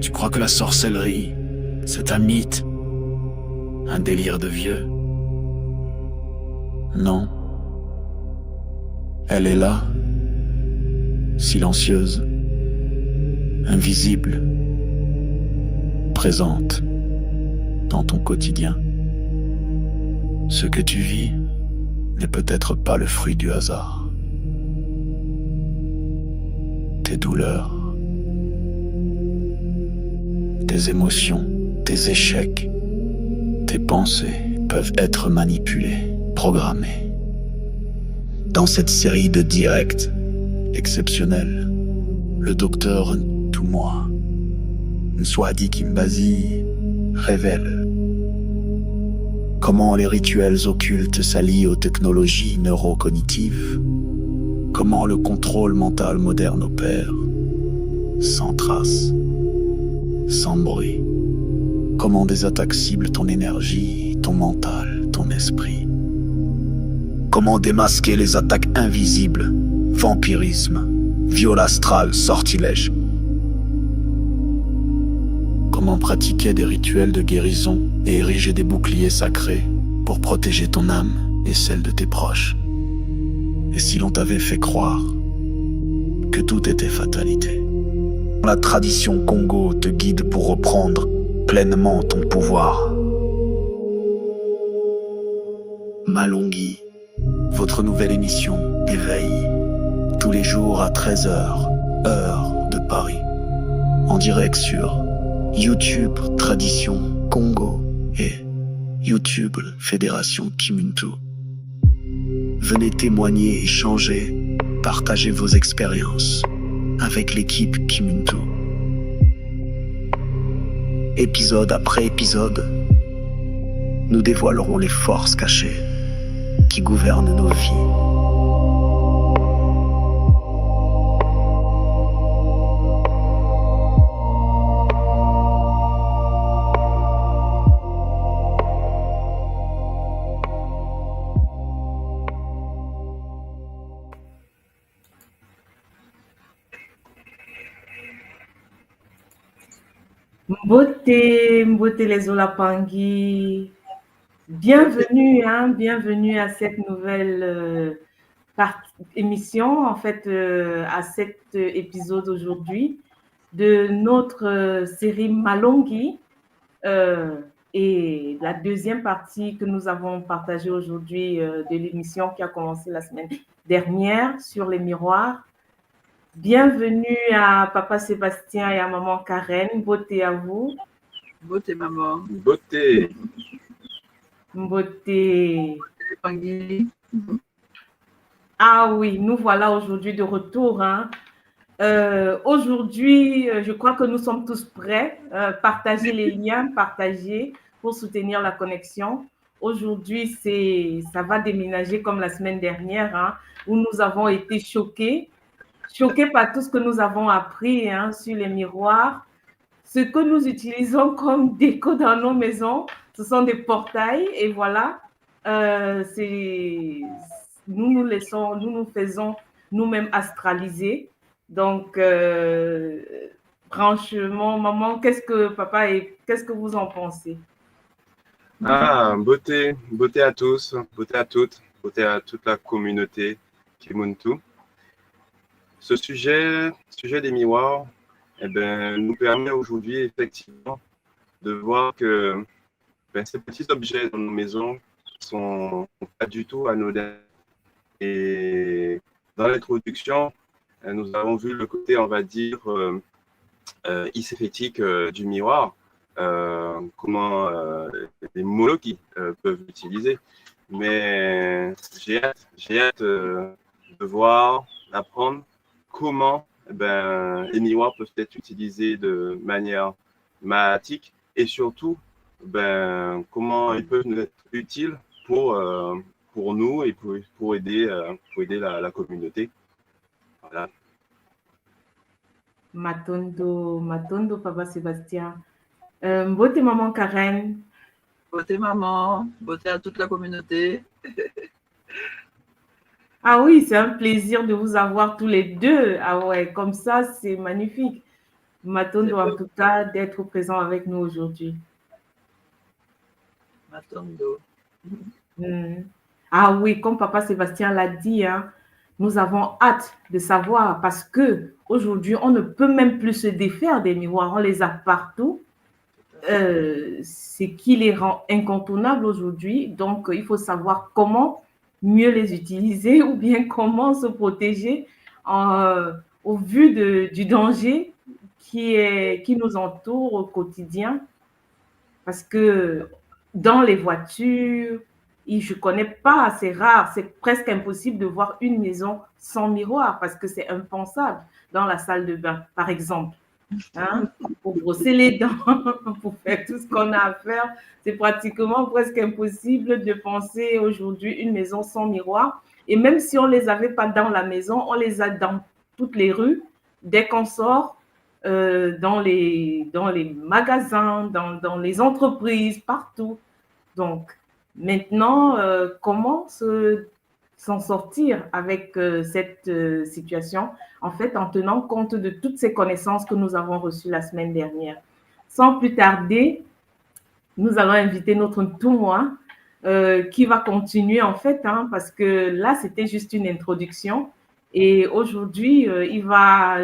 Tu crois que la sorcellerie, c'est un mythe, un délire de vieux? Non. Elle est là, silencieuse, invisible, présente dans ton quotidien. Ce que tu vis n'est peut-être pas le fruit du hasard. Tes douleurs, tes émotions, tes échecs, tes pensées peuvent être manipulées, programmées. Dans cette série de directs exceptionnels, le docteur Toumoua, Nswadi Kimbazi, révèle comment les rituels occultes s'allient aux technologies neurocognitives, comment le contrôle mental moderne opère, sans trace, sans bruit, comment des attaques ciblent ton énergie, ton mental, ton esprit, comment démasquer les attaques invisibles, vampirisme, viol astral, sortilège, comment pratiquer des rituels de guérison et ériger des boucliers sacrés pour protéger ton âme et celle de tes proches. Et si l'on t'avait fait croire que tout était fatalité? La tradition Congo te guide pour reprendre pleinement ton pouvoir. Malonghi, votre nouvelle émission Éveil, tous les jours à 13h, heure de Paris, en direct sur YouTube Tradition Congo et YouTube Fédération Kimuntu. Venez témoigner, échanger, partager vos expériences avec l'équipe Kimuntu. Épisode après épisode, nous dévoilerons les forces cachées qui gouvernent nos vies. Mbote les Olapangui. Bienvenue à cette nouvelle émission, en fait, à cet épisode aujourd'hui de notre série Malonghi et la deuxième partie que nous avons partagée aujourd'hui de l'émission qui a commencé la semaine dernière sur les miroirs. Bienvenue à Papa Sébastien et à Maman Karen. Beauté à vous. Beauté, maman. Beauté. Beauté. Pangui. Ah oui, nous voilà aujourd'hui de retour. Aujourd'hui, je crois que nous sommes tous prêts. Partager les liens, partager pour soutenir la connexion. Aujourd'hui, ça va déménager comme la semaine dernière, où nous avons été choqués par tout ce que nous avons appris sur les miroirs. Ce que nous utilisons comme déco dans nos maisons, ce sont des portails et voilà, nous nous faisons nous-mêmes astraliser. Donc, franchement, maman, qu'est-ce que vous en pensez? Beauté à tous, beauté à toutes, beauté à toute la communauté Kimuntu. Ce sujet des miroirs, nous permet aujourd'hui effectivement de voir que ces petits objets dans nos maisons sont pas du tout anodins. Et dans l'introduction, nous avons vu le côté, on va dire, iséphétique du miroir, comment les Moloki peuvent l'utiliser. Mais j'ai hâte de voir, d'apprendre comment les miroirs peuvent être utilisés de manière mathématique et surtout comment ils peuvent nous être utiles pour nous et pour aider la communauté. Voilà. Matondo, Papa Sébastien. Beauté, Maman Karen. Beauté, maman. Beauté à toute la communauté. Ah oui, c'est un plaisir de vous avoir tous les deux. Ah ouais, comme ça, c'est magnifique. Matondo, en tout cas, d'être présent avec nous aujourd'hui. Matondo. Hmm. Ah oui, comme Papa Sébastien l'a dit, hein, nous avons hâte de savoir parce que aujourd'hui, on ne peut même plus se défaire des miroirs. On les a partout. Ce qui les rend incontournables aujourd'hui. Donc, il faut savoir comment mieux les utiliser ou bien comment se protéger au vu du danger qui nous entoure au quotidien. Parce que dans les voitures, je ne connais pas, c'est rare, c'est presque impossible de voir une maison sans miroir parce que c'est impensable dans la salle de bain, par exemple. Hein, pour brosser les dents, pour faire tout ce qu'on a à faire. C'est pratiquement presque impossible de penser aujourd'hui une maison sans miroir. Et même si on ne les avait pas dans la maison, on les a dans toutes les rues, dès qu'on sort, dans les magasins, dans les entreprises, partout. Donc, maintenant, comment s'en sortir avec cette situation, en fait, en tenant compte de toutes ces connaissances que nous avons reçues la semaine dernière. Sans plus tarder, nous allons inviter notre Toumoua qui va continuer, en fait, hein, parce que là, c'était juste une introduction. Et aujourd'hui, il va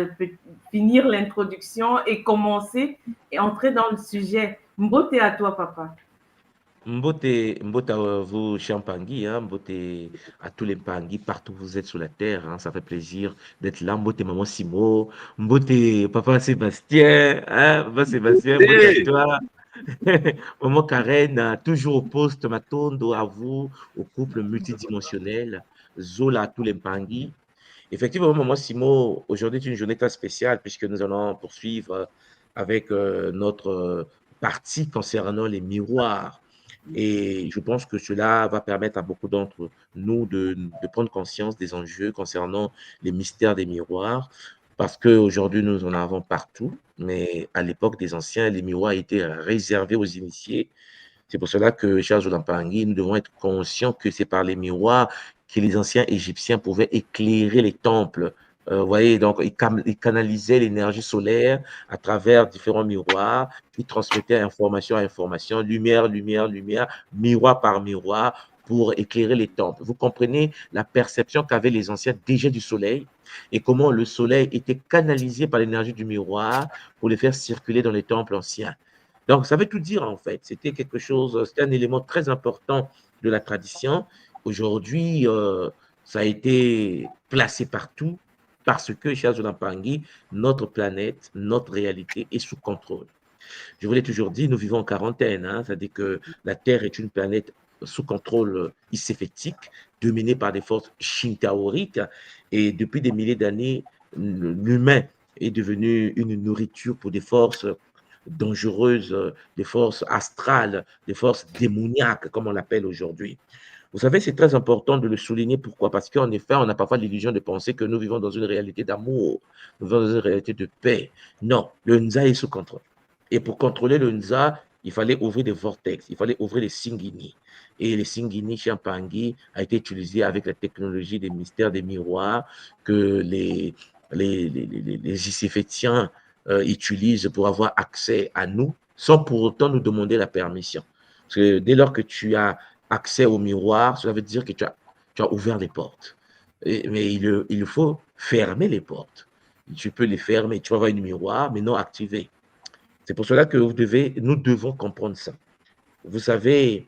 finir l'introduction et commencer et entrer dans le sujet. Mbote à toi, papa. Mbote à vous, Champangui, hein, Mbote à tous les Pangui, partout où vous êtes sur la terre, hein, ça fait plaisir d'être là. Mbote Maman Simo, Mbote Papa Sébastien, hein, Papa Sébastien, Mbote à Hey, toi. Maman Karen, toujours au poste, Matondo à vous, au couple multidimensionnel, Zola à tous les Pangui. Effectivement, Maman Simo, aujourd'hui est une journée très spéciale puisque nous allons poursuivre avec notre partie concernant les miroirs. Et je pense que cela va permettre à beaucoup d'entre nous de prendre conscience des enjeux concernant les mystères des miroirs, parce qu'aujourd'hui, nous en avons partout, mais à l'époque des anciens, les miroirs étaient réservés aux initiés. C'est pour cela que, chers Olampangui, nous devons être conscients que c'est par les miroirs que les anciens Égyptiens pouvaient éclairer les temples. Vous voyez, donc ils canalisaient l'énergie solaire à travers différents miroirs, ils transmettaient information à information, lumière, lumière, lumière, miroir par miroir, pour éclairer les temples. Vous comprenez la perception qu'avaient les anciens déjà du soleil et comment le soleil était canalisé par l'énergie du miroir pour les faire circuler dans les temples anciens. Donc, ça veut tout dire en fait. C'était quelque chose, c'était un élément très important de la tradition. Aujourd'hui, ça a été placé partout parce que, chers Olampangui, notre planète, notre réalité est sous contrôle. Je vous l'ai toujours dit, nous vivons en quarantaine, hein, c'est-à-dire que la Terre est une planète sous contrôle iséfétique, dominée par des forces shintaoriques, et depuis des milliers d'années, l'humain est devenu une nourriture pour des forces dangereuses, des forces astrales, des forces démoniaques, comme on l'appelle aujourd'hui. Vous savez, c'est très important de le souligner. Pourquoi? Parce qu'en effet, on a parfois l'illusion de penser que nous vivons dans une réalité d'amour, nous vivons dans une réalité de paix. Non, le Nza est sous contrôle. Et pour contrôler le Nza, il fallait ouvrir des vortex, il fallait ouvrir les Singini. Et les Singini Champangui a été utilisé avec la technologie des mystères des miroirs que les Iséfétiens utilisent pour avoir accès à nous sans pour autant nous demander la permission. Parce que dès lors que tu as accès au miroir, cela veut dire que tu as ouvert les portes. Mais il faut fermer les portes. Tu peux les fermer, tu vas avoir un miroir, mais non activé. C'est pour cela que nous devons comprendre ça. Vous savez,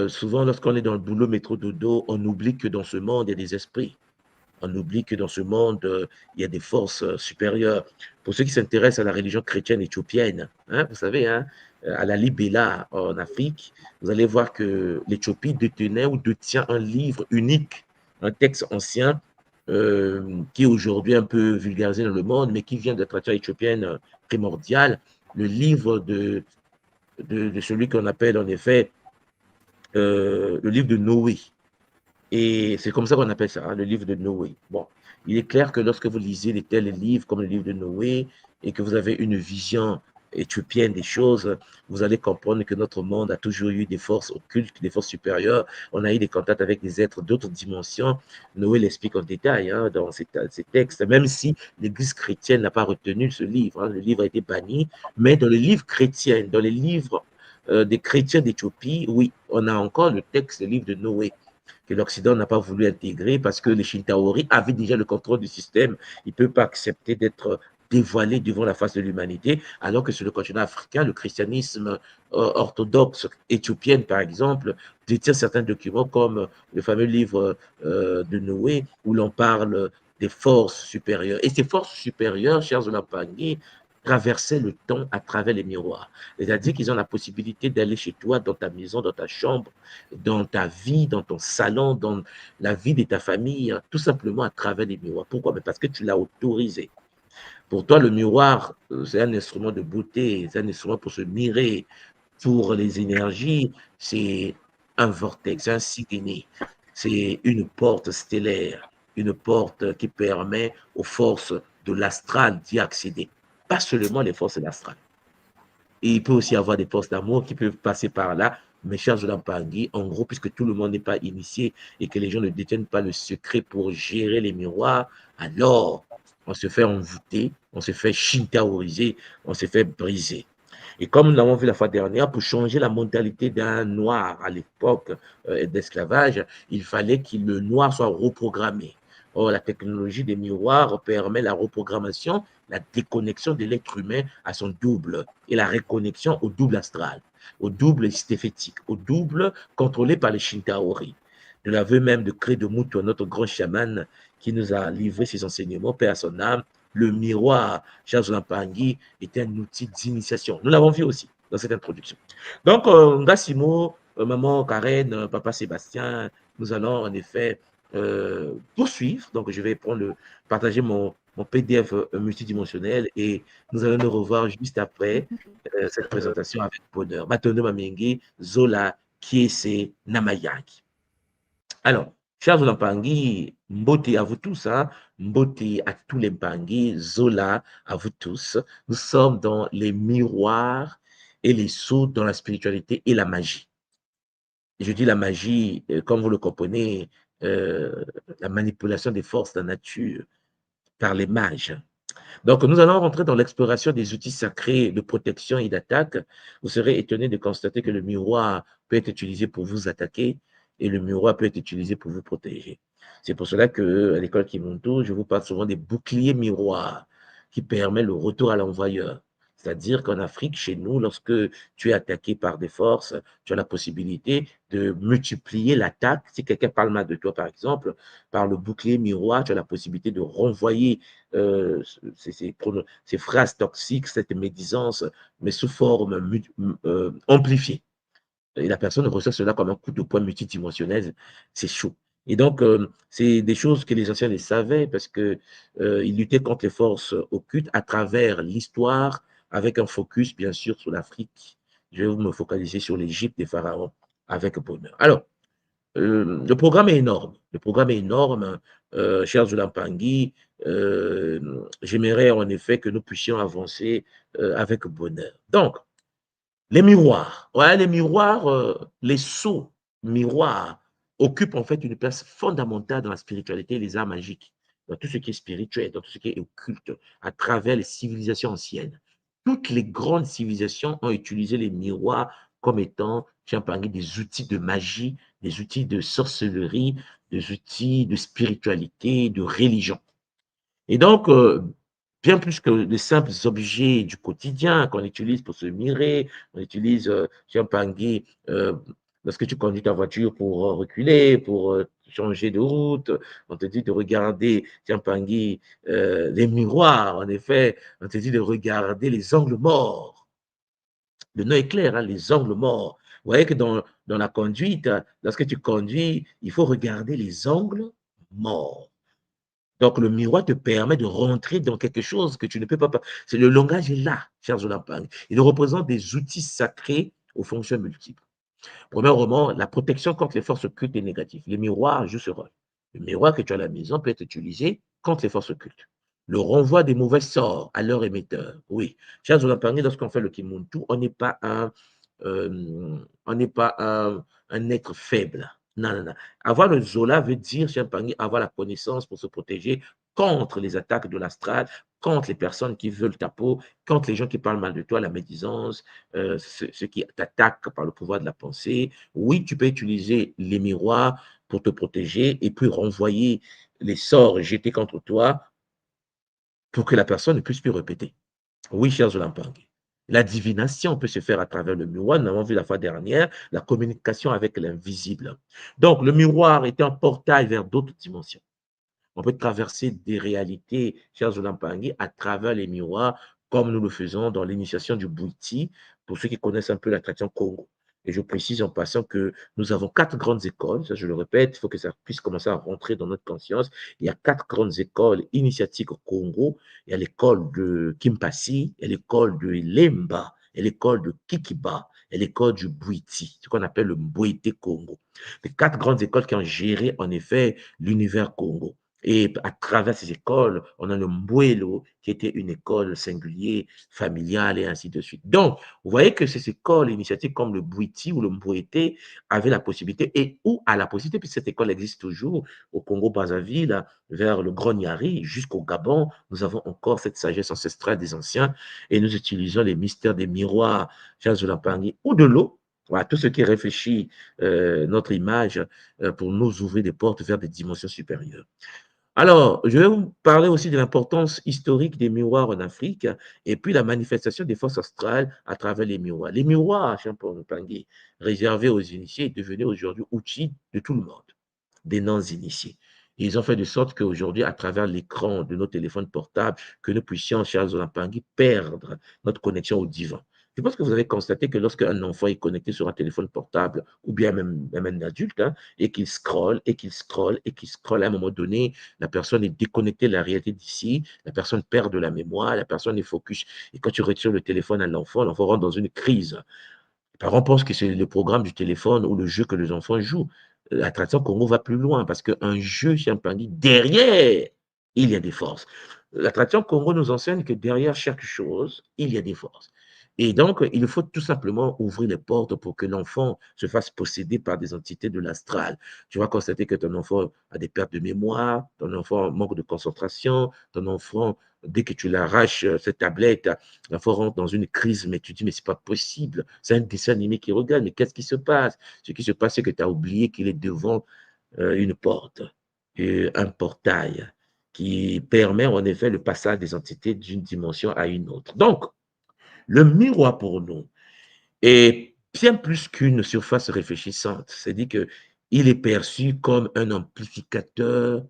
souvent lorsqu'on est dans le boulot métro dodo, on oublie que dans ce monde, il y a des esprits. On oublie que dans ce monde, il y a des forces supérieures. Pour ceux qui s'intéressent à la religion chrétienne éthiopienne, hein, vous savez, hein, à la Libéla en Afrique, vous allez voir que l'Éthiopie détenait ou détient un livre unique, un texte ancien qui est aujourd'hui un peu vulgarisé dans le monde, mais qui vient de la tradition éthiopienne primordiale, le livre de celui qu'on appelle en effet le livre de Noé. Et c'est comme ça qu'on appelle ça, hein, le livre de Noé. Bon, il est clair que lorsque vous lisez des tels livres comme le livre de Noé et que vous avez une vision éthiopienne des choses, vous allez comprendre que notre monde a toujours eu des forces occultes, des forces supérieures. On a eu des contacts avec des êtres d'autres dimensions. Noé l'explique en détail dans ses textes, même si l'Église chrétienne n'a pas retenu ce livre. Le livre a été banni, mais dans les livres chrétiens, dans les livres des chrétiens d'Éthiopie, oui, on a encore le texte, le livre de Noé, que l'Occident n'a pas voulu intégrer parce que les Shintaori avaient déjà le contrôle du système. Ils ne peuvent pas accepter d'être dévoilés devant la face de l'humanité, alors que sur le continent africain, le christianisme orthodoxe éthiopienne, par exemple, détient certains documents comme le fameux livre de Noé, où l'on parle des forces supérieures. Et ces forces supérieures, chers Olampangui, traversaient le temps à travers les miroirs. C'est-à-dire qu'ils ont la possibilité d'aller chez toi, dans ta maison, dans ta chambre, dans ta vie, dans ton salon, dans la vie de ta famille, tout simplement à travers les miroirs. Pourquoi? Parce que tu l'as autorisé. Pour toi, le miroir, c'est un instrument de beauté, c'est un instrument pour se mirer. Pour les énergies, c'est un vortex, c'est un cycléné, c'est une porte stellaire, une porte qui permet aux forces de l'astral d'y accéder. Pas seulement les forces de l'astral. Et il peut aussi y avoir des forces d'amour qui peuvent passer par là. Mais chers Olampangui, en gros, puisque tout le monde n'est pas initié et que les gens ne détiennent pas le secret pour gérer les miroirs, alors on se fait envoûter, on se fait shintaoriser, on se fait briser. Et comme nous l'avons vu la fois dernière, pour changer la mentalité d'un noir à l'époque d'esclavage, il fallait que le noir soit reprogrammé. Or, la technologie des miroirs permet la reprogrammation, la déconnexion de l'être humain à son double et la reconnexion au double astral, au double stéphétique, au double contrôlé par les Shintaori. De l'aveu même de Credo-Mutwa, notre grand chaman qui nous a livré ses enseignements, paix à son âme, le miroir, chers Olampangui, était un outil d'initiation. Nous l'avons vu aussi dans cette introduction. Donc, Ngassimo, maman Karen, papa Sébastien, nous allons en effet poursuivre. Donc, je vais partager mon PDF multidimensionnel et nous allons nous revoir juste après cette présentation avec bonheur. Matondo Mamengi, Zola, Kiese, Namayaki. Alors, chers Olampangui, Mbote à vous tous, Mbote à tous les Mpangui, Zola à vous tous. Nous sommes dans les miroirs et les sauts dans la spiritualité et la magie. Je dis la magie, comme vous le comprenez, la manipulation des forces de la nature par les mages. Donc, nous allons rentrer dans l'exploration des outils sacrés de protection et d'attaque. Vous serez étonné de constater que le miroir peut être utilisé pour vous attaquer et le miroir peut être utilisé pour vous protéger. C'est pour cela qu'à l'école Kimuntu, je vous parle souvent des boucliers miroirs qui permettent le retour à l'envoyeur. C'est-à-dire qu'en Afrique, chez nous, lorsque tu es attaqué par des forces, tu as la possibilité de multiplier l'attaque. Si quelqu'un parle mal de toi, par exemple, par le bouclier miroir, tu as la possibilité de renvoyer ces phrases toxiques, cette médisance, mais sous forme amplifiée. Et la personne reçoit cela comme un coup de poing multidimensionnel, c'est chaud. Et donc, c'est des choses que les anciens les savaient parce qu'ils luttaient contre les forces occultes à travers l'histoire, avec un focus, bien sûr, sur l'Afrique. Je vais me focaliser sur l'Égypte des pharaons avec bonheur. Alors, le programme est énorme. Le programme est énorme, chers Olampangui. J'aimerais en effet que nous puissions avancer avec bonheur. Donc, les miroirs, ouais, les miroirs, les sceaux miroirs occupent en fait une place fondamentale dans la spiritualité et les arts magiques, dans tout ce qui est spirituel, dans tout ce qui est occulte, à travers les civilisations anciennes. Toutes les grandes civilisations ont utilisé les miroirs comme étant, j'ai parlé des outils de magie, des outils de sorcellerie, des outils de spiritualité, de religion. Et donc, bien plus que les simples objets du quotidien qu'on utilise pour se mirer, on utilise, tiens, Pangui, lorsque tu conduis ta voiture pour reculer, pour changer de route, on te dit de regarder, tiens, Pangui, les miroirs, en effet, on te dit de regarder les angles morts. Le nom est clair, les angles morts. Vous voyez que dans la conduite, lorsque tu conduis, il faut regarder les angles morts. Donc, le miroir te permet de rentrer dans quelque chose que tu ne peux pas. C'est le langage est là, chers Olampangui. Il représente des outils sacrés aux fonctions multiples. Premièrement, la protection contre les forces occultes et négatives. Les miroirs jouent ce rôle. Le miroir que tu as à la maison peut être utilisé contre les forces occultes. le renvoi des mauvais sorts à leur émetteur. Oui, chers Olampangi, lorsqu'on fait le Kimuntu, on n'est pas un être faible. Non, non, non. Avoir le Zola veut dire, chers Olampangi, avoir la connaissance pour se protéger contre les attaques de l'astral, contre les personnes qui veulent ta peau, contre les gens qui parlent mal de toi, la médisance, ceux qui t'attaquent par le pouvoir de la pensée. Oui, tu peux utiliser les miroirs pour te protéger et puis renvoyer les sorts jetés contre toi pour que la personne ne puisse plus répéter. Oui, chers Olampangi. La divination peut se faire à travers le miroir. Nous avons vu la fois dernière la communication avec l'invisible. Donc, le miroir est un portail vers d'autres dimensions. On peut traverser des réalités, chers Olampangi, à travers les miroirs, comme nous le faisons dans l'initiation du Bwiti, pour ceux qui connaissent un peu la tradition Congo. Et je précise en passant que nous avons 4 grandes écoles, ça je le répète, il faut que ça puisse commencer à rentrer dans notre conscience. Il y a 4 grandes écoles initiatiques au Congo. Il y a l'école de Kimpasi, il y a l'école de Lemba, il y a l'école de Kikiba, et l'école du Bwiti, ce qu'on appelle le Mbwete Congo. Les 4 grandes écoles qui ont géré en effet l'univers Congo. Et à travers ces écoles, on a le Mbwelo, qui était une école singulière, familiale, et ainsi de suite. Donc, vous voyez que ces écoles initiatiques comme le Bwiti ou le Mbwete avaient la possibilité, et ou à la possibilité, puisque cette école existe toujours au Congo-Brazzaville, vers le Grand Niari, jusqu'au Gabon, nous avons encore cette sagesse ancestrale des anciens, et nous utilisons les mystères des miroirs, chers Olampangi, ou de l'eau. Voilà, tout ce qui réfléchit notre image pour nous ouvrir des portes vers des dimensions supérieures. Alors, je vais vous parler aussi de l'importance historique des miroirs en Afrique et puis la manifestation des forces astrales à travers les miroirs. Les miroirs, Olampangi, réservés aux initiés, est devenu aujourd'hui outil de tout le monde, des non-initiés. Ils ont fait de sorte qu'aujourd'hui, à travers l'écran de nos téléphones portables, que nous puissions, chers Olampangi, perdre notre connexion au divin. Je pense que vous avez constaté que lorsqu'un enfant est connecté sur un téléphone portable, ou bien même un adulte, hein, et qu'il scrolle, et qu'il scrolle, et qu'il scrolle, à un moment donné, la personne est déconnectée de la réalité d'ici, la personne perd de la mémoire, la personne est focus. Et quand tu retires le téléphone à l'enfant rentre dans une crise. Les parents pensent que c'est le programme du téléphone ou le jeu que les enfants jouent. La tradition Congo va plus loin parce qu'un jeu, Champagny, derrière, il y a des forces. La tradition Congo nous enseigne que derrière chaque chose, il y a des forces. Et donc, il faut tout simplement ouvrir les portes pour que l'enfant se fasse posséder par des entités de l'astral. Tu vas constater que ton enfant a des pertes de mémoire, ton enfant manque de concentration, ton enfant, dès que tu l'arraches, cette tablette, l'enfant rentre dans une crise, mais tu dis, mais c'est pas possible. C'est un dessin animé qui regarde, mais qu'est-ce qui se passe? Ce qui se passe, c'est que tu as oublié qu'il est devant une porte, un portail qui permet en effet le passage des entités d'une dimension à une autre. Donc, le miroir pour nous est bien plus qu'une surface réfléchissante. C'est-à-dire qu'il est perçu comme un amplificateur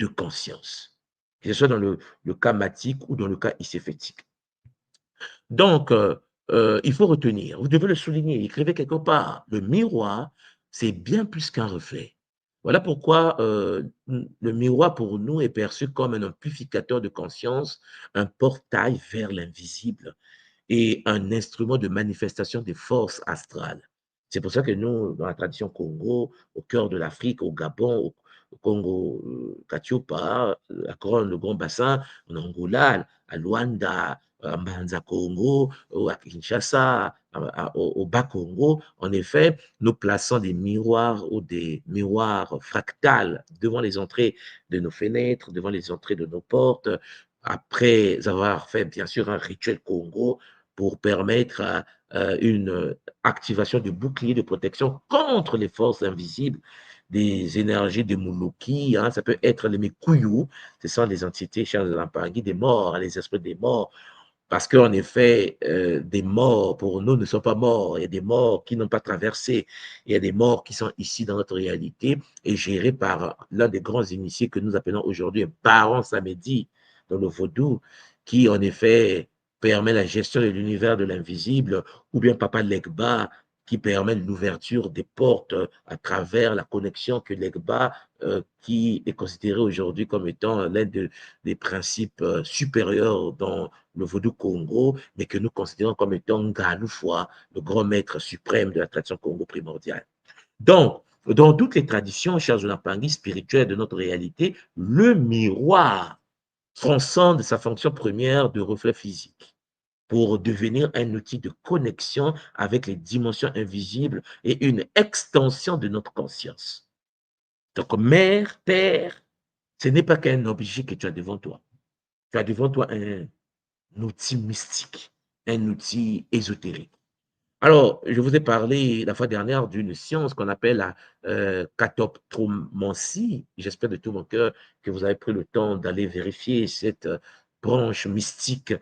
de conscience, que ce soit dans le cas matique ou dans le cas iséphétique. Donc, il faut retenir, vous devez le souligner, écrivez quelque part, le miroir, c'est bien plus qu'un reflet. Voilà pourquoi le miroir pour nous est perçu comme un amplificateur de conscience, un portail vers l'invisible et un instrument de manifestation des forces astrales. C'est pour ça que nous, dans la tradition Congo, au cœur de l'Afrique, au Gabon, au Congo, Katiopa, le Grand Bassin, en Angola, à Luanda, à Mbanza Congo, à Kinshasa, au Bas-Congo, en effet, nous plaçons des miroirs ou des miroirs fractales devant les entrées de nos fenêtres, devant les entrées de nos portes, après avoir fait bien sûr un rituel Congo pour permettre une activation du bouclier de protection contre les forces invisibles des énergies de Moulouki, hein, ça peut être les Mekuyou, ce sont des entités, chers Olampangi, des morts, les esprits des morts, parce qu'en effet, des morts pour nous ne sont pas morts, il y a des morts qui n'ont pas traversé, il y a des morts qui sont ici dans notre réalité et gérés par l'un des grands initiés que nous appelons aujourd'hui un Baron Samedi dans le vaudou, qui en effet permet la gestion de l'univers de l'invisible, ou bien Papa Legba, qui permet l'ouverture des portes à travers la connexion que Legba, qui est considéré aujourd'hui comme étant l'un des principes supérieurs dans le vaudou Congo, mais que nous considérons comme étant Ngaloufwa, le grand maître suprême de la tradition Congo primordiale. Donc, dans toutes les traditions, chers Olampangi, spirituelles de notre réalité, le miroir transcende sa fonction première de reflet physique pour devenir un outil de connexion avec les dimensions invisibles et une extension de notre conscience. Donc, mère, terre, ce n'est pas qu'un objet que tu as devant toi. Tu as devant toi un outil mystique, un outil ésotérique. Alors, je vous ai parlé la fois dernière d'une science qu'on appelle la catoptromancie. J'espère de tout mon cœur que vous avez pris le temps d'aller vérifier cette branche mystique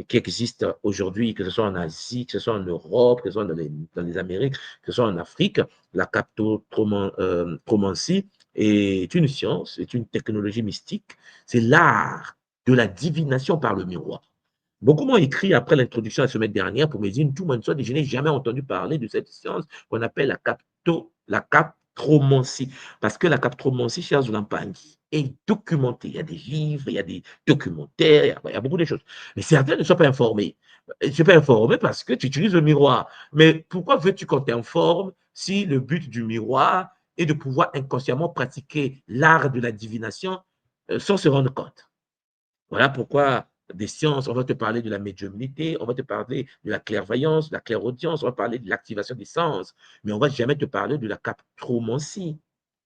qui existe aujourd'hui, que ce soit en Asie, que ce soit en Europe, que ce soit dans les Amériques, que ce soit en Afrique. La catoptromancie est une science, est une technologie mystique. C'est l'art de la divination par le miroir. Beaucoup m'ont écrit après l'introduction la semaine dernière pour me dire tout le monde soit, je n'ai jamais entendu parler de cette science qu'on appelle la captromancie. Parce que la captromancie, cher Zulampangui, est documentée. Il y a des livres, il y a des documentaires, il y a beaucoup de choses. Mais certains ne sont pas informés. Je ne suis pas informé parce que tu utilises le miroir. Mais pourquoi veux-tu qu'on t'informe si le but du miroir est de pouvoir inconsciemment pratiquer l'art de la divination sans se rendre compte? Voilà pourquoi des sciences, on va te parler de la médiumnité, on va te parler de la clairvoyance, de la clairaudience, on va parler de l'activation des sens, mais on ne va jamais te parler de la captromancie.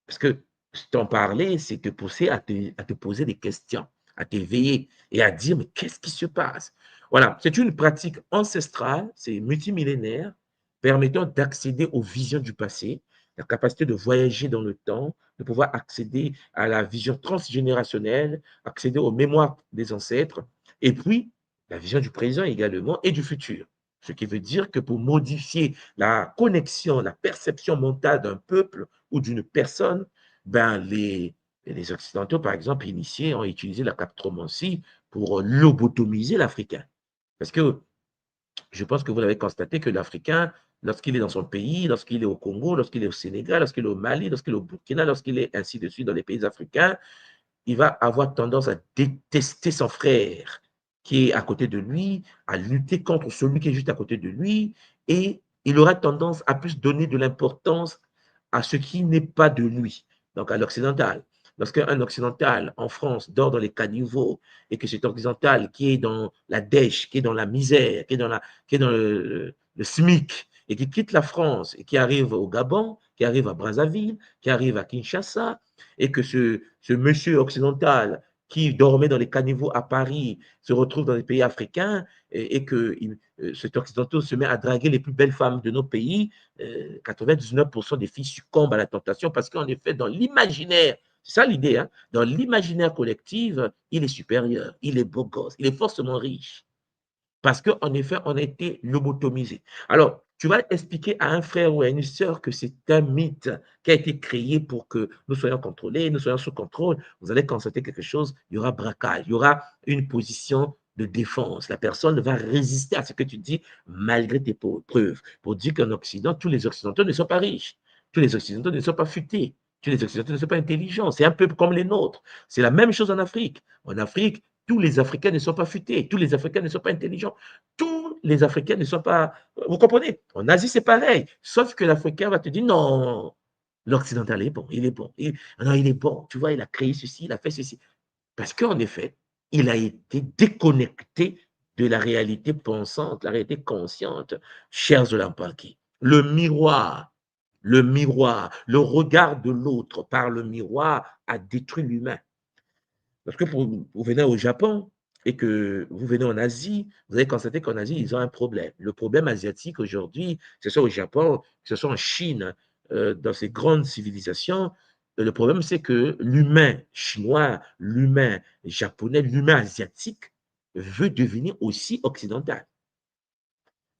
Parce que t'en parler, c'est te pousser à te poser des questions, à t'éveiller et à dire, mais qu'est-ce qui se passe? Voilà, c'est une pratique ancestrale, c'est multimillénaire, permettant d'accéder aux visions du passé, la capacité de voyager dans le temps, de pouvoir accéder à la vision transgénérationnelle, accéder aux mémoires des ancêtres, et puis la vision du présent également et du futur. Ce qui veut dire que pour modifier la connexion, la perception mentale d'un peuple ou d'une personne, ben les Occidentaux, par exemple, initiés, ont utilisé la captromancie pour lobotomiser l'Africain. Parce que je pense que vous l'avez constaté que l'Africain, lorsqu'il est dans son pays, lorsqu'il est au Congo, lorsqu'il est au Sénégal, lorsqu'il est au Mali, lorsqu'il est au Burkina, lorsqu'il est ainsi de suite dans les pays africains, il va avoir tendance à détester son frère qui est à côté de lui, à lutter contre celui qui est juste à côté de lui, et il aura tendance à plus donner de l'importance à ce qui n'est pas de lui, donc à l'occidental. Lorsqu'un occidental en France dort dans les caniveaux et que cet occidental qui est dans la dèche, qui est dans la misère, qui est dans le SMIC et qui quitte la France et qui arrive au Gabon, qui arrive à Brazzaville, qui arrive à Kinshasa, et que ce monsieur occidental qui dormait dans les caniveaux à Paris se retrouve dans les pays africains et que cet occidental se met à draguer les plus belles femmes de nos pays, 99% des filles succombent à la tentation parce qu'en effet, dans l'imaginaire, c'est ça l'idée, hein, dans l'imaginaire collectif, il est supérieur, il est beau gosse, il est forcément riche. Parce qu'en effet, on a été lobotomisé. Alors, tu vas expliquer à un frère ou à une sœur que c'est un mythe qui a été créé pour que nous soyons contrôlés, nous soyons sous contrôle. Vous allez constater quelque chose, il y aura braquage, il y aura une position de défense. La personne va résister à ce que tu dis malgré tes preuves. Pour dire qu'en Occident, tous les Occidentaux ne sont pas riches, tous les Occidentaux ne sont pas futés, tous les Occidentaux ne sont pas intelligents. C'est un peu comme les nôtres. C'est la même chose en Afrique. En Afrique, tous les Africains ne sont pas futés, tous les Africains ne sont pas intelligents, tous les Africains ne sont pas... Vous comprenez? En Asie, c'est pareil, sauf que l'Africain va te dire non, l'Occidental est bon, il est bon. Non, il est bon, tu vois, il a créé ceci, il a fait ceci. Parce qu'en effet, il a été déconnecté de la réalité pensante, la réalité consciente, chers Zolampaki. Le miroir, le regard de l'autre par le miroir a détruit l'humain. Parce que vous venez au Japon et que vous venez en Asie, vous allez constater qu'en Asie, ils ont un problème. Le problème asiatique aujourd'hui, que ce soit au Japon, que ce soit en Chine, dans ces grandes civilisations, le problème, c'est que l'humain chinois, l'humain japonais, l'humain asiatique veut devenir aussi occidental.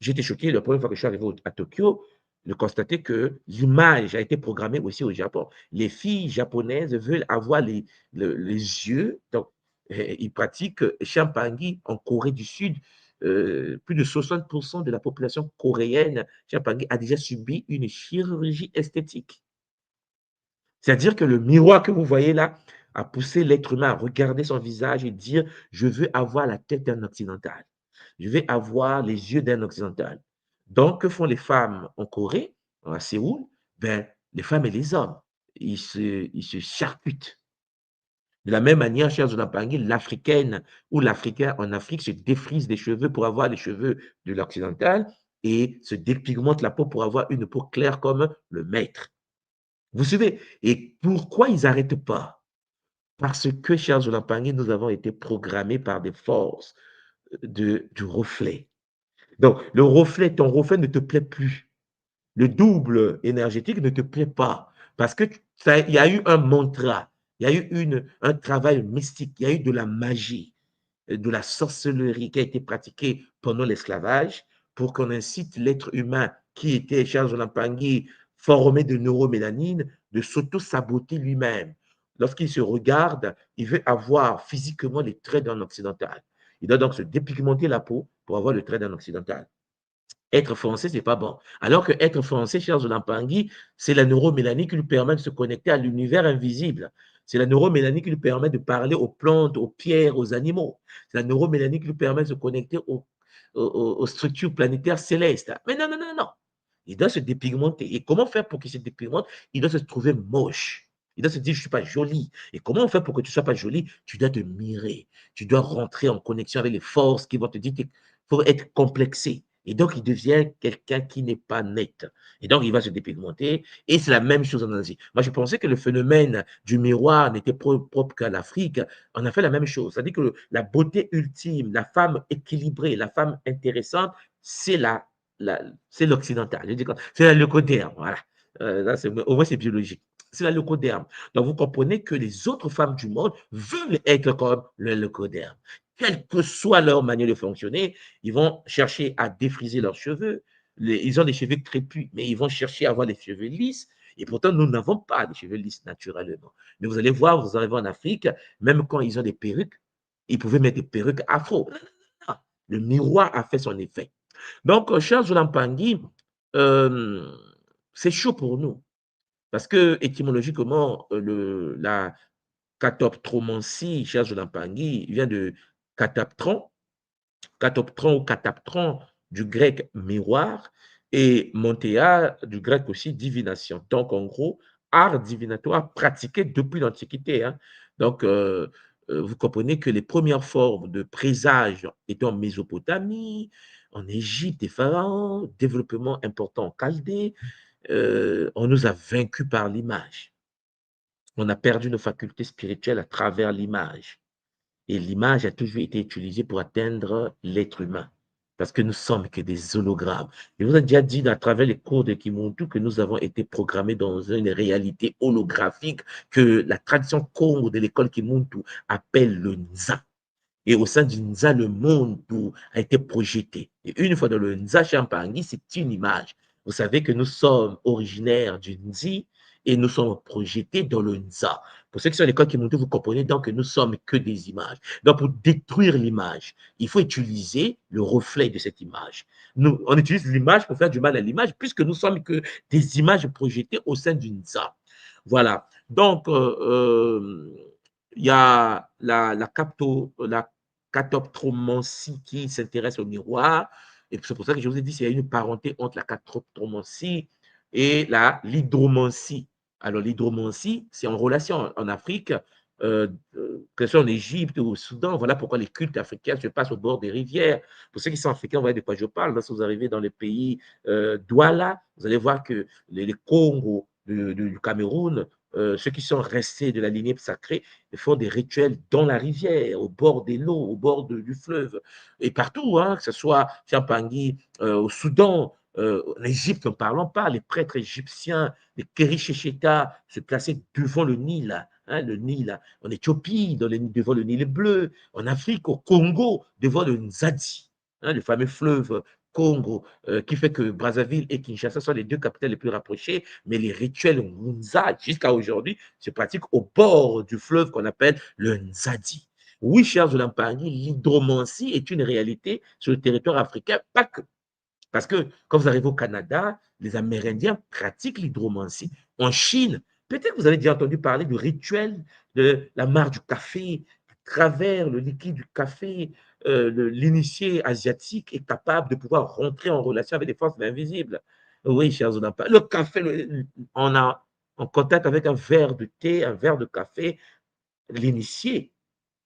J'étais choqué la première fois que je suis arrivé à Tokyo de constater que l'image a été programmée aussi au Japon. Les filles japonaises veulent avoir les yeux, donc ils pratiquent Champangi en Corée du Sud. Plus de 60% de la population coréenne, Champangi, a déjà subi une chirurgie esthétique. C'est-à-dire que le miroir que vous voyez là a poussé l'être humain à regarder son visage et dire « je veux avoir la tête d'un occidental ». Je vais avoir les yeux d'un occidental. Donc, que font les femmes en Corée, à Séoul? Ben, les femmes et les hommes, ils se charcutent. De la même manière, chers Zoulapangi, l'Africaine ou l'Africain en Afrique se défrise des cheveux pour avoir les cheveux de l'occidental et se dépigmente la peau pour avoir une peau claire comme le maître. Vous suivez? Et pourquoi ils n'arrêtent pas? Parce que, chers Zoulapangi, nous avons été programmés par des forces du reflet. Donc, le reflet, ton reflet ne te plaît plus. Le double énergétique ne te plaît pas. Parce que il y a eu un mantra, il y a eu un travail mystique, il y a eu de la magie, de la sorcellerie qui a été pratiquée pendant l'esclavage pour qu'on incite l'être humain qui était, Charles Lampangui, formé de neuromélanine, de s'auto-saboter lui-même. Lorsqu'il se regarde, il veut avoir physiquement les traits d'un occidental. Il doit donc se dépigmenter la peau pour avoir le trait d'un occidental. Être français, c'est pas bon. Alors que être français, cher Zolampangui, c'est la neuromélanie qui lui permet de se connecter à l'univers invisible. C'est la neuromélanie qui lui permet de parler aux plantes, aux pierres, aux animaux. C'est la neuromélanie qui lui permet de se connecter aux structures planétaires célestes. Mais non, non, non, non. Il doit se dépigmenter. Et comment faire pour qu'il se dépigmente? Il doit se trouver moche. Il doit se dire, je ne suis pas jolie. Et comment on fait pour que tu ne sois pas jolie? Tu dois te mirer. Tu dois rentrer en connexion avec les forces qui vont te dire qu'il faut être complexé. Et donc, il devient quelqu'un qui n'est pas net. Et donc, il va se dépigmenter. Et c'est la même chose en Asie. Moi, je pensais que le phénomène du miroir n'était propre qu'à l'Afrique. On a fait la même chose. C'est-à-dire que la beauté ultime, la femme équilibrée, la femme intéressante, c'est l'occidental. C'est la leucoderme. Voilà. Là, au moins, c'est biologique. C'est la leucoderme. Donc, vous comprenez que les autres femmes du monde veulent être comme le leucoderme. Quelle que soit leur manière de fonctionner, ils vont chercher à défriser leurs cheveux. Ils ont des cheveux crépus, mais ils vont chercher à avoir des cheveux lisses. Et pourtant, nous n'avons pas de cheveux lisses naturellement. Mais vous allez voir, vous arrivez en Afrique, même quand ils ont des perruques, ils pouvaient mettre des perruques afro. Non. Le miroir a fait son effet. Donc, cher Zolampangui, c'est chaud pour nous. Parce que, étymologiquement, la catoptromancie, cher Zolampangui, vient de cataptron ou cataptron du grec miroir et montéa du grec aussi divination. Donc, en gros, art divinatoire pratiqué depuis l'Antiquité. Hein. Donc, vous comprenez que les premières formes de présage étaient en Mésopotamie, en Égypte des pharaons, développement important en Chaldée. On nous a vaincus par l'image. On a perdu nos facultés spirituelles à travers l'image. Et l'image a toujours été utilisée pour atteindre l'être humain. Parce que nous sommes que des hologrammes. Je vous ai déjà dit à travers les cours de Kimuntu que nous avons été programmés dans une réalité holographique que la tradition Congo de l'école Kimuntu appelle le Nza. Et au sein du Nza, le monde a été projeté. Et une fois dans le Nza Champangui, c'est une image. Vous savez que nous sommes originaires du Nzi et nous sommes projetés dans le Nza. Pour ceux qui sont à l'école Kimuntu, vous comprenez donc que nous sommes que des images. Donc, pour détruire l'image, il faut utiliser le reflet de cette image. Nous, on utilise l'image pour faire du mal à l'image, puisque nous sommes que des images projetées au sein du Nza. Voilà. Donc, il y a la catoptromancie qui s'intéresse au miroir. Et c'est pour ça que je vous ai dit qu'il y a une parenté entre la catoptromancie et l'hydromancie. Alors, l'hydromancie, c'est en relation en Afrique, que ce soit en Égypte ou au Soudan. Voilà pourquoi les cultes africains se passent au bord des rivières. Pour ceux qui sont africains, vous voyez de quoi je parle. Lorsque vous arrivez dans le pays Douala, vous allez voir que les Congos du Cameroun, ceux qui sont restés de la lignée sacrée font des rituels dans la rivière, au bord des lots, au bord du fleuve, et partout, hein, que ce soit Champangui, au Soudan, en Égypte, ne parlons pas, les prêtres égyptiens, les Kérichéchétas se plaçaient devant le Nil, hein, le Nil, en Éthiopie, devant le Nil bleu, en Afrique, au Congo, devant le Nzadi, hein, le fameux fleuve Congo, qui fait que Brazzaville et Kinshasa sont les deux capitales les plus rapprochées, mais les rituels Nza, jusqu'à aujourd'hui, se pratiquent au bord du fleuve qu'on appelle le Nzadi. Oui, chers Zolampangui, l'hydromancie est une réalité sur le territoire africain, pas que. Parce que quand vous arrivez au Canada, les Amérindiens pratiquent l'hydromancie. En Chine, peut-être que vous avez déjà entendu parler du rituel de la mare du café. À travers le liquide du café, l'initié asiatique est capable de pouvoir rentrer en relation avec des forces invisibles. Oui, chers Zolampangui, le café, on a en contact avec un verre de thé, un verre de café, l'initié,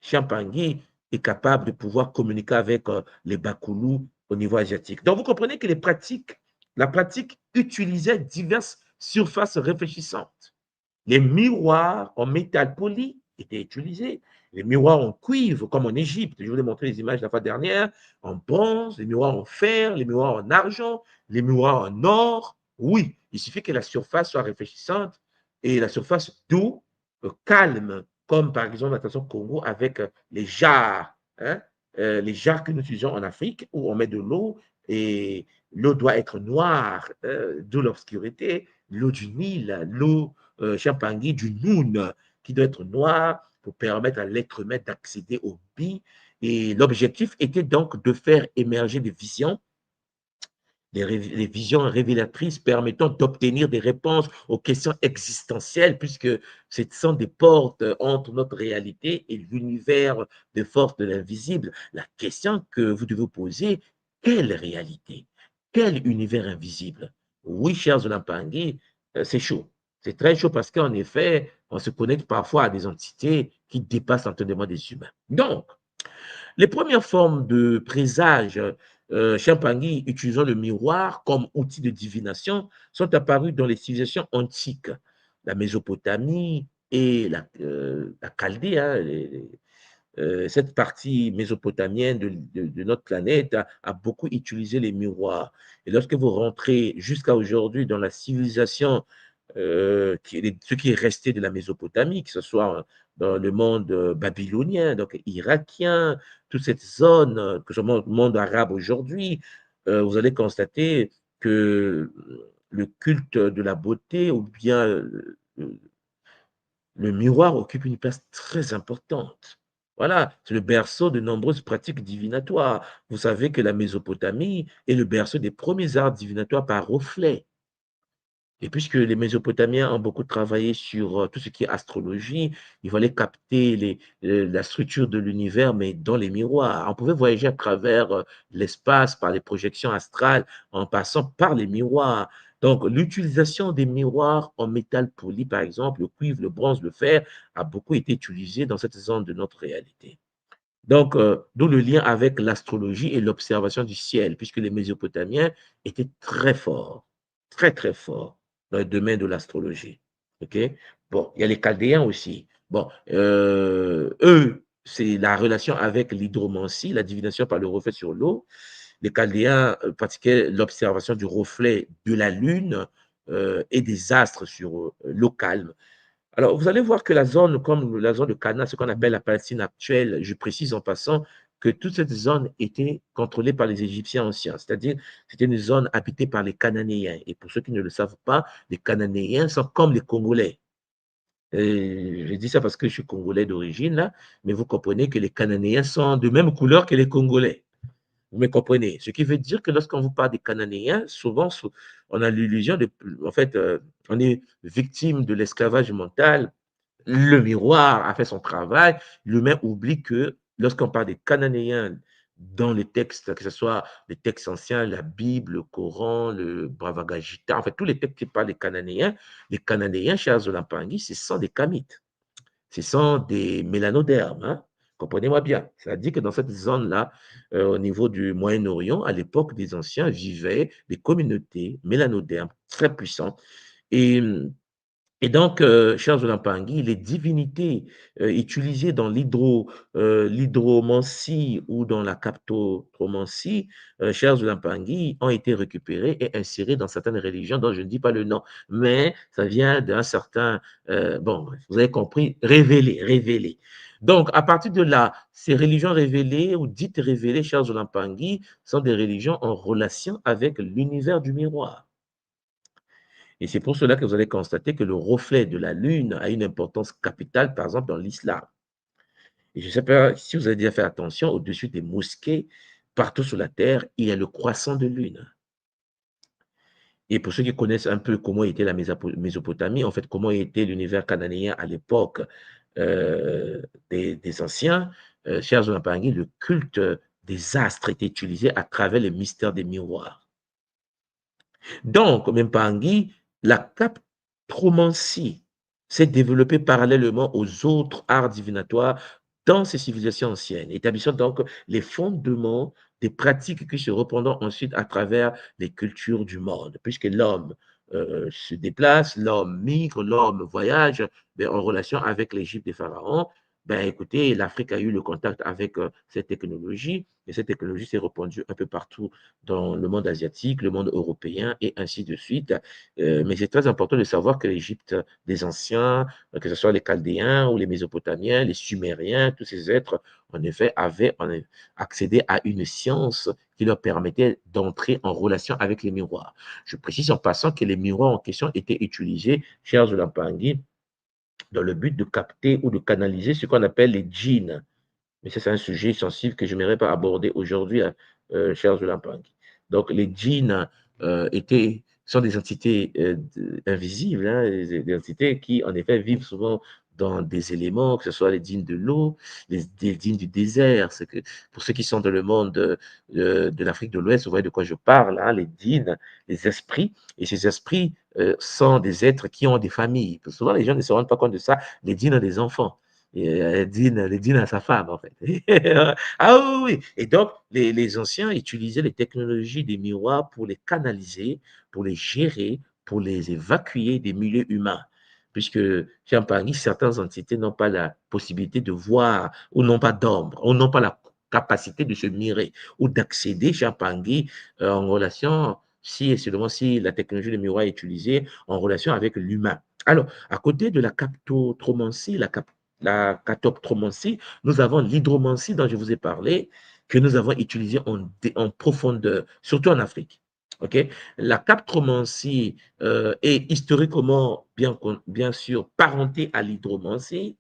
Champangui, est capable de pouvoir communiquer avec les Bakoulous au niveau asiatique. Donc, vous comprenez que la pratique utilisait diverses surfaces réfléchissantes. Les miroirs en métal poli étaient utilisés. Les miroirs en cuivre, comme en Égypte, je vous ai montré les images la fois dernière, en bronze, les miroirs en fer, les miroirs en argent, les miroirs en or. Oui, il suffit que la surface soit réfléchissante et la surface d'eau calme, comme par exemple, attention, Congo, avec les jarres, hein, les jarres que nous utilisons en Afrique, où on met de l'eau et l'eau doit être noire, d'où l'obscurité, l'eau du Nil, l'eau Champangui du Noun, qui doit être noir pour permettre à l'être humain d'accéder au bi. Et l'objectif était donc de faire émerger des visions, les visions révélatrices permettant d'obtenir des réponses aux questions existentielles, puisque ce sont des portes entre notre réalité et l'univers de force de l'invisible. La question que vous devez vous poser, quelle réalité? Quel univers invisible? Oui, chers Zolampangui, c'est chaud. C'est très chaud parce qu'en effet, on se connecte parfois à des entités qui dépassent l'entendement des humains. Donc, les premières formes de présage Champangui utilisant le miroir comme outil de divination sont apparues dans les civilisations antiques, la Mésopotamie et la Chaldée. Hein, cette partie mésopotamienne de notre planète a beaucoup utilisé les miroirs. Et lorsque vous rentrez jusqu'à aujourd'hui dans la civilisation, ce qui est resté de la Mésopotamie, que ce soit dans le monde babylonien, donc irakien, toute cette zone, que ce soit le monde arabe aujourd'hui, vous allez constater que le culte de la beauté ou bien le miroir occupe une place très importante. Voilà, c'est le berceau de nombreuses pratiques divinatoires. Vous savez que la Mésopotamie est le berceau des premiers arts divinatoires par reflet. Et puisque les Mésopotamiens ont beaucoup travaillé sur tout ce qui est astrologie, il fallait capter la structure de l'univers, mais dans les miroirs. On pouvait voyager à travers l'espace par les projections astrales en passant par les miroirs. Donc, l'utilisation des miroirs en métal poli, par exemple, le cuivre, le bronze, le fer, a beaucoup été utilisé dans cette zone de notre réalité. Donc, d'où le lien avec l'astrologie et l'observation du ciel, puisque les Mésopotamiens étaient très forts, très, très forts dans le domaine de l'astrologie. OK? Bon, il y a les Chaldéens aussi. Bon, eux, c'est la relation avec l'hydromancie, la divination par le reflet sur l'eau. Les Chaldéens pratiquaient l'observation du reflet de la lune et des astres sur l'eau calme. Alors, vous allez voir que la zone, comme la zone de Cana, ce qu'on appelle la Palestine actuelle, je précise en passant que toute cette zone était contrôlée par les Égyptiens anciens, c'est-à-dire c'était une zone habitée par les Cananéens. Et pour ceux qui ne le savent pas, les Cananéens sont comme les Congolais. Je dis ça parce que je suis Congolais d'origine, là, mais vous comprenez que les Cananéens sont de même couleur que les Congolais. Vous me comprenez? Ce qui veut dire que lorsqu'on vous parle des Cananéens, souvent, on a l'illusion de. En fait, on est victime de l'esclavage mental. Le miroir a fait son travail. L'humain oublie que lorsqu'on parle des Cananéens dans les textes, que ce soit les textes anciens, la Bible, le Coran, le Bhagavad Gita, en fait, tous les textes qui parlent des Cananéens, chers Zolampangui, ce sont des Kamites. Ce sont des mélanodermes, hein. Comprenez-moi bien. C'est-à-dire que dans cette zone-là, au niveau du Moyen-Orient, à l'époque des anciens, vivaient des communautés mélanodermes très puissantes. Et donc, chers Zolampangui, les divinités utilisées dans l'hydromancie ou dans la captotromancie, chers Zolampangui, ont été récupérées et insérées dans certaines religions dont je ne dis pas le nom, mais ça vient d'un certain, bon, vous avez compris, révélé. Donc, à partir de là, ces religions révélées ou dites révélées, chers Zolampangui, sont des religions en relation avec l'univers du miroir. Et c'est pour cela que vous allez constater que le reflet de la lune a une importance capitale, par exemple, dans l'islam. Et je ne sais pas si vous avez déjà fait attention, au-dessus des mosquées, partout sur la terre, il y a le croissant de lune. Et pour ceux qui connaissent un peu comment était la Mésopotamie, en fait, comment était l'univers cananéen à l'époque des anciens, chers Zolampangui, le culte des astres était utilisé à travers les mystères des miroirs. Donc, Mpangui, la captromancie, s'est développé parallèlement aux autres arts divinatoires dans ces civilisations anciennes, établissant donc les fondements des pratiques qui se répandront ensuite à travers les cultures du monde, puisque l'homme se déplace, l'homme migre, l'homme voyage en relation avec l'Égypte des pharaons. Ben, écoutez, l'Afrique a eu le contact avec cette technologie, et cette technologie s'est répandue un peu partout dans le monde asiatique, le monde européen, et ainsi de suite. Mais c'est très important de savoir que l'Égypte des anciens, que ce soit les Chaldéens ou les Mésopotamiens, les Sumériens, tous ces êtres, en effet, avaient accédé à une science qui leur permettait d'entrer en relation avec les miroirs. Je précise en passant que les miroirs en question étaient utilisés, chers Zolampangui, dans le but de capter ou de canaliser ce qu'on appelle les djinns. Mais ça, c'est un sujet sensible que je n'aimerais pas aborder aujourd'hui, chers Zolampangui. Donc, les djinns sont des entités invisibles, hein, des entités qui, en effet, vivent souvent dans des éléments, que ce soit les djinns de l'eau, les djinns du désert. Que, pour ceux qui sont dans le monde de l'Afrique de l'Ouest, vous voyez de quoi je parle, hein, les djinns, les esprits. Et ces esprits sont des êtres qui ont des familles. Souvent, les gens ne se rendent pas compte de ça. Les djinns ont des enfants. Et les dîne à sa femme, en fait. Ah oui, oui. Et donc, les anciens utilisaient les technologies des miroirs pour les canaliser, pour les gérer, pour les évacuer des milieux humains. Puisque chez Paris, certaines entités n'ont pas la possibilité de voir, ou n'ont pas d'ombre, ou n'ont pas la capacité de se mirer, ou d'accéder chez Pangui en relation, si et seulement si la technologie des miroirs est utilisée, en relation avec l'humain. Alors, à côté de la captotromancie, la catoptromancie, nous avons l'hydromancie dont je vous ai parlé, que nous avons utilisé en profondeur, surtout en Afrique. Okay? La captromancie est historiquement, bien sûr, parentée à l'hydromancie,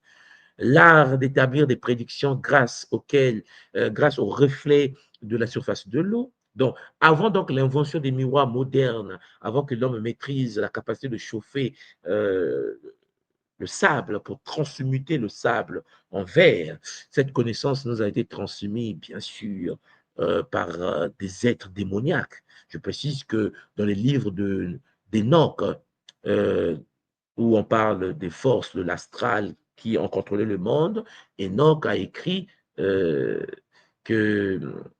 l'art d'établir des prédictions grâce aux reflets de la surface de l'eau. Donc, avant donc l'invention des miroirs modernes, avant que l'homme maîtrise la capacité de chauffer le sable, pour transmuter le sable en verre. Cette connaissance nous a été transmise, bien sûr, par des êtres démoniaques. Je précise que dans les livres d'Enoch, où on parle des forces de l'astral qui ont contrôlé le monde, Enoch a écrit que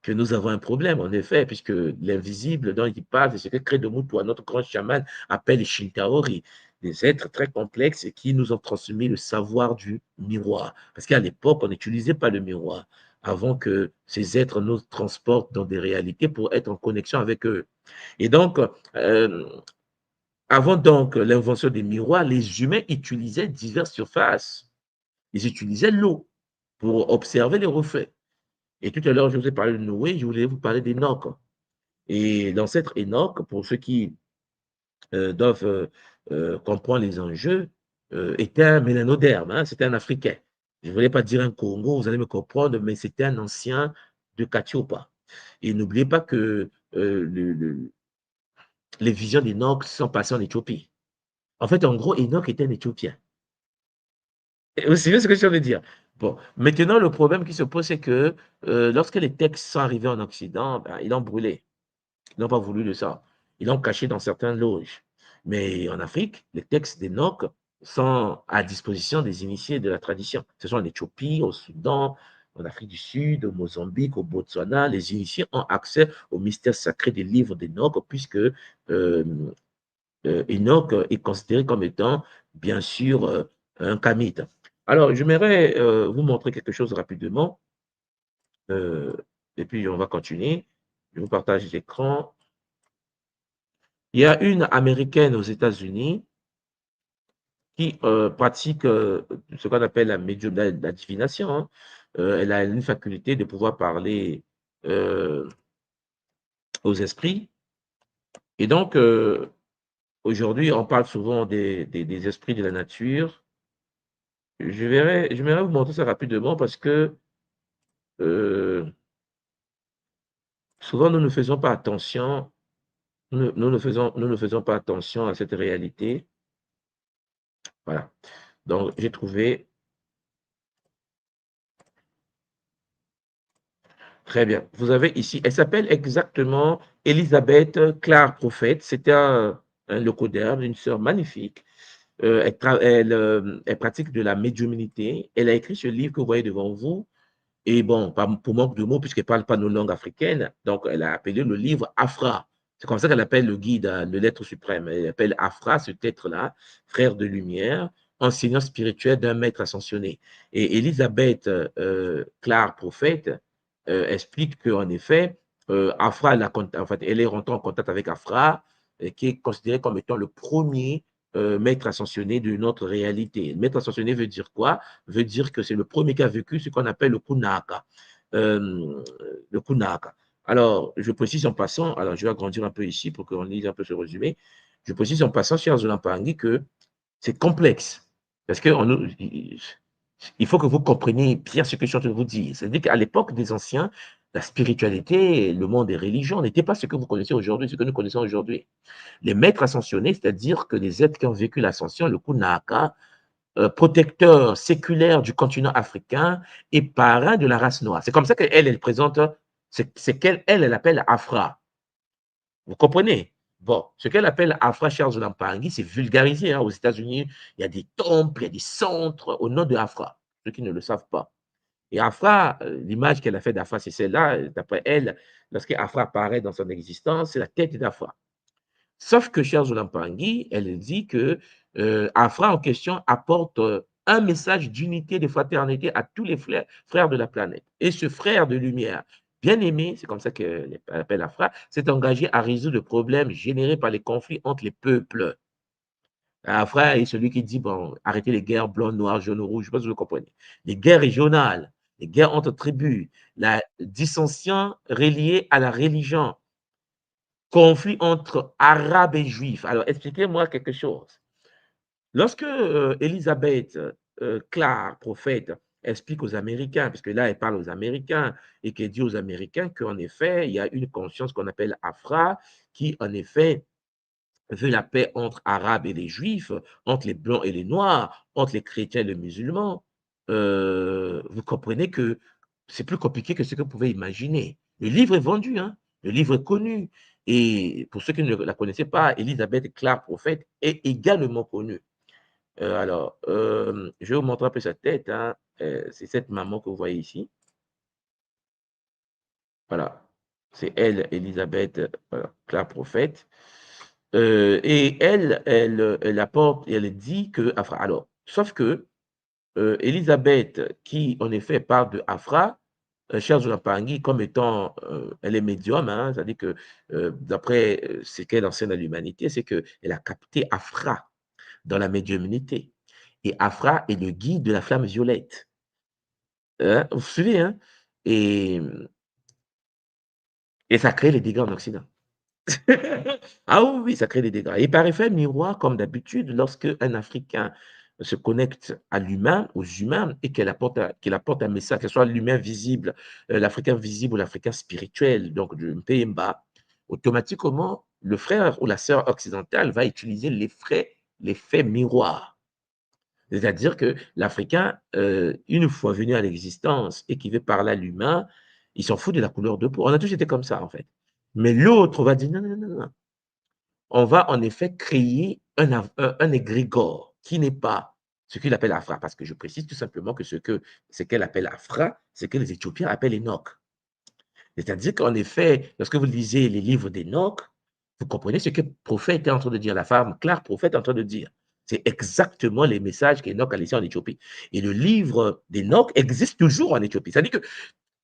nous avons un problème, en effet, puisque l'invisible dont il parle, c'est ce que Credo-Mutwa, notre grand chaman, appelle les Shintaori, des êtres très complexes qui nous ont transmis le savoir du miroir. Parce qu'à l'époque, on n'utilisait pas le miroir avant que ces êtres nous transportent dans des réalités pour être en connexion avec eux. Et donc, avant donc l'invention des miroirs, les humains utilisaient diverses surfaces. Ils utilisaient l'eau pour observer les reflets. Et tout à l'heure, je vous ai parlé de Noé, je voulais vous parler d'Enoch. Et l'ancêtre Enoch, pour ceux qui doivent comprendre les enjeux, était un mélanoderme, hein, c'était un Africain. Je ne voulais pas dire un Congo, vous allez me comprendre, mais c'était un ancien de Katiopa. Et n'oubliez pas que les visions d'Enoch sont passées en Éthiopie. En fait, en gros, Enoch était un Éthiopien. Vous savez ce que je veux dire? Bon, maintenant, le problème qui se pose, c'est que lorsque les textes sont arrivés en Occident, ben, ils l'ont brûlé. Ils n'ont pas voulu de ça. Ils l'ont caché dans certaines loges. Mais en Afrique, les textes d'Enoch sont à disposition des initiés de la tradition. Ce sont en Éthiopie, au Soudan, en Afrique du Sud, au Mozambique, au Botswana. Les initiés ont accès au mystère sacré des livres d'Enoch, puisque Enoch est considéré comme étant, bien sûr, un kamite. Alors, j'aimerais vous montrer quelque chose rapidement, et puis on va continuer. Je vous partage l'écran. Il y a une Américaine aux États-Unis qui pratique ce qu'on appelle la divination. Hein. Elle a une faculté de pouvoir parler aux esprits. Et donc, aujourd'hui, on parle souvent des esprits de la nature. J'aimerais vous montrer ça rapidement parce que souvent, nous ne faisons pas attention, nous ne faisons pas attention à cette réalité. Voilà. Donc, j'ai trouvé. Très bien. Vous avez ici, elle s'appelle exactement Elisabeth Clark Prophète. C'était un locoderme, une sœur magnifique. Elle pratique de la médiumnité. Elle a écrit ce livre que vous voyez devant vous. Et bon, pour manque de mots, puisqu'elle ne parle pas nos langues africaines, donc elle a appelé le livre Afra. C'est comme ça qu'elle appelle le guide, le l'être suprême. Elle appelle Afra, cet être-là, frère de lumière, enseignant spirituel d'un maître ascensionné. Et Elisabeth Clark, prophète, explique qu'en effet, Afra, en fait, elle est rentrée en contact avec Afra, qui est considéré comme étant le premier maître ascensionné de notre réalité. Maître ascensionné veut dire quoi? Veut dire que c'est le premier qui a vécu ce qu'on appelle le Kunaka. Le Kunaka. Alors, je précise en passant, alors je vais agrandir un peu ici pour qu'on lise un peu ce résumé. Je précise en passant, cher Zolampangi, que c'est complexe. Parce que il faut que vous compreniez bien ce que je suis en train de vous dire. C'est-à-dire qu'à l'époque des anciens, la spiritualité, le monde des religions n'était pas ce que vous connaissez aujourd'hui, ce que nous connaissons aujourd'hui. Les maîtres ascensionnés, c'est-à-dire que les êtres qui ont vécu l'ascension, le Kunaka, protecteur séculaire du continent africain et parrain de la race noire. C'est comme ça qu'elle, elle présente, c'est qu'elle, elle appelle Afra. Vous comprenez? Bon, ce qu'elle appelle Afra Charles Lampangi, c'est vulgarisé. Hein. Aux États-Unis, il y a des temples, il y a des centres au nom de Afra, ceux qui ne le savent pas. Et Afra, l'image qu'elle a faite d'Afra, c'est celle-là. D'après elle, lorsque Afra apparaît dans son existence, c'est la tête d'Afra. Sauf que Charles Lampangi, elle dit que Afra en question apporte un message d'unité, de fraternité à tous les frères de la planète. Et ce frère de lumière, bien aimé, c'est comme ça qu'elle appelle Afra, s'est engagé à résoudre le problème généré par les conflits entre les peuples. Afra est celui qui dit, bon, arrêtez les guerres blancs, noirs, jaunes, rouges, je ne sais pas si vous comprenez. Les guerres régionales, les guerres entre tribus, la dissension reliée à la religion, conflit entre Arabes et Juifs. Alors, expliquez-moi quelque chose. Lorsque Elisabeth Clark, prophète, explique aux Américains, puisque là, elle parle aux Américains, et qu'elle dit aux Américains qu'en effet, il y a une conscience qu'on appelle Afra, qui, en effet, veut la paix entre Arabes et les Juifs, entre les Blancs et les Noirs, entre les chrétiens et les musulmans, vous comprenez que c'est plus compliqué que ce que vous pouvez imaginer. Le livre est vendu, hein? Le livre est connu. Et pour ceux qui ne la connaissaient pas, Elisabeth Clark, prophète, est également connue. Je vais vous montrer un peu sa tête. Hein. C'est cette maman que vous voyez ici. Voilà. C'est elle, Elisabeth Clark, prophète. Et elle apporte, elle dit que Afra. Alors, sauf que Elisabeth, qui en effet parle de Afra, Charles Lampangi, comme étant, elle est médium, hein, c'est-à-dire que d'après ce qu'elle enseigne à l'humanité, c'est qu'elle a capté Afra dans la médiumnité. Et Afra est le guide de la flamme violette. Hein, vous vous souvenez, hein? Et ça crée les dégâts en Occident. Ah oui, oui, ça crée des dégâts. Et par effet miroir, comme d'habitude, lorsque un Africain se connecte à l'humain, aux humains, et qu'il apporte un message, que ce soit l'humain visible, l'Africain visible ou l'Africain spirituel, donc du Mpemba, automatiquement, le frère ou la sœur occidentale va utiliser l'effet miroir. C'est-à-dire que l'Africain, une fois venu à l'existence et qui veut parler à l'humain, il s'en fout de la couleur de peau. On a tous été comme ça, en fait. Mais l'autre va dire non, non, non, non. On va en effet créer un égrégore qui n'est pas ce qu'il appelle Afra, parce que je précise tout simplement que ce qu'elle appelle Afra, c'est que les Éthiopiens appellent Enoch. C'est-à-dire qu'en effet, lorsque vous lisez les livres d'Enoch, vous comprenez ce que le prophète est en train de dire, la femme Clark, prophète est en train de dire. C'est exactement les messages qu'Enoch a laissés en Éthiopie. Et le livre d'Enoch existe toujours en Éthiopie. C'est-à-dire que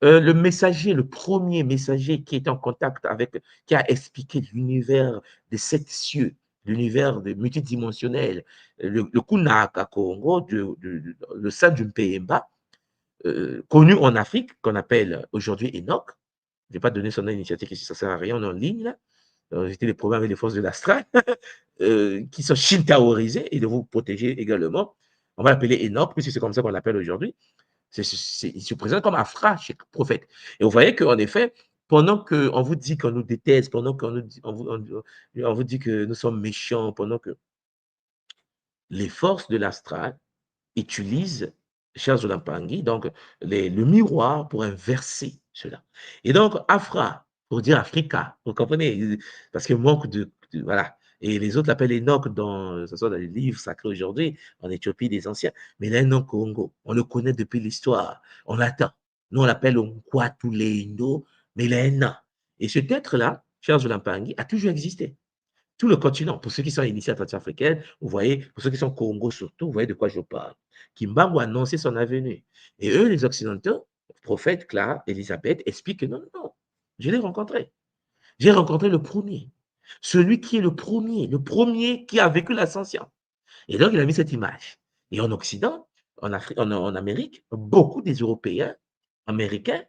le messager, le premier messager qui est en contact avec, qui a expliqué l'univers des sept cieux, l'univers multidimensionnel, le Kunaka Congo, le sein du Mpemba, connu en Afrique, qu'on appelle aujourd'hui Enoch. Je ne vais pas donner son nom initiatique ici, ça ne sert à rien, on est en ligne là. J'étais des problèmes avec les forces de l'astral qui sont shintaorisées et de vous protéger également. On va l'appeler Enoch, puisque c'est comme ça qu'on l'appelle aujourd'hui. Il se présente comme Afra, chez le prophète. Et vous voyez qu'en effet, pendant qu'on vous dit qu'on nous déteste, pendant qu'on vous dit que nous sommes méchants, pendant que les forces de l'astral utilisent Charles Lampangi, donc le miroir pour inverser cela. Et donc, Afra, pour dire Africa, vous comprenez? Parce qu'il manque voilà. Et les autres l'appellent Enoch dans, ce soit dans les livres sacrés aujourd'hui, en Éthiopie des anciens. Mais il a un nom Congo. On le connaît depuis l'histoire. On l'attend. Nous, on l'appelle Nkwatulendo, mais il a un nom. Et cet être-là, Charles Lampangi, a toujours existé. Tout le continent, pour ceux qui sont initiés africaine, vous voyez, pour ceux qui sont Congo surtout, vous voyez de quoi je parle. Kimbangu a annoncé son avenue. Et eux, les Occidentaux, prophète Clara, Elisabeth, expliquent que non, non, non, je l'ai rencontré. J'ai rencontré le premier. Celui qui est le premier qui a vécu l'ascension. Et donc, il a mis cette image. Et en Occident, en Afrique, en Amérique, beaucoup des Européens, Américains,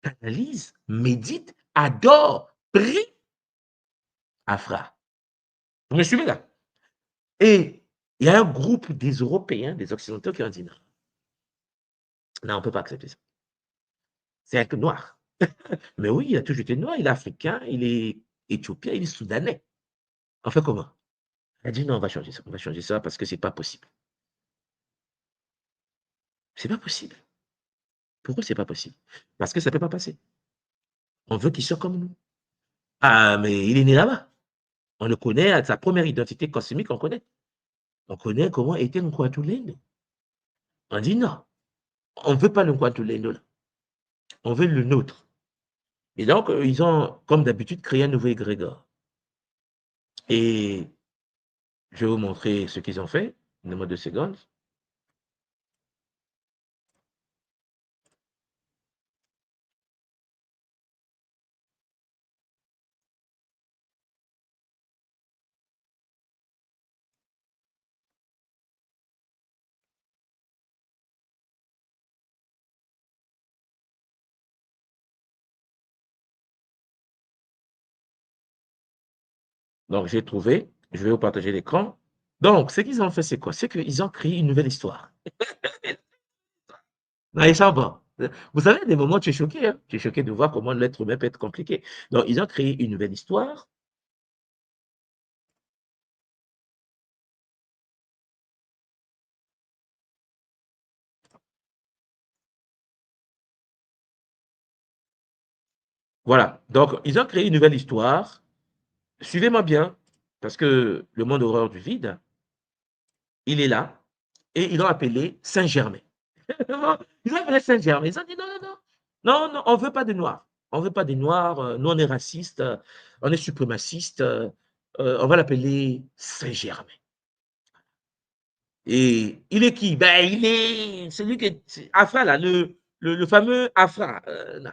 analysent, méditent, adorent, prient Afra. Vous me suivez là? Et il y a un groupe des Européens, des Occidentaux qui ont dit non. Non, on ne peut pas accepter ça. C'est un noir. Mais oui, il a toujours été noir, il est africain, il est éthiopien, il est soudanais. On fait comment? Elle a dit non, on va changer ça parce que c'est pas possible. C'est pas possible. Pourquoi c'est pas possible? Parce que ça peut pas passer. On veut qu'il soit comme nous. Ah, mais il est né là-bas. On le connaît à sa première identité cosmique, on connaît. On connaît comment était Nkwatulendo. On dit non, on ne veut pas le Nkwatulendo là. On veut le nôtre. Et donc, ils ont, comme d'habitude, créé un nouveau égrégore. Et je vais vous montrer ce qu'ils ont fait. Donnez-moi 2 secondes. Donc, j'ai trouvé. Je vais vous partager l'écran. Donc, ce qu'ils ont fait, c'est quoi? C'est qu'ils ont créé une nouvelle histoire. Non, ils sont bons. Vous savez, des moments, tu es choqué. Hein? Tu es choqué de voir comment l'être humain peut être compliqué. Donc, ils ont créé une nouvelle histoire. Voilà. Donc, ils ont créé une nouvelle histoire. Suivez-moi bien, parce que le monde horreur du vide, il est là. Et ils l'ont appelé Saint-Germain. Ils ont appelé Saint-Germain. Ils ont dit non, non, non. Non, non, on ne veut pas de noirs. On ne veut pas des noirs. Nous, on est racistes. On est suprémacistes. On va l'appeler Saint-Germain. Et il est qui? Ben, il est celui qui est Afra, là, le fameux Afra. Non.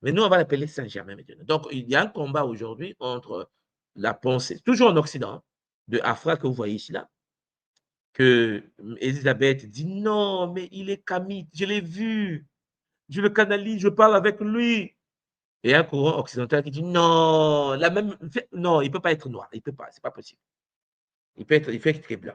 Mais nous, on va l'appeler Saint-Germain maintenant. Donc, il y a un combat aujourd'hui entre la pensée, toujours en Occident, de Afra que vous voyez ici, là, que Elisabeth dit non, mais il est kamite, je l'ai vu, je le canalise, je parle avec lui. Et un courant occidental qui dit non, non, il ne peut pas être noir, il ne peut pas, c'est pas possible. Il peut être très blanc.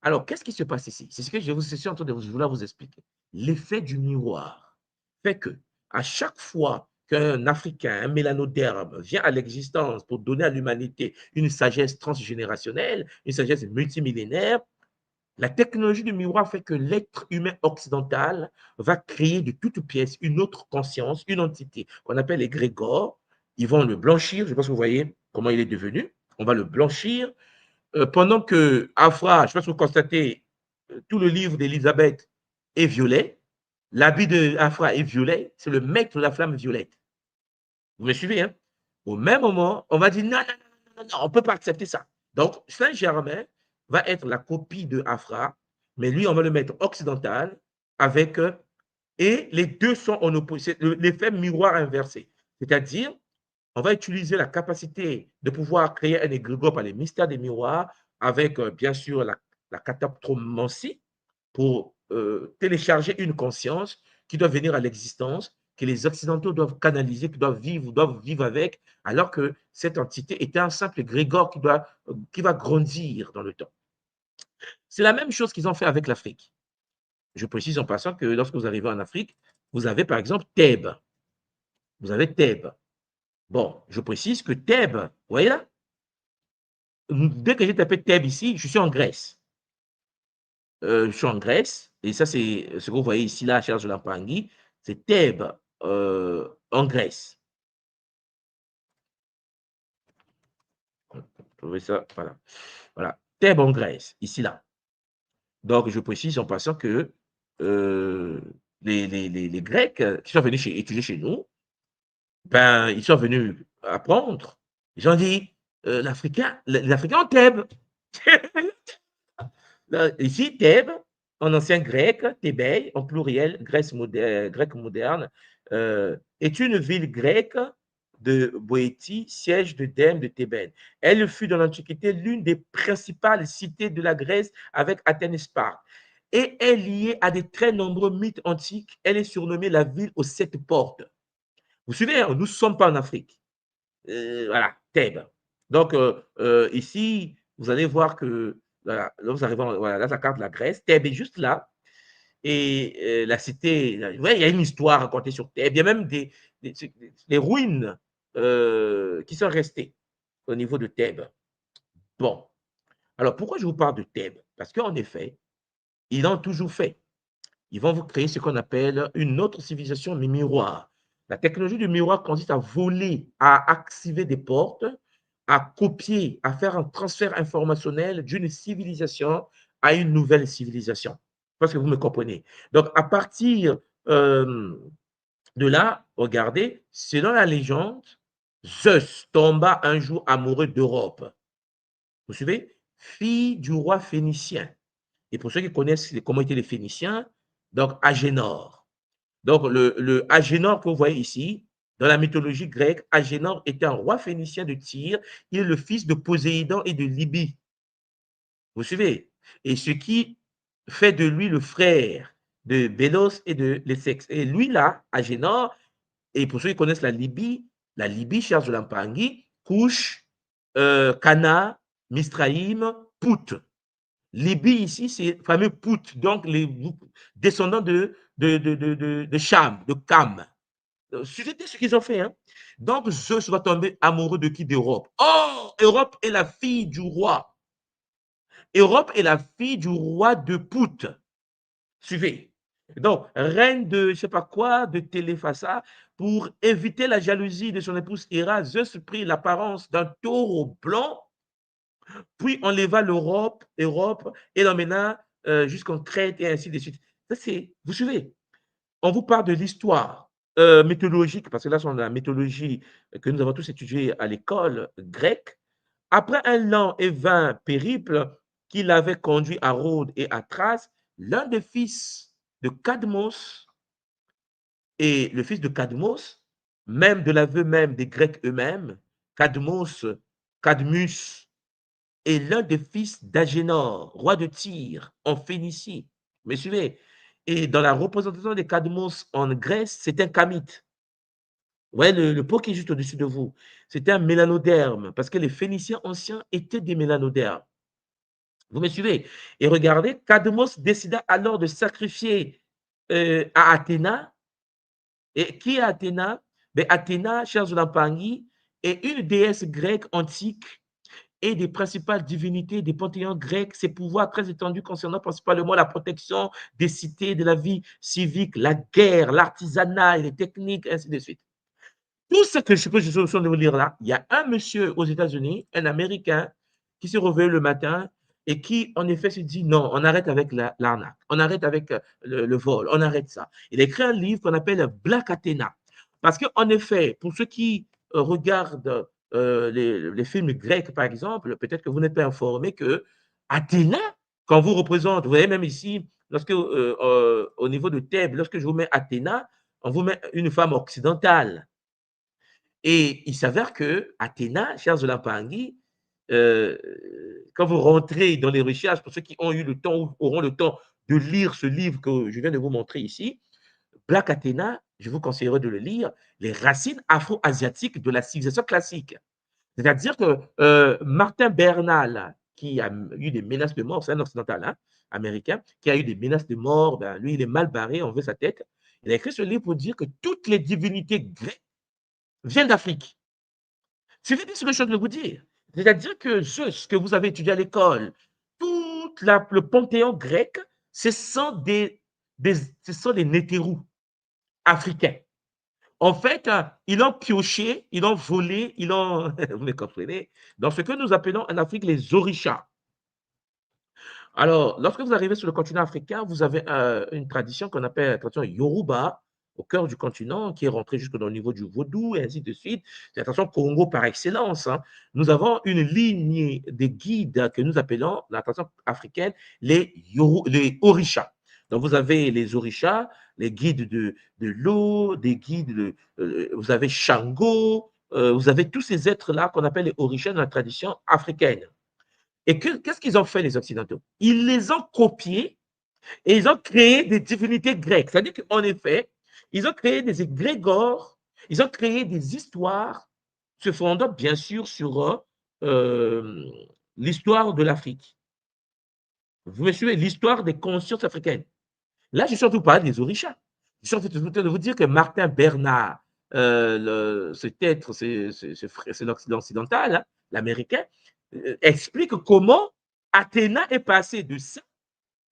Alors, qu'est-ce qui se passe ici? C'est ce que je suis en train de vouloir vous expliquer. L'effet du miroir fait que à chaque fois qu'un Africain, un mélanoderme vient à l'existence pour donner à l'humanité une sagesse transgénérationnelle, une sagesse multimillénaire, la technologie du miroir fait que l'être humain occidental va créer de toutes pièces une autre conscience, une entité qu'on appelle l'égrégore. Ils vont le blanchir. Je pense que vous voyez comment il est devenu. On va le blanchir. Pendant que Afra, je ne sais pas si vous constatez, tout le livre d'Elisabeth est violet. L'habit d'Afra est violet. C'est le maître de la flamme violette. Vous me suivez, hein? Au même moment, on va dire non, non, non, non, non, on ne peut pas accepter ça. Donc, Saint-Germain va être la copie de Afra, mais lui, on va le mettre occidental avec, et les deux sont en opposition, l'effet miroir inversé. C'est-à-dire, on va utiliser la capacité de pouvoir créer un égrégore par les mystères des miroirs avec, bien sûr, la cataptromancie pour télécharger une conscience qui doit venir à l'existence, que les Occidentaux doivent canaliser, qui doivent vivre avec, alors que cette entité est un simple égrégore qui va grandir dans le temps. C'est la même chose qu'ils ont fait avec l'Afrique. Je précise en passant que lorsque vous arrivez en Afrique, vous avez par exemple Thèbes. Vous avez Thèbes. Bon, je précise que Thèbes, vous voyez là, dès que j'ai tapé Thèbes ici, je suis en Grèce. Je suis en Grèce, et ça, c'est ce que vous voyez ici, là, Charles de Lampangui, c'est Thèbes en Grèce. trouvez ça, voilà. Voilà. Thèbes en Grèce, ici, là. Donc, je précise en passant que les Grecs qui sont venus étudier chez nous, ben, ils sont venus apprendre. Ils ont dit, les Africains ont Thèbes. Ici, Thèbes, en ancien grec, Thébès, en pluriel, grec moderne, est une ville grecque de Boétie, siège de Dème de Thébène. Elle fut dans l'Antiquité l'une des principales cités de la Grèce avec Athènes et Sparte. Et est liée à des très nombreux mythes antiques. Elle est surnommée la ville aux 7 portes. Vous suivez, hein, nous ne sommes pas en Afrique. Voilà, Thèbes. Donc, ici, vous allez voir que, voilà, là, vous arrivez, voilà, là, la carte de la Grèce, Thèbes est juste là. Et la cité, ouais, il y a une histoire racontée sur Thèbes. Il y a même des ruines qui sont restées au niveau de Thèbes. Bon, alors pourquoi je vous parle de Thèbes? Parce qu'en effet, ils l'ont toujours fait. Ils vont vous créer ce qu'on appelle une autre civilisation, mais miroir. La technologie du miroir consiste à voler, à activer des portes, à copier, à faire un transfert informationnel d'une civilisation à une nouvelle civilisation. Parce que vous me comprenez. Donc, à partir de là, regardez, selon la légende, Zeus tomba un jour amoureux d'Europe. Vous suivez? Fille du roi phénicien. Et pour ceux qui connaissent comment étaient les Phéniciens, donc Agénor. Donc le Agénor que vous voyez ici, dans la mythologie grecque, Agénor était un roi phénicien de Tyr. Il est le fils de Poséidon et de Libye. Vous suivez? Et ce qui fait de lui le frère de Bélos et de Lessex. Et lui là, Agénor, et pour ceux qui connaissent la Libye, chers Zolampangui, Couche, Cana, Mistraïm, Pout. Libye ici, c'est le fameux Pout, donc les descendants de Cham, de Cam. C'était ce qu'ils ont fait. Hein. Donc, Zeus va tomber amoureux de qui? D'Europe. Oh, Europe est la fille du roi. Europe est la fille du roi de Pout. Suivez. Donc, reine de je ne sais pas quoi, de Téléphassa, pour éviter la jalousie de son épouse Héra, Zeus prit l'apparence d'un taureau blanc, puis enleva Europe et l'emmena jusqu'en Crète et ainsi de suite. Ça, c'est, vous suivez, on vous parle de l'histoire mythologique, parce que là, c'est la mythologie que nous avons tous étudiée à l'école grecque. Après un lent et vain périple qui l'avait conduit à Rhodes et à Thrace, l'un des fils de Cadmos, et le fils de Cadmos, même de l'aveu même des Grecs eux-mêmes, Cadmus, est l'un des fils d'Agénor, roi de Tyr, en Phénicie. Vous me suivez? Et dans la représentation des Cadmos en Grèce, c'est un camite. Vous voyez le pot qui est juste au-dessus de vous. C'était un mélanoderme, parce que les Phéniciens anciens étaient des mélanodermes. Vous me suivez? Et regardez, Cadmos décida alors de sacrifier à Athéna. Et qui est Athéna? Ben, Athéna, chers Zolampangui, est une déesse grecque antique et des principales divinités des panthéons grecs, ses pouvoirs très étendus concernant principalement la protection des cités, de la vie civique, la guerre, l'artisanat et les techniques, ainsi de suite. Tout ce que je suis en train de vous lire là, il y a un monsieur aux États-Unis, un Américain, qui se réveille le matin et qui, en effet, se dit non, on arrête avec l'arnaque, on arrête avec le vol, on arrête ça. Il a écrit un livre qu'on appelle Black Athena. Parce qu'en effet, pour ceux qui regardent les films grecs, par exemple, peut-être que vous n'êtes pas informé que Athéna, quand vous représente, vous voyez même ici, lorsque, au niveau de Thèbes, lorsque je vous mets Athéna, on vous met une femme occidentale. Et il s'avère que Athéna, chers Zolampangui, quand vous rentrez dans les recherches, pour ceux qui ont eu le temps ou auront le temps de lire ce livre que je viens de vous montrer ici, Black Athena, je vous conseillerais de le lire, les racines afro-asiatiques de la civilisation classique. C'est-à-dire que Martin Bernal, qui a eu des menaces de mort, c'est un occidental hein, américain, qui a eu des menaces de mort, ben, lui, il est mal barré, on veut sa tête. Il a écrit ce livre pour dire que toutes les divinités grecques viennent d'Afrique. C'est ce que je suis en train de vous dire. C'est-à-dire que ce que vous avez étudié à l'école, tout le panthéon grec, ce sont des nétérous africains. En fait, ils ont pioché, ils ont volé, ils ont, vous me comprenez, dans ce que nous appelons en Afrique les orishas. Alors, lorsque vous arrivez sur le continent africain, vous avez une tradition qu'on appelle la tradition Yoruba, au cœur du continent, qui est rentrée jusque dans le niveau du vaudou, et ainsi de suite. C'est la tradition Congo par excellence, hein. Nous avons une lignée de guides que nous appelons, dans la tradition africaine, les orishas. Donc, vous avez les orishas, les guides de l'eau, des guides vous avez Shango, vous avez tous ces êtres-là qu'on appelle les orishas dans la tradition africaine. Et qu'est-ce qu'ils ont fait, les Occidentaux? Ils les ont copiés et ils ont créé des divinités grecques. C'est-à-dire qu'en effet, ils ont créé des égrégores, ils ont créé des histoires se fondant bien sûr sur l'histoire de l'Afrique. Vous me suivez? L'histoire des consciences africaines. Là, je suis surtout pas des orishas. Je suis en train de vous dire que Martin Bernard, cet être, c'est l'occidental, hein, l'américain, explique comment Athéna est passée de ça.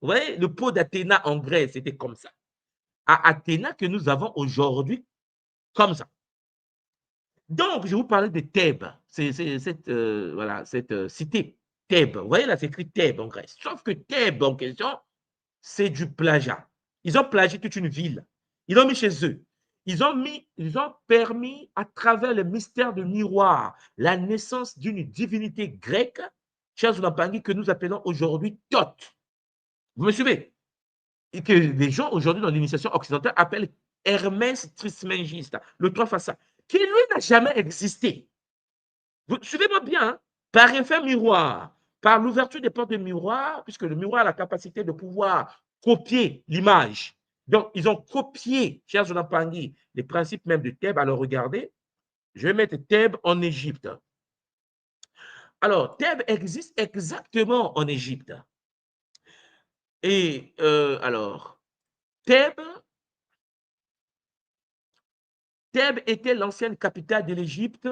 Vous voyez, le pot d'Athéna en Grèce, c'était comme ça, à Athéna que nous avons aujourd'hui comme ça. Donc, je vous parlais de Thèbes, c'est cette cité Thèbes. Vous voyez là, c'est écrit Thèbes en Grèce. Sauf que Thèbes en question, c'est du plagiat. Ils ont plagié toute une ville. Ils l'ont mis chez eux. Ils ont permis, à travers le mystère de miroir, la naissance d'une divinité grecque, chers Zulampangi, que nous appelons aujourd'hui Thoth. Vous me suivez? Et que les gens aujourd'hui dans l'initiation occidentale appellent Hermès Trismégiste, le trois façades, qui lui n'a jamais existé. Vous suivez-moi bien, hein? Par effet miroir, par l'ouverture des portes de miroir, puisque le miroir a la capacité de pouvoir copier l'image. Donc, ils ont copié, chers Zulampangi, les principes même de Thèbes. Alors, regardez, je vais mettre Thèbes en Égypte. Alors, Thèbes existe exactement en Égypte. Et alors, Thèbes était l'ancienne capitale de l'Égypte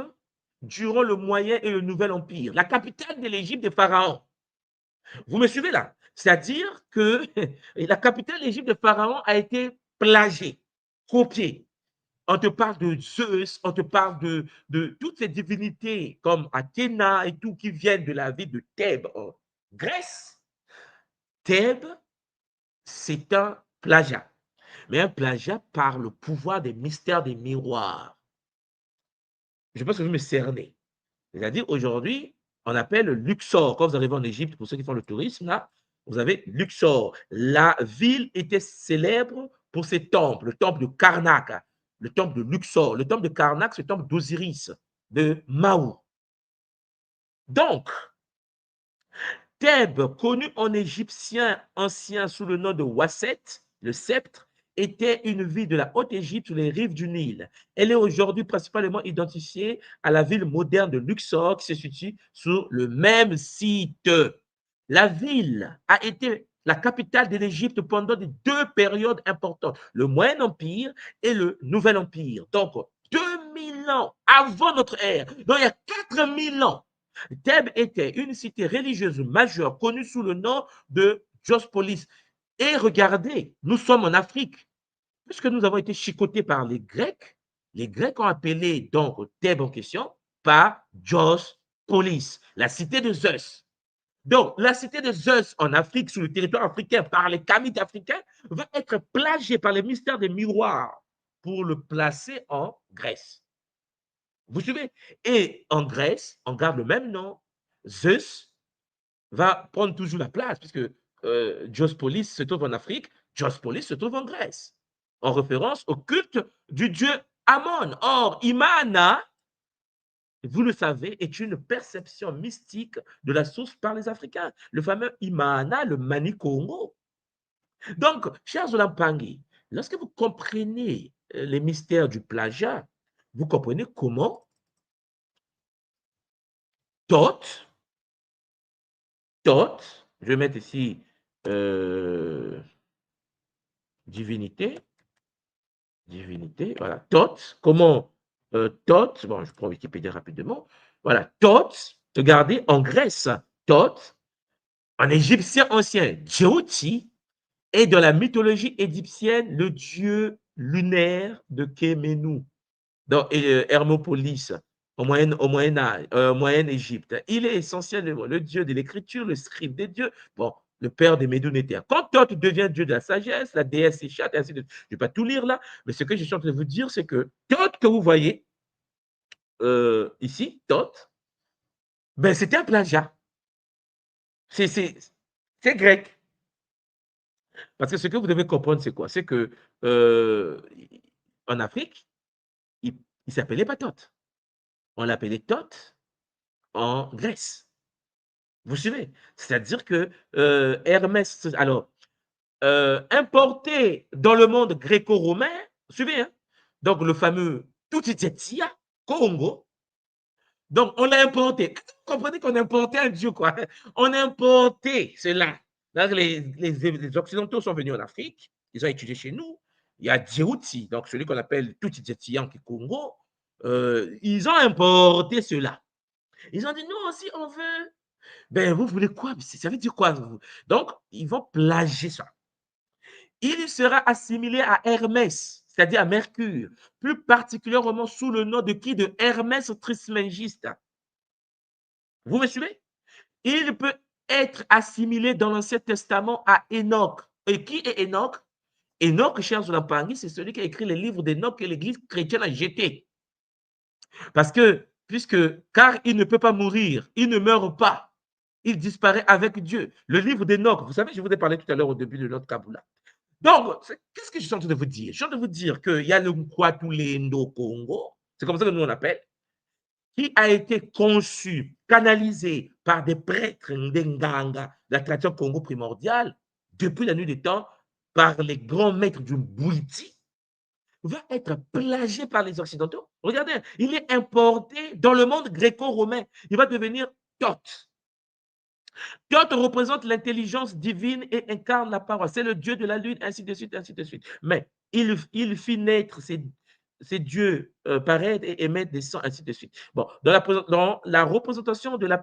durant le Moyen et le Nouvel Empire. La capitale de l'Égypte des pharaons. Vous me suivez là? C'est-à-dire que la capitale de l'Égypte des pharaons a été plagiée, copiée. On te parle de Zeus, on te parle de toutes ces divinités comme Athéna et tout qui viennent de la ville de Thèbes en Grèce. Thèbes, c'est un plagiat. Mais un plagiat par le pouvoir des mystères des miroirs. Je pense que vous me cernez. C'est-à-dire, aujourd'hui, on appelle Luxor. Quand vous arrivez en Égypte, pour ceux qui font le tourisme, là, vous avez Luxor. La ville était célèbre pour ses temples, le temple de Karnak, le temple de Luxor. Le temple de Karnak, c'est le temple d'Osiris, de Maou. Donc, Thèbes, connu en égyptien ancien sous le nom de Wasset, le sceptre, était une ville de la Haute-Égypte sur les rives du Nil. Elle est aujourd'hui principalement identifiée à la ville moderne de Luxor qui se situe sur le même site. La ville a été la capitale de l'Égypte pendant deux périodes importantes, le Moyen Empire et le Nouvel Empire. Donc, 2000 ans avant notre ère, donc il y a 4000 ans, Thèbes était une cité religieuse majeure connue sous le nom de Diospolis. Et regardez, nous sommes en Afrique. Puisque nous avons été chicotés par les Grecs ont appelé donc Thèbes en question par Diospolis, la cité de Zeus. Donc, la cité de Zeus en Afrique, sur le territoire africain, par les Kamites africains, va être plagiée par les mystères des miroirs pour le placer en Grèce. Vous suivez? Et en Grèce, on garde le même nom. Zeus va prendre toujours la place, puisque Diospolis se trouve en Afrique, Diospolis se trouve en Grèce, en référence au culte du dieu Amon. Or, Imana, vous le savez, est une perception mystique de la source par les Africains. Le fameux Imana, le Mani Congo. Donc, chers Zulampangi, lorsque vous comprenez les mystères du plagiat, vous comprenez comment Thoth, je vais mettre ici divinité, voilà, Thoth, comment Thoth, bon, je prends Wikipédia rapidement, voilà, Thoth, regardez, en Grèce, Thoth, en égyptien ancien, Djéouti, et dans la mythologie égyptienne, le dieu lunaire de Kéménou. Donc, Hermopolis, Moyenne Égypte. Il est essentiellement le dieu de l'écriture, le scribe des dieux. Bon, le père des Médounétaires. Quand Thoth devient dieu de la sagesse, la déesse Échat, et ainsi de suite. Je ne vais pas tout lire là, mais ce que je suis en train de vous dire, c'est que Thoth que vous voyez ici, Thoth, ben, c'était un plagiat. C'est grec. Parce que ce que vous devez comprendre, c'est quoi? C'est que en Afrique, il ne s'appelait pas Thoth. On l'appelait Thoth en Grèce. Vous suivez? C'est-à-dire que Hermès, alors, importé dans le monde gréco-romain, suivez, hein? Donc le fameux Tutitsetsia, Congo. Donc on l'a importé. Vous comprenez qu'on a importé un dieu, quoi. On a importé cela. Donc, les Occidentaux sont venus en Afrique, ils ont étudié chez nous. Il y a Djibouti, donc celui qu'on appelle Tutitsetsia qui est Congo. Ils ont importé cela. Ils ont dit, nous aussi, on veut. Ben, vous voulez quoi? Ça veut dire quoi? Donc, ils vont plagier ça. Il sera assimilé à Hermès, c'est-à-dire à Mercure, plus particulièrement sous le nom de qui? De Hermès Trismégiste. Vous me suivez? Il peut être assimilé dans l'Ancien Testament à Enoch. Et qui est Enoch? Enoch, cher Zoulampangui, c'est celui qui a écrit les livres d'Enoch que l'Église chrétienne a jeté. Parce que, car il ne peut pas mourir, il ne meurt pas, il disparaît avec Dieu. Le livre d'Enoch, vous savez, je vous ai parlé tout à l'heure au début de notre Kaboula. Donc, qu'est-ce que je suis en train de vous dire? Je suis en train de vous dire qu'il y a le Nkwatulendo Congo, c'est comme ça que nous on appelle, qui a été conçu, canalisé par des prêtres Ndenganga, de la tradition Congo primordiale, depuis la nuit des temps, par les grands maîtres du Bouiti, va être plagié par les Occidentaux. Regardez, il est importé dans le monde gréco-romain. Il va devenir Thoth. Thoth représente l'intelligence divine et incarne la parole. C'est le dieu de la lune, ainsi de suite, ainsi de suite. Mais il fit naître ces dieux paraître et émettre des sangs, ainsi de suite. Bon, dans la représentation de la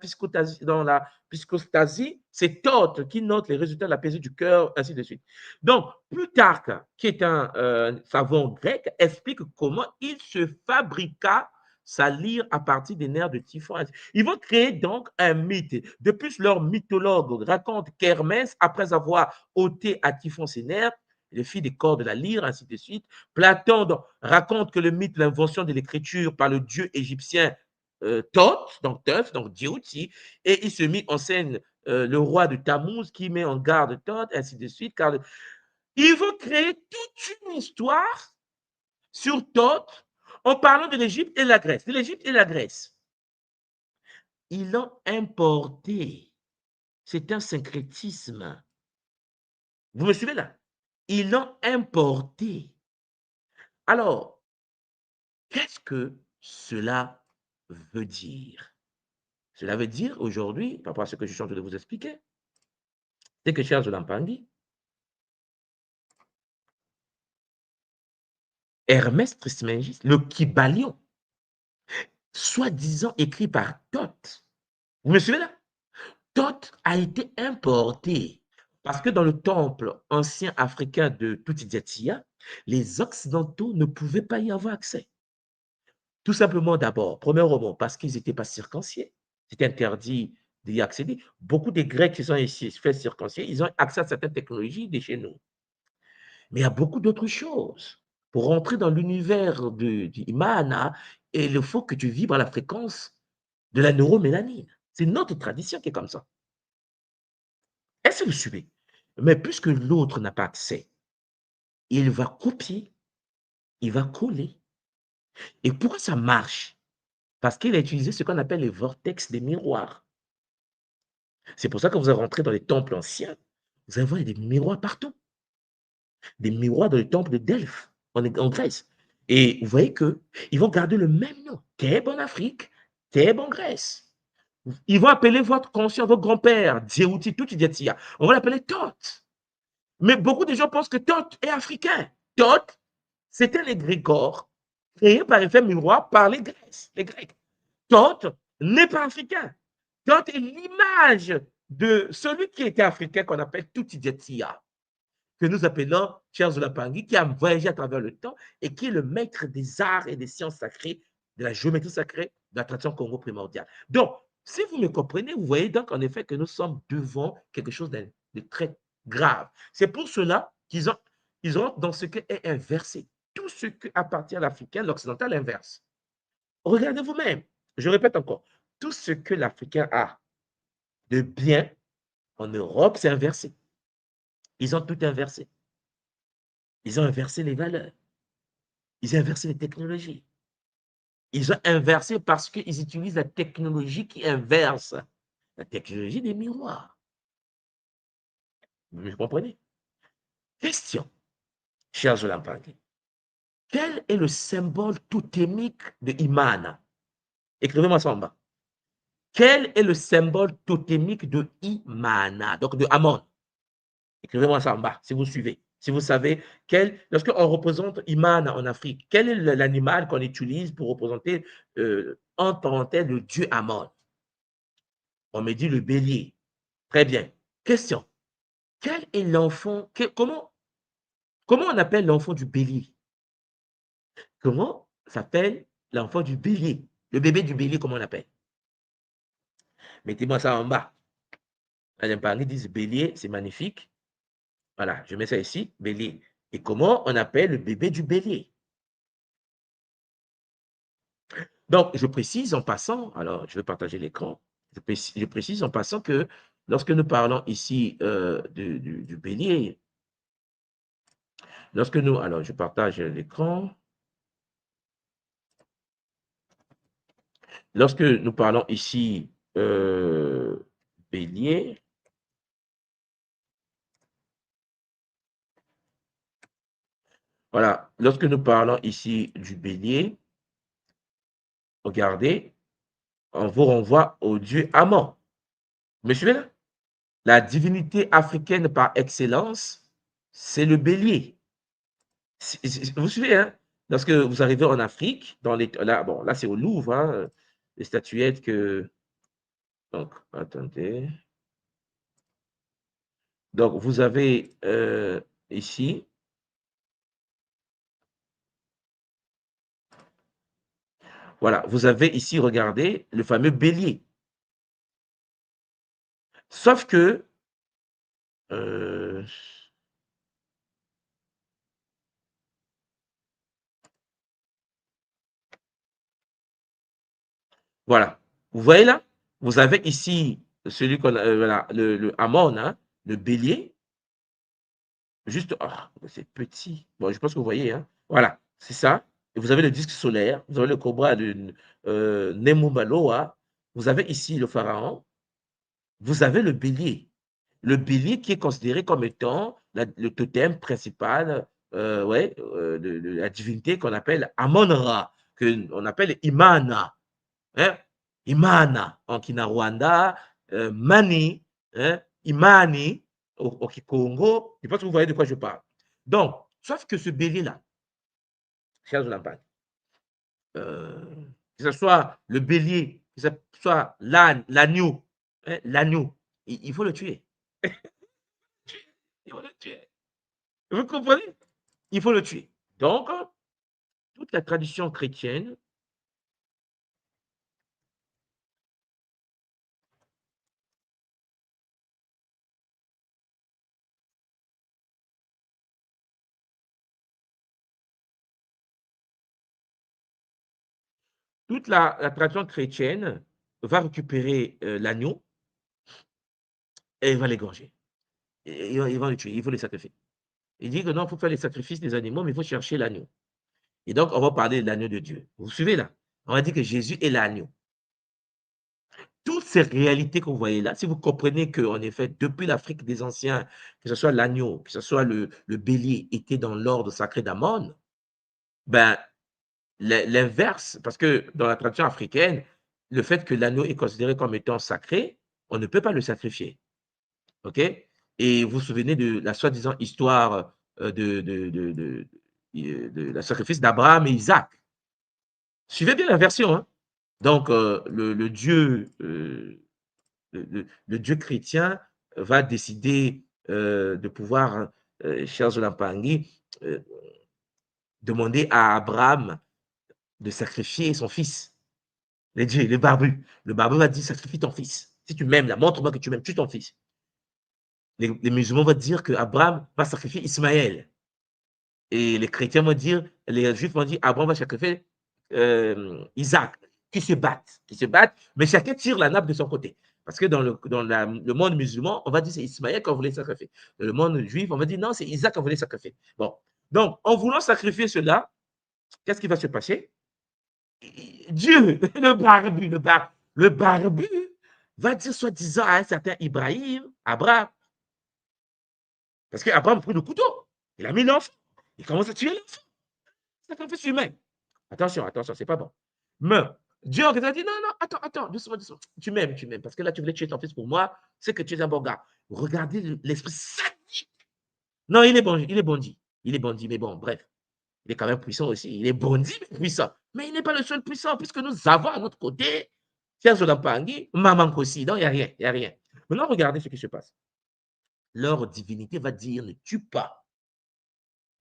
psychostasie, c'est Thoth qui note les résultats de la paix du cœur, ainsi de suite. Donc, Plutarque, qui est un savant grec, explique comment il se fabriqua sa lyre à partir des nerfs de Typhon. Ils vont créer donc un mythe. De plus, leur mythologue raconte qu'Hermès, après avoir ôté à Typhon ses nerfs, le fit des corps de la lyre, ainsi de suite. Platon raconte que le mythe, l'invention de l'écriture par le dieu égyptien Thoth, donc Djibouti, et il se mit en scène le roi de Tammuz qui met en garde Thoth, ainsi de suite. Car ils vont créer toute une histoire sur Thoth en parlant de l'Égypte et de la Grèce. De l'Égypte et de la Grèce. Ils l'ont importé. C'est un syncrétisme. Vous me suivez là? Ils l'ont importé. Alors, qu'est-ce que cela veut dire? Cela veut dire aujourd'hui, par rapport à ce que je suis en train de vous expliquer, c'est que, cher Zoulampangui, Hermès Trismégiste, le Kybalion, soi-disant écrit par Thoth, vous me suivez là? Thoth a été importé parce que dans le temple ancien africain de Tutidjatia, les Occidentaux ne pouvaient pas y avoir accès. Tout simplement d'abord, premièrement, parce qu'ils n'étaient pas circonciés. C'était interdit d'y accéder. Beaucoup des Grecs qui sont ici fait circoncier, ils ont accès à certaines technologies de chez nous. Mais il y a beaucoup d'autres choses. Pour rentrer dans l'univers du Imana, il faut que tu vibres à la fréquence de la neuromélanine. C'est notre tradition qui est comme ça. Est-ce que vous suivez? Mais puisque l'autre n'a pas accès, il va copier, il va coller. Et pourquoi ça marche? Parce qu'il a utilisé ce qu'on appelle les vortex des miroirs. C'est pour ça que vous rentrez dans les temples anciens, vous allez voir des miroirs partout. Des miroirs dans le temple de Delphes, en Grèce. Et vous voyez qu'ils vont garder le même nom. Thèbes en Afrique, Thèbes en Grèce. Ils vont appeler votre conscient, votre grand-père, Djibouti, Tutidjatia. On va l'appeler Thoth. Mais beaucoup de gens pensent que Thoth est africain. Thoth, c'était les Grégores, créés par effet miroir par les Grecs. Thoth n'est pas africain. Thoth est l'image de celui qui était africain qu'on appelle Tutidjatia. que nous appelons Charles Zolapangui, qui a voyagé à travers le temps et qui est le maître des arts et des sciences sacrées, de la géométrie sacrée, de la tradition Congo primordiale. Donc, si vous me comprenez, vous voyez donc en effet que nous sommes devant quelque chose de très grave. C'est pour cela qu'ils rentrent dans ce qui est inversé. Tout ce qui appartient à l'Africain, l'Occidental inverse. Regardez vous-même. Je répète encore. Tout ce que l'Africain a de bien en Europe, c'est inversé. Ils ont tout inversé. Ils ont inversé les valeurs. Ils ont inversé les technologies. Ils ont inversé parce qu'ils utilisent la technologie qui inverse. La technologie des miroirs. Vous comprenez? Question, cher Zolapangui. Quel est le symbole totémique de Imana? Écrivez-moi ça en bas. Quel est le symbole totémique de Imana, donc de Amon? Écrivez-moi ça en bas, si vous suivez. Si vous savez, lorsqu'on représente Imana en Afrique, quel est l'animal qu'on utilise pour représenter, en parenthèse, le dieu Amon? On me dit le bélier. Très bien. Question. Quel est l'enfant, comment on appelle l'enfant du bélier? Comment s'appelle l'enfant du bélier? Le bébé du bélier, comment on l'appelle? Mettez-moi ça en bas. Les Mpangui disent bélier, c'est magnifique. Voilà, je mets ça ici, bélier. Et comment on appelle le bébé du bélier? Donc, je précise en passant, alors je vais partager l'écran, je précise en passant que lorsque nous parlons ici du bélier, alors je partage l'écran. Lorsque nous parlons ici bélier, voilà, lorsque nous parlons ici du bélier, regardez, on vous renvoie au dieu Amon. Vous me suivez là? La divinité africaine par excellence, c'est le bélier. Vous suivez, hein? Lorsque vous arrivez en Afrique, là c'est au Louvre, hein, les statuettes que... Donc, attendez. Donc, vous avez ici... Voilà, vous avez ici, regardez, le fameux bélier. Sauf que... voilà. Vous voyez là? Vous avez ici celui qu'on a, voilà, le Amon, hein, le bélier. Juste, c'est petit. Bon, je pense que vous voyez, hein. Voilà, c'est ça. Et vous avez le disque solaire, vous avez le cobra de Nemumaloa, vous avez ici le pharaon, vous avez le bélier. Le bélier qui est considéré comme étant le totem principal de la divinité qu'on appelle Amon-Ra, qu'on appelle Imana. Hein? Imana en Kinyarwanda, Mani, hein? Imani au Kikongo. Je pense que vous voyez de quoi je parle. Donc, sauf que ce bélier-là, cher Zolapangui, que ce soit le bélier, que ce soit l'agneau, hein, l'agneau, il faut le tuer. Il faut le tuer. Vous comprenez? Il faut le tuer. Donc, toute la tradition chrétienne tradition chrétienne va récupérer l'agneau et il va l'égorger. Il va le tuer, il faut le sacrifier. Il dit que non, il faut faire les sacrifices des animaux, mais il faut chercher l'agneau. Et donc, on va parler de l'agneau de Dieu. Vous suivez là? On va dire que Jésus est l'agneau. Toutes ces réalités que vous voyez là, si vous comprenez qu'en effet, depuis l'Afrique des anciens, que ce soit l'agneau, que ce soit le bélier, était dans l'ordre sacré d'Amon, ben, l'inverse, parce que dans la tradition africaine, le fait que l'agneau est considéré comme étant sacré, on ne peut pas le sacrifier. OK? Et vous vous souvenez de la soi-disant histoire de la sacrifice d'Abraham et Isaac. Suivez bien la version, hein? Donc, le Dieu chrétien va décider de pouvoir cher Zolampangi, demander à Abraham de sacrifier son fils. Le barbu. Le barbu va dire, sacrifie ton fils. Si tu m'aimes, là, montre-moi que tu m'aimes, tue ton fils. Les musulmans vont dire qu'Abraham va sacrifier Ismaël. Et les chrétiens vont dire, les juifs vont dire, Abraham va sacrifier Isaac, qui se battent, mais chacun tire la nappe de son côté. Parce que dans le monde musulman, on va dire c'est Ismaël qu'on voulait sacrifier. Dans le monde juif, on va dire non, c'est Isaac qu'on voulait sacrifier. Bon. Donc, en voulant sacrifier cela, qu'est-ce qui va se passer? Dieu, le barbu va dire soi-disant à un certain Abraham, parce qu'Abraham a pris le couteau, il a mis l'enfant, il commence à tuer l'enfant. Sacrifice humain. Attention, c'est pas bon. Mais Dieu a dit non, attends, doucement. Tu m'aimes, parce que là, tu voulais tuer ton fils pour moi, c'est que tu es un bon gars. Regardez l'esprit sadique. Non, il est bandit, mais bon, bref. Il est quand même puissant aussi. Il est bandit, mais puissant. Mais il n'est pas le seul puissant, puisque nous avons à notre côté, Pierre Zolampangi, Maman aussi. Donc, il n'y a rien. Maintenant, regardez ce qui se passe. Leur divinité va dire ne tue pas.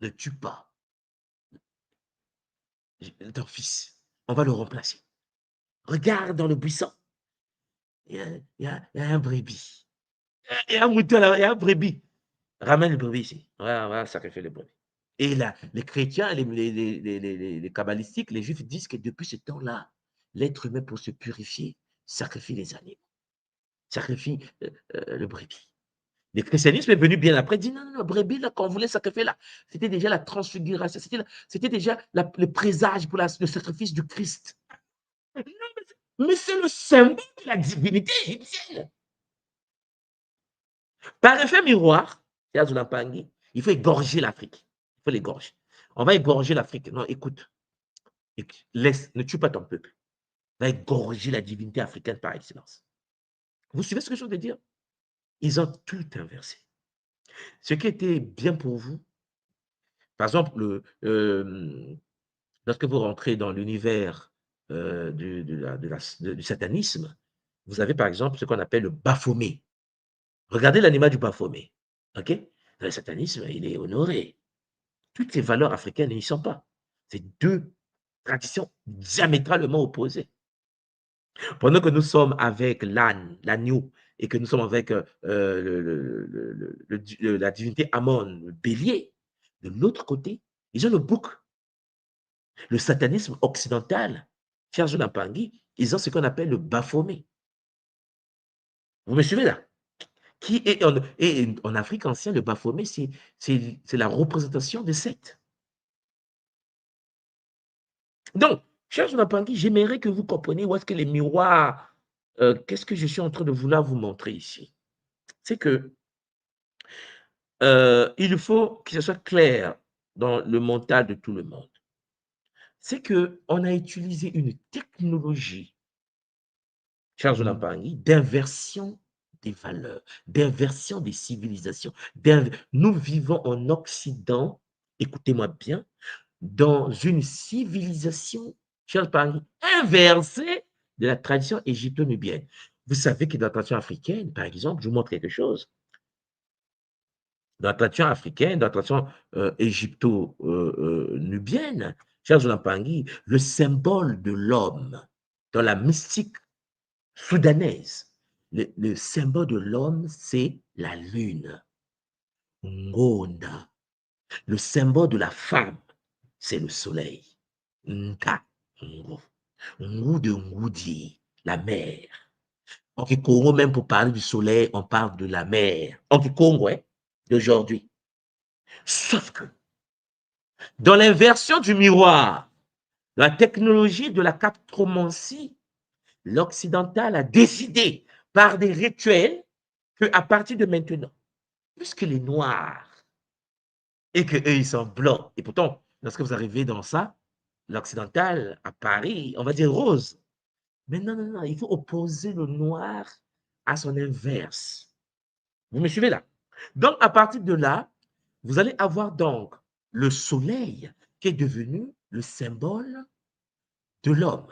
Ne tue pas ton fils. On va le remplacer. Regarde dans le buisson. Il y a un brebis. Il y a un mouton là, il y a un brebis. Ramène le brebis ici. Voilà, sacrifier le brebis. Et là, les chrétiens, les kabbalistiques, les juifs disent que depuis ce temps-là, l'être humain, pour se purifier, sacrifie les animaux. Sacrifie le brebis. Le christianisme est venu bien après, dit non, le brebis, là, qu'on voulait sacrifier là, c'était déjà la transfiguration, c'était déjà le présage pour le sacrifice du Christ. Mais c'est le symbole de la divinité égyptienne. Par effet miroir, il faut égorger l'Afrique. Il faut l'égorger. On va égorger l'Afrique. Non, écoute. Ne tue pas ton peuple. On va égorger la divinité africaine par excellence. Vous suivez ce que je veux dire? Ils ont tout inversé. Ce qui était bien pour vous, par exemple, lorsque vous rentrez dans l'univers du satanisme, vous avez par exemple ce qu'on appelle le Baphomet. Regardez l'animal du Baphomet. OK? Dans le satanisme, il est honoré. Toutes les valeurs africaines n'y sont pas. C'est deux traditions diamétralement opposées. Pendant que nous sommes avec l'agneau, et que nous sommes avec la divinité Amon, le bélier, de l'autre côté, ils ont le bouc. Le satanisme occidental, cher Zolampangi, ils ont ce qu'on appelle le Baphomet. Vous me suivez là? Et en Afrique ancienne, le Baphomet, c'est la représentation de Seth. Donc, cher Zolampangi, j'aimerais que vous compreniez où est-ce que les miroirs, qu'est-ce que je suis en train de vouloir vous montrer ici? C'est que il faut que ce soit clair dans le mental de tout le monde. C'est qu'on a utilisé une technologie, cher Zolampangi, d'inversion des valeurs, d'inversion des civilisations. Nous vivons en Occident, écoutez-moi bien, dans une civilisation, cher Zolampangi, inversée de la tradition égypto-nubienne. Vous savez que dans la tradition africaine, par exemple, je vous montre quelque chose. Dans la tradition africaine, dans la tradition égypto-nubienne, cher Zolampangi, le symbole de l'homme dans la mystique soudanaise, le symbole de l'homme, c'est la lune. Ngonda. Le symbole de la femme, c'est le soleil. Nka. Ngou de Ngoudi, la mer. En Congo, même pour parler du soleil, on parle de la mer. En Congo, d'aujourd'hui. Sauf que, dans l'inversion du miroir, la technologie de la captromancie, l'occidental a décidé par des rituels qu'à partir de maintenant, puisque les noirs et qu'eux, ils sont blancs, et pourtant, lorsque vous arrivez dans ça, l'occidental à Paris, on va dire rose. Mais non, il faut opposer le noir à son inverse. Vous me suivez là? Donc, à partir de là, vous allez avoir donc le soleil qui est devenu le symbole de l'homme.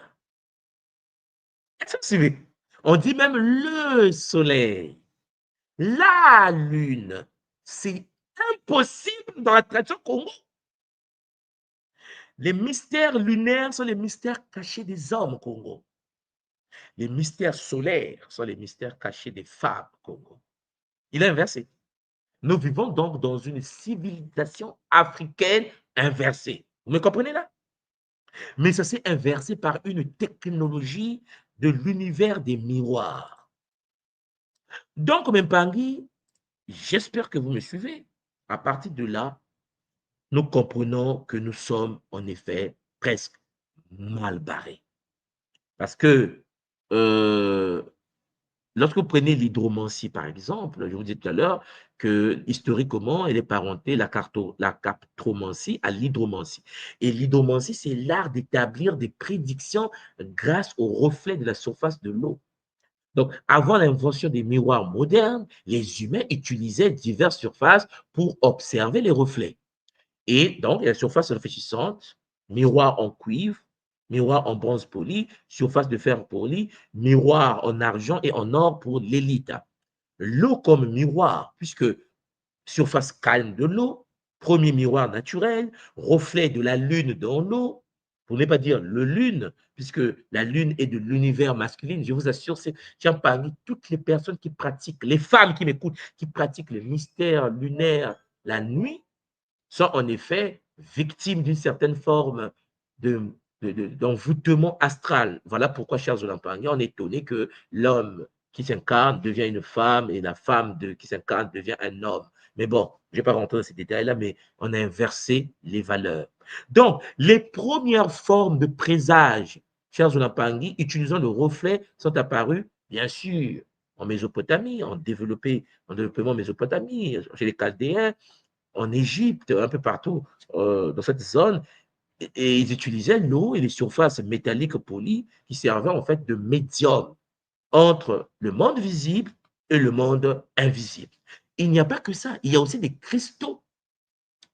Est-ce que vous suivez? On dit même le soleil. La lune, c'est impossible dans la tradition Congo. Les mystères lunaires sont les mystères cachés des hommes au Congo. Les mystères solaires sont les mystères cachés des femmes au Congo. Il est inversé. Nous vivons donc dans une civilisation africaine inversée. Vous me comprenez là? Mais ça s'est inversé par une technologie de l'univers des miroirs. Donc, Mempangui, j'espère que vous me suivez. À partir de là, nous comprenons que nous sommes en effet presque mal barrés. Parce que lorsque vous prenez l'hydromancie, par exemple, je vous disais tout à l'heure que historiquement, elle est parentée, la cartomancie à l'hydromancie. Et l'hydromancie, c'est l'art d'établir des prédictions grâce au reflet de la surface de l'eau. Donc, avant l'invention des miroirs modernes, les humains utilisaient diverses surfaces pour observer les reflets. Et donc, il y a la surface réfléchissante, miroir en cuivre, miroir en bronze poli, surface de fer poli, miroir en argent et en or pour l'élite. L'eau comme miroir, puisque surface calme de l'eau, premier miroir naturel, reflet de la lune dans l'eau, pour ne pas dire le lune, puisque la lune est de l'univers masculin, je vous assure, c'est parmi toutes les personnes qui pratiquent, les femmes qui m'écoutent, qui pratiquent le mystère lunaire la nuit, sont en effet victimes d'une certaine forme d'envoûtement astral. Voilà pourquoi, chers Olampangais, on est étonné que l'homme qui s'incarne devient une femme et la femme qui s'incarne devient un homme. Mais bon, je ne vais pas rentrer dans ces détails-là, mais on a inversé les valeurs. Donc, les premières formes de présage, chers Olampangais, utilisant le reflet, sont apparues, bien sûr, en Mésopotamie, en développement Mésopotamie, chez les Chaldéens, en Égypte, un peu partout dans cette zone, et ils utilisaient l'eau et les surfaces métalliques polies qui servaient en fait de médium entre le monde visible et le monde invisible. Il n'y a pas que ça, il y a aussi des cristaux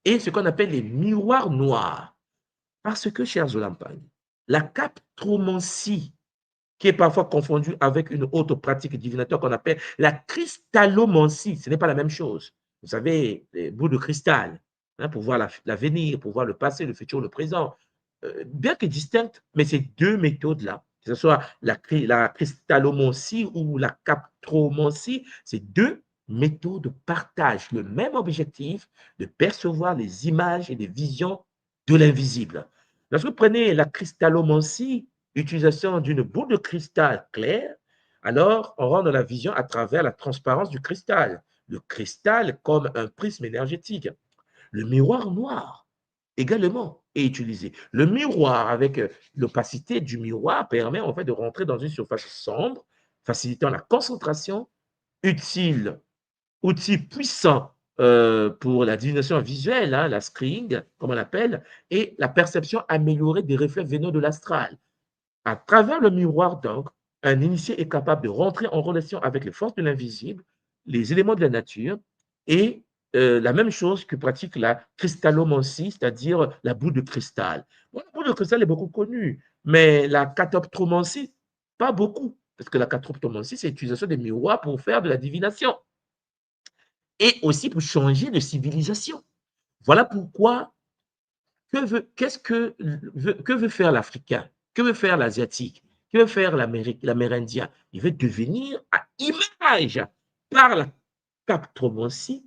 et ce qu'on appelle les miroirs noirs. Parce que, chers Olampangais, la captromancie, qui est parfois confondue avec une autre pratique divinatoire qu'on appelle la cristallomancie, ce n'est pas la même chose. Vous savez, les bouts de cristal, hein, pour voir l'avenir, pour voir le passé, le futur, le présent. Bien que distinctes, mais ces deux méthodes-là, que ce soit la cristallomancie ou la captromancie, ces deux méthodes partagent le même objectif de percevoir les images et les visions de l'invisible. Lorsque vous prenez la cristallomancie, utilisation d'une boule de cristal clair, alors on rend la vision à travers la transparence du cristal. Le cristal comme un prisme énergétique. Le miroir noir également est utilisé. Le miroir, avec l'opacité du miroir, permet en fait de rentrer dans une surface sombre, facilitant la concentration, outil puissant pour la divination visuelle, hein, la scrying, comme on l'appelle, et la perception améliorée des reflets venant de l'astral. À travers le miroir, donc, un initié est capable de rentrer en relation avec les forces de l'invisible, les éléments de la nature, et la même chose que pratique la cristallomancie, c'est-à-dire la boule de cristal. Bon, la boule de cristal est beaucoup connue, mais la catoptromancie, pas beaucoup, parce que la catoptromancie, c'est l'utilisation des miroirs pour faire de la divination, et aussi pour changer de civilisation. Voilà pourquoi, que veut faire l'Africain? Que veut faire l'Asiatique? Que veut faire l'Amérindien? Il veut devenir à image par la captromancie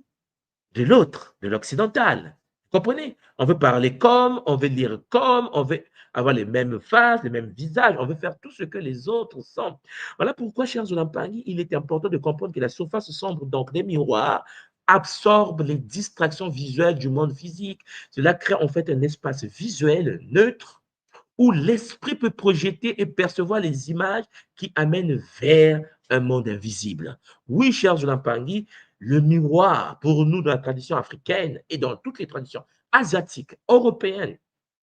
de l'autre, de l'occidental. Vous comprenez? On veut parler comme, on veut lire comme, on veut avoir les mêmes faces, les mêmes visages, on veut faire tout ce que les autres sont. Voilà pourquoi, chers Olampangais, il est important de comprendre que la surface sombre, donc des miroirs, absorbe les distractions visuelles du monde physique. Cela crée en fait un espace visuel neutre où l'esprit peut projeter et percevoir les images qui amènent vers un monde invisible. Oui, chers Olampangais, le miroir, pour nous, dans la tradition africaine et dans toutes les traditions asiatiques, européennes,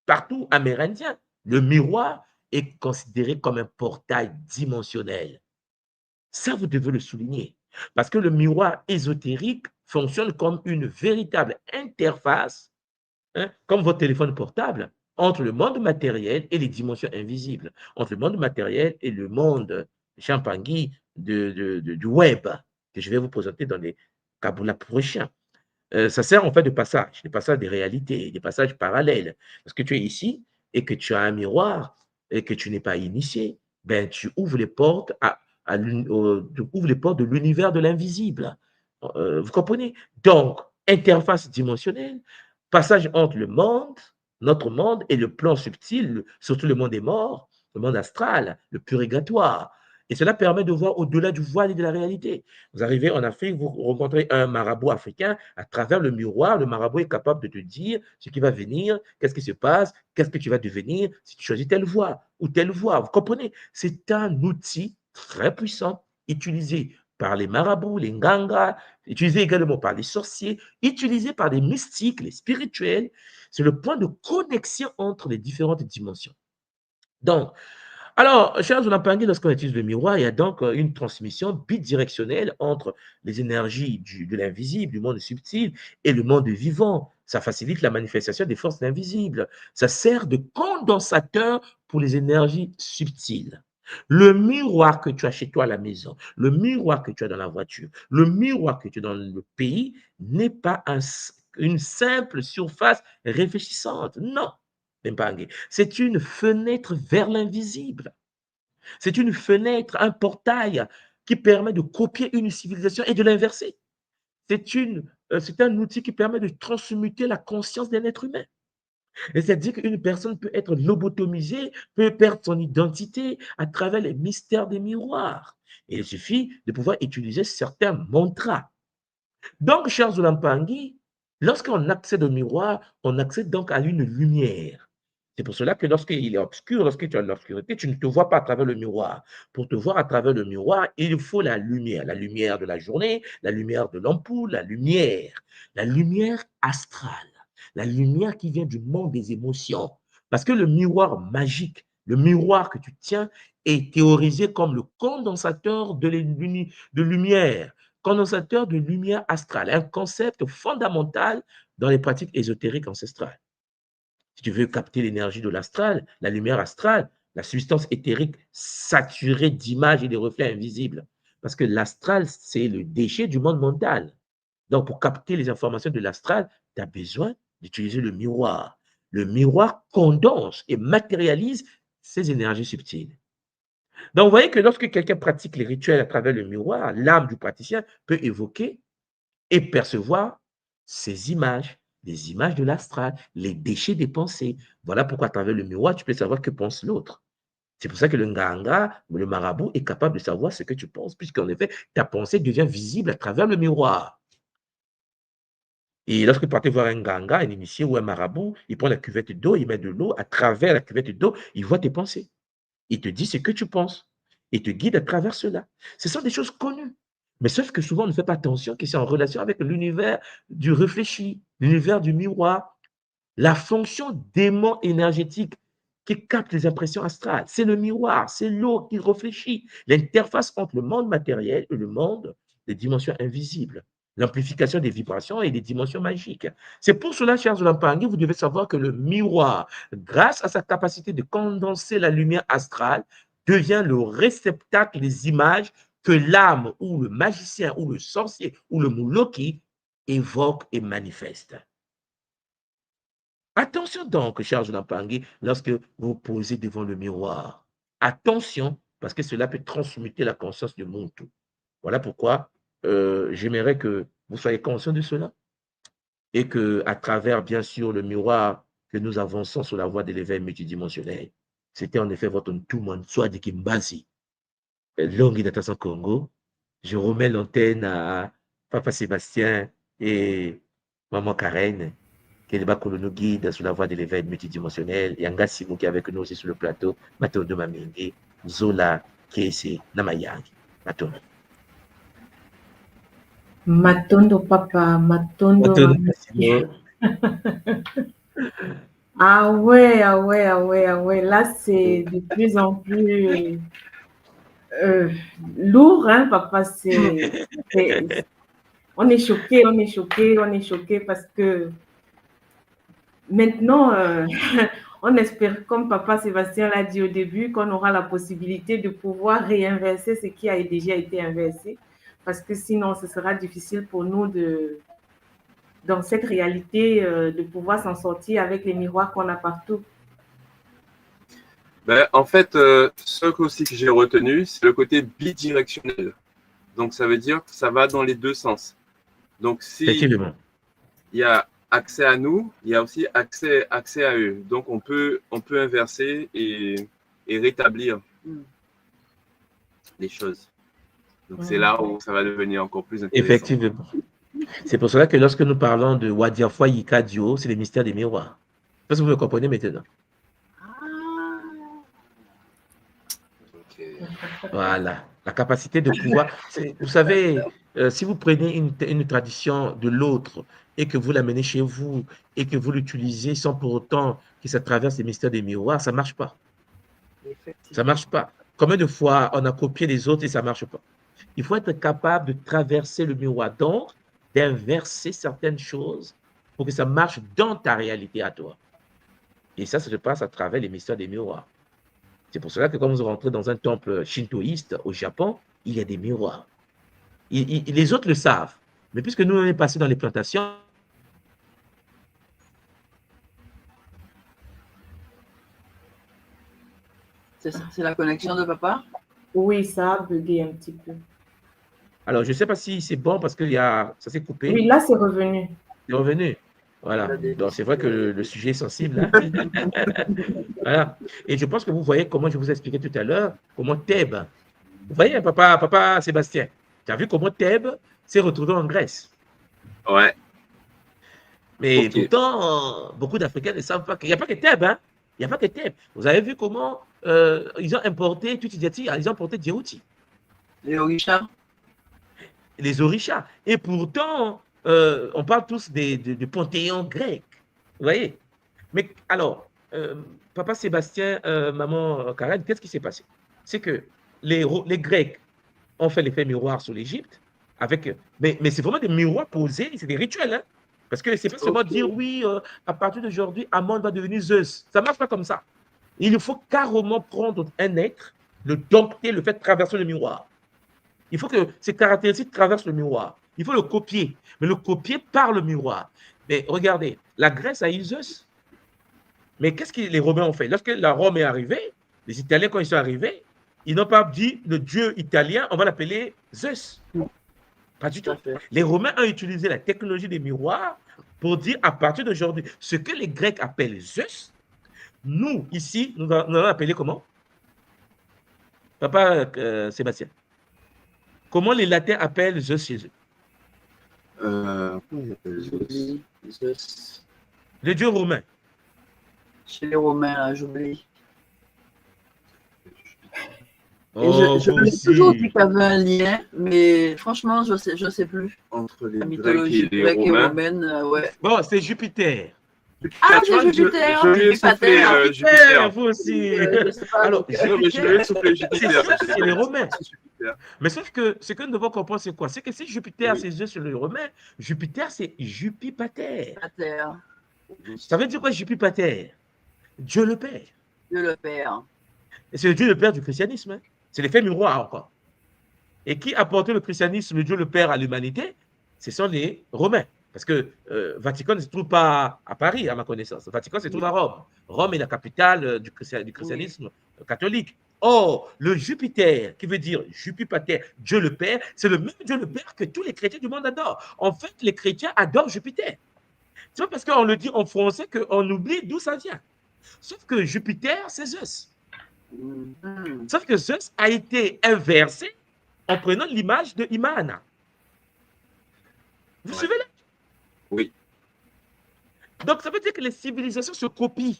partout amérindiennes, le miroir est considéré comme un portail dimensionnel. Ça, vous devez le souligner. Parce que le miroir ésotérique fonctionne comme une véritable interface, hein, comme votre téléphone portable, entre le monde matériel et les dimensions invisibles, entre le monde matériel et le monde Champangui du web, que je vais vous présenter dans les Kaboula prochains. ça sert en fait de passage, des passages des réalités, des passages parallèles. Parce que tu es ici et que tu as un miroir et que tu n'es pas initié, ben, tu ouvres les portes tu ouvres les portes de l'univers de l'invisible. Vous comprenez? Donc, interface dimensionnelle, passage entre le monde, notre monde et le plan subtil, surtout le monde des morts, le monde astral, le purgatoire. Et cela permet de voir au-delà du voile et de la réalité. Vous arrivez en Afrique, vous rencontrez un marabout africain, à travers le miroir, le marabout est capable de te dire ce qui va venir, qu'est-ce qui se passe, qu'est-ce que tu vas devenir si tu choisis telle voie ou telle voie. Vous comprenez? C'est un outil très puissant utilisé par les marabouts, les ngangas, utilisé également par les sorciers, utilisé par les mystiques, les spirituels. C'est le point de connexion entre les différentes dimensions. Donc, alors, chers Olampangi, lorsqu'on utilise le miroir, il y a donc une transmission bidirectionnelle entre les énergies de l'invisible, du monde subtil et le monde vivant. Ça facilite la manifestation des forces invisibles. Ça sert de condensateur pour les énergies subtiles. Le miroir que tu as chez toi à la maison, le miroir que tu as dans la voiture, le miroir que tu as dans le pays n'est pas une simple surface réfléchissante. Non. C'est une fenêtre vers l'invisible. C'est une fenêtre, un portail qui permet de copier une civilisation et de l'inverser. C'est un outil qui permet de transmuter la conscience d'un être humain. C'est-à-dire qu'une personne peut être lobotomisée, peut perdre son identité à travers les mystères des miroirs. Et il suffit de pouvoir utiliser certains mantras. Donc, chers Olampangi, lorsqu'on accède au miroir, on accède donc à une lumière. C'est pour cela que lorsqu'il est obscur, lorsque tu es dans l'obscurité, tu ne te vois pas à travers le miroir. Pour te voir à travers le miroir, il faut la lumière de la journée, la lumière de l'ampoule, la lumière astrale, la lumière qui vient du monde des émotions. Parce que le miroir magique, le miroir que tu tiens, est théorisé comme le condensateur de lumière, condensateur de lumière astrale, un concept fondamental dans les pratiques ésotériques ancestrales. Si tu veux capter l'énergie de l'astral, la lumière astrale, la substance éthérique saturée d'images et de reflets invisibles. Parce que l'astral, c'est le déchet du monde mental. Donc, pour capter les informations de l'astral, tu as besoin d'utiliser le miroir. Le miroir condense et matérialise ces énergies subtiles. Donc, vous voyez que lorsque quelqu'un pratique les rituels à travers le miroir, l'âme du praticien peut évoquer et percevoir ces images, les images de l'astral, les déchets des pensées. Voilà pourquoi à travers le miroir, tu peux savoir que pense l'autre. C'est pour ça que le nganga, le marabout, est capable de savoir ce que tu penses, puisqu'en effet, ta pensée devient visible à travers le miroir. Et lorsque tu partez voir un nganga, un initié ou un marabout, il prend la cuvette d'eau, il met de l'eau, à travers la cuvette d'eau, il voit tes pensées. Il te dit ce que tu penses. Il te guide à travers cela. Ce sont des choses connues. Mais sauf que souvent, on ne fait pas attention que c'est en relation avec l'univers du réfléchi, l'univers du miroir, la fonction d'aimant énergétique qui capte les impressions astrales. C'est le miroir, c'est l'eau qui réfléchit, l'interface entre le monde matériel et le monde des dimensions invisibles, l'amplification des vibrations et des dimensions magiques. C'est pour cela, chers Olampangi, vous devez savoir que le miroir, grâce à sa capacité de condenser la lumière astrale, devient le réceptacle des images que l'âme ou le magicien ou le sorcier ou le mouloki évoque et manifeste. Attention donc, cher Olampangi, lorsque vous vous posez devant le miroir. Attention, parce que cela peut transmuter la conscience du monde tout. Voilà pourquoi j'aimerais que vous soyez conscient de cela et que, à travers, bien sûr, le miroir, que nous avançons sur la voie de l'éveil multidimensionnel. C'était en effet votre Ntuman Swadi Kimbasi, Longi Datasan Congo. Je remets l'antenne à Papa Sébastien et Maman Karen, qui nous guide sur la voie de l'éveil multidimensionnel. Et Anga Simou qui est avec nous aussi sur le plateau, Matondo Mamenge, Zola, Kese, Namayangi. Matondo. Matondo papa, Matondo. Ah ouais. Là, c'est de plus en plus lourd, hein, papa. On est choqué parce que maintenant, on espère, comme papa Sébastien l'a dit au début, qu'on aura la possibilité de pouvoir réinverser ce qui a déjà été inversé. Parce que sinon, ce sera difficile pour nous dans cette réalité de pouvoir s'en sortir avec les miroirs qu'on a partout? Ben, en fait, ce aussi que j'ai retenu, c'est le côté bidirectionnel. Donc, ça veut dire que ça va dans les deux sens. Donc, si Effectivement. il y a accès à nous, il y a aussi accès à eux. Donc, on peut inverser et rétablir les choses. Donc, c'est là où ça va devenir encore plus intéressant. Effectivement. C'est pour cela que lorsque nous parlons de Wadiafwa Yikadio, c'est le mystère des miroirs. Parce que vous me comprenez maintenant. Ok. Voilà. La capacité de pouvoir. Vous savez, si vous prenez une tradition de l'autre et que vous l'amenez chez vous et que vous l'utilisez sans pour autant que ça traverse les mystères des miroirs, ça ne marche pas. Ça ne marche pas. Combien de fois on a copié les autres et ça ne marche pas? Il faut être capable de traverser le miroir, donc d'inverser certaines choses pour que ça marche dans ta réalité à toi. Et ça se passe à travers les mystères des miroirs. C'est pour cela que quand vous rentrez dans un temple shintoïste au Japon, il y a des miroirs. Les autres le savent. Mais puisque nous, on est passé dans les plantations, C'est la connexion de papa? Oui, ça a bugué un petit peu. alors je ne sais pas si c'est bon parce que ça s'est coupé. Oui, là, c'est revenu. C'est revenu. Voilà. Donc, c'est vrai que le sujet est sensible. Hein? Voilà. Et je pense que vous voyez comment je vous ai expliqué tout à l'heure, comment Thèbes. Vous voyez, papa Sébastien, tu as vu comment Thèbes s'est retrouvé en Grèce. Ouais. Mais Okay. Pourtant, beaucoup d'Africains ne savent pas qu'il n'y a pas que Thèbes. Hein? Il n'y a pas que Thèbes. Vous avez vu comment ils ont importé ils ont importé Djibouti. Les Orishas? Les Orishas. Et pourtant, on parle tous du panthéon grec. Vous voyez? Mais alors, papa Sébastien, maman Karen, qu'est-ce qui s'est passé? C'est que les Grecs ont fait l'effet miroir sur l'Égypte, mais c'est vraiment des miroirs posés, c'est des rituels. Hein? Parce que c'est pas seulement dire oui, à partir d'aujourd'hui, Amon va devenir Zeus. Ça ne marche pas comme ça. Il faut carrément prendre un être, le dompter, le faire traverser le miroir. Il faut que ces caractéristiques traversent le miroir. Il faut le copier, mais le copier par le miroir. Mais regardez, la Grèce a eu Zeus. Mais qu'est-ce que les Romains ont fait? Lorsque la Rome est arrivée, les Italiens, quand ils sont arrivés, ils n'ont pas dit le dieu italien, on va l'appeler Zeus. Pas du tout. Les Romains ont utilisé la technologie des miroirs pour dire à partir d'aujourd'hui, ce que les Grecs appellent Zeus, nous, ici, nous allons appeler comment? Papa Sébastien. Comment les Latins appellent Zeus chez eux? Comment ils appellent Zeus? Le dieu romain. Chez les Romains, là, j'oublie. Oh, je me suis toujours dit qu'il y avait un lien, mais franchement, je sais plus. Entre les La Grecs mythologie et les grecque et Romains. romaine, ouais. Bon, c'est Jupiter. Ah, Tu vois, c'est Jupiter, je vais Jupiter. souffler Jupiter. Vous aussi. Je sais pas, Alors, donc, Non, mais je vais souffler c'est Jupiter. sûr, c'est les Romains. C'est Jupiter. Mais sauf que ce que nous devons comprendre, c'est quoi? C'est que si Jupiter a Oui. ses yeux sur les Romains, Jupiter, c'est Jupipater. la terre, Ça veut dire quoi, Jupipater? Dieu le Père. Dieu le Père. Et c'est le Dieu le Père du christianisme. Hein? C'est l'effet miroir encore. Et qui a apporté le christianisme, le Dieu le Père à l'humanité? Ce sont les Romains. Parce que Vatican ne se trouve pas à Paris, à ma connaissance. Vatican se trouve à Rome. Rome est la capitale du christianisme catholique. Or, le Jupiter, qui veut dire Jupipater, Dieu le Père, c'est le même Dieu le Père que tous les chrétiens du monde adorent. En fait, les chrétiens adorent Jupiter. C'est pas parce qu'on le dit en français qu'on oublie d'où ça vient. Sauf que Jupiter, c'est Zeus. Sauf que Zeus a été inversé en prenant l'image de Imana. Vous suivez là? Oui. Donc, ça veut dire que les civilisations se copient.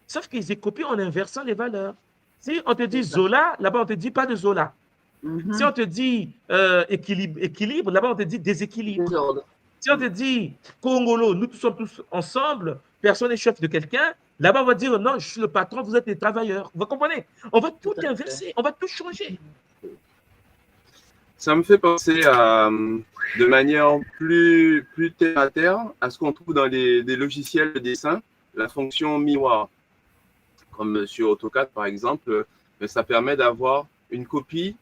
Sauf qu'ils se copient en inversant les valeurs. Si on te dit Zola, là-bas, on ne te dit pas de Zola. Si on te dit équilibre, là-bas, on te dit déséquilibre. Désordre. Si on te dit Congolo, nous sommes tous ensemble, personne n'est chef de quelqu'un, là-bas, on va dire non, je suis le patron, vous êtes les travailleurs. Vous comprenez? On va tout inverser, on va tout changer. Ça me fait penser de manière plus terre à terre à ce qu'on trouve dans des logiciels de dessin, la fonction miroir. Comme sur AutoCAD, par exemple, ça permet d'avoir une copie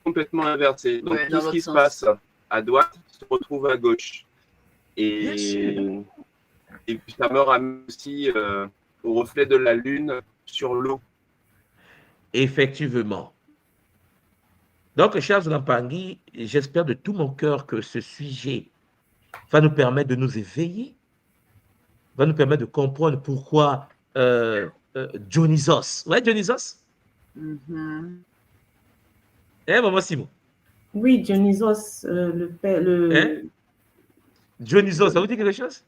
complètement inversée. Donc, Ouais, dans tout ce qui l'autre se passe à droite se retrouve à gauche. Bien sûr. Et puis ça me ramène aussi au reflet de la lune sur l'eau. Effectivement. Donc, chers Mpangui, j'espère de tout mon cœur que ce sujet va nous permettre de nous éveiller, va nous permettre de comprendre pourquoi Dionysos. Ouais, Dionysos? Mhm. Hein, maman Simon? Oui, Dionysos, le père, Hein? Dionysos, ça vous dit quelque chose?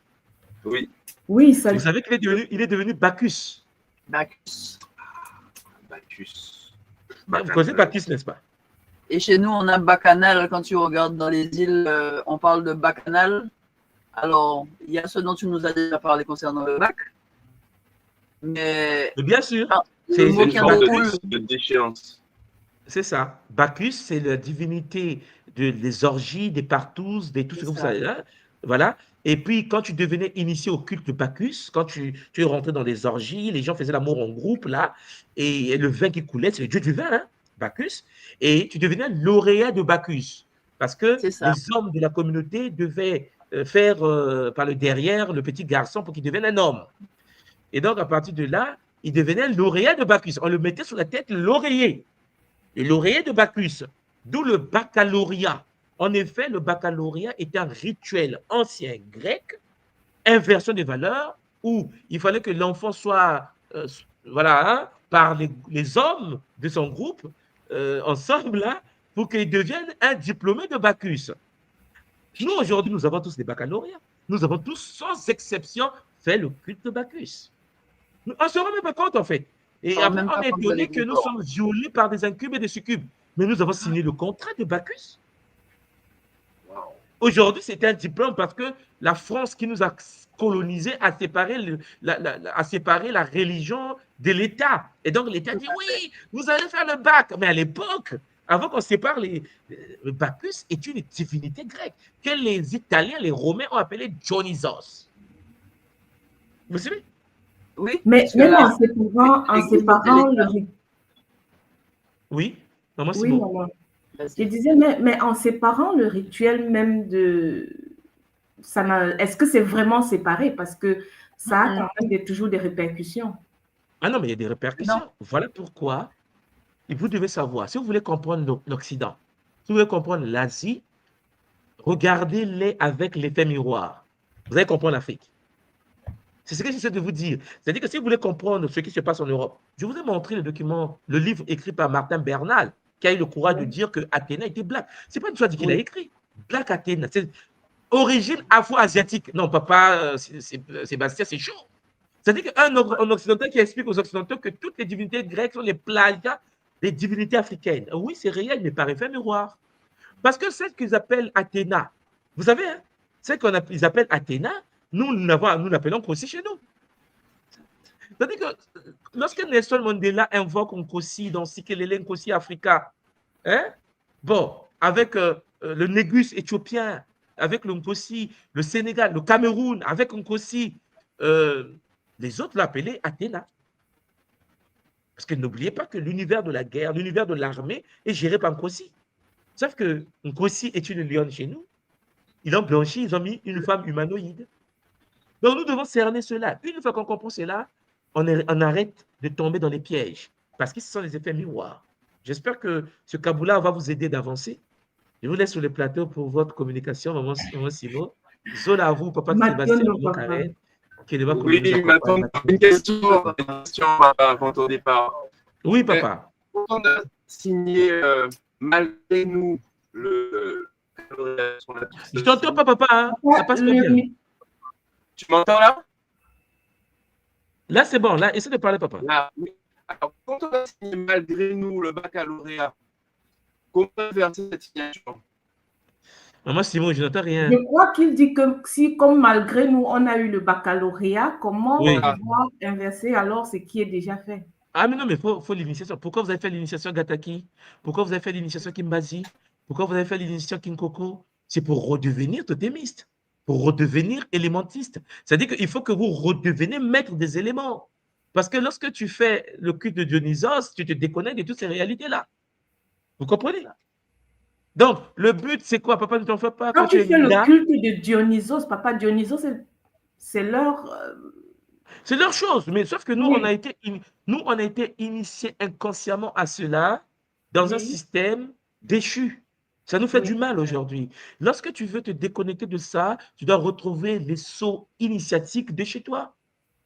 Oui, Oui, ça. Vous savez qu'il est devenu Bacchus. Bacchus. Bacchus. Vous connaissez Bacchus, n'est-ce pas? Et chez nous, on a Bacchanal. Quand tu regardes dans les îles, on parle de Bacchanal. Alors, il y a ce dont tu nous as déjà parlé concernant le bac. Mais Bien sûr. le C'est mot une qui forme en de, découle, de déchéance. C'est ça. Bacchus, c'est la divinité des orgies, des partous, des tout ce que vous savez. Hein? Voilà. Et puis, quand tu devenais initié au culte de Bacchus, quand tu es rentré dans les orgies, les gens faisaient l'amour en groupe, là, et le vin qui coulait, c'est le dieu du vin, hein, Bacchus, et tu devenais lauréat de Bacchus. Parce que c'est ça. les hommes de la communauté devaient faire par le derrière le petit garçon pour qu'il devienne un homme. Et donc, à partir de là, il devenait lauréat de Bacchus. On le mettait sur la tête l'oreiller. Le lauréat de Bacchus, d'où le baccalauréat. En effet, le baccalauréat était un rituel ancien grec, inversion des valeurs, où il fallait que l'enfant soit, voilà, hein, par les hommes de son groupe, ensemble, là, pour qu'il devienne un diplômé de Bacchus. Nous, aujourd'hui, nous avons tous des baccalauréats. Nous avons tous, sans exception, fait le culte de Bacchus. On ne se rend même pas compte, en fait. Et après, on est étonné que nous sommes violés par des incubes et des succubes. Mais nous avons signé le contrat de Bacchus. Aujourd'hui, c'était un diplôme parce que la France qui nous a colonisés a séparé, a séparé la religion de l'État. Et donc, l'État dit, oui, vous allez faire le bac. Mais à l'époque, avant qu'on sépare, le Bacchus est une divinité grecque que les Italiens, les Romains ont appelé Dionysos. Vous savez? Oui. Mais même en séparant le... Oui, maman Oui, Simon. maman. Je disais, mais en séparant le rituel même de... Est-ce que c'est vraiment séparé? Parce que ça a quand même toujours des répercussions. Ah non, mais il y a des répercussions. Non. Voilà pourquoi vous devez savoir, si vous voulez comprendre l'Occident, si vous voulez comprendre l'Asie, regardez-les avec l'effet miroir. Vous allez comprendre l'Afrique. C'est ce que j'essaie de vous dire. C'est-à-dire que si vous voulez comprendre ce qui se passe en Europe, je vous ai montré le document, le livre écrit par Martin Bernal, qui a eu le courage de dire que Athéna était black. Ce n'est pas une chose qu'il a écrit. Black Athéna, c'est origine afro-asiatique. Non, papa, Sébastien, c'est chaud. C'est-à-dire qu'un occidental qui explique aux occidentaux que toutes les divinités grecques sont les plagiats des divinités africaines. Oui, c'est réel, mais par effet miroir. Parce que celle qu'ils appellent Athéna, vous savez, hein, celle qu'ils appellent Athéna, nous l'appelons Nkosi chez nous. C'est-à-dire que lorsque Nelson Mandela invoque Nkosi dans Sikelele Nkosi Africa, hein, bon, avec le Négus éthiopien, avec le Nkosi, le Sénégal, le Cameroun, avec Nkosi, les autres l'appelaient Athéna. Parce que n'oubliez pas que l'univers de la guerre, l'univers de l'armée est géré par Nkosi. Sauf que Nkosi est une lionne chez nous. Ils l'ont blanchi, ils ont mis une femme humanoïde. Donc nous devons cerner cela. Une fois qu'on comprend cela, on arrête de tomber dans les pièges. Parce que ce sont les effets miroirs. J'espère que ce Kaboula va vous aider d'avancer. Je vous laisse sur le plateau pour votre communication, maman Simon. Zola à vous, papa Sébastien, maman Karen. Oui, maintenant, une question avant ton départ. Oui, papa. On a signé, malgré nous, le... Je t'entends pas, papa. Hein? Ça passe pas bien. Tu m'entends là? Là, c'est bon. Là, essaie de parler, papa. Là, oui. Alors, quand on a signé malgré nous le baccalauréat, comment verser cette signature? Maman Simon, je n'entends rien. Je crois qu'il dit que si, comme malgré nous, on a eu le baccalauréat, comment on va inverser alors ce qui est déjà fait? Ah, mais non, mais il faut l'initiation. Pourquoi vous avez fait l'initiation Gataki? Pourquoi vous avez fait l'initiation Kimbazi? Pourquoi vous avez fait l'initiation Kinkoko? C'est pour redevenir totémiste, pour redevenir élémentiste. C'est-à-dire qu'il faut que vous redeveniez maître des éléments. Parce que lorsque tu fais le culte de Dionysos, tu te déconnectes de toutes ces réalités-là. Vous comprenez? Donc, le but, c'est quoi? Papa, ne t'en fais pas. Quand Quand tu tu es fais le là, culte de Dionysos, papa Dionysos, c'est leur... c'est leur chose. Mais sauf que nous, oui, nous, on a été initiés inconsciemment à cela dans un oui, système déchu. Ça nous fait du oui. mal aujourd'hui. Lorsque tu veux te déconnecter de ça, tu dois retrouver les sauts initiatiques de chez toi.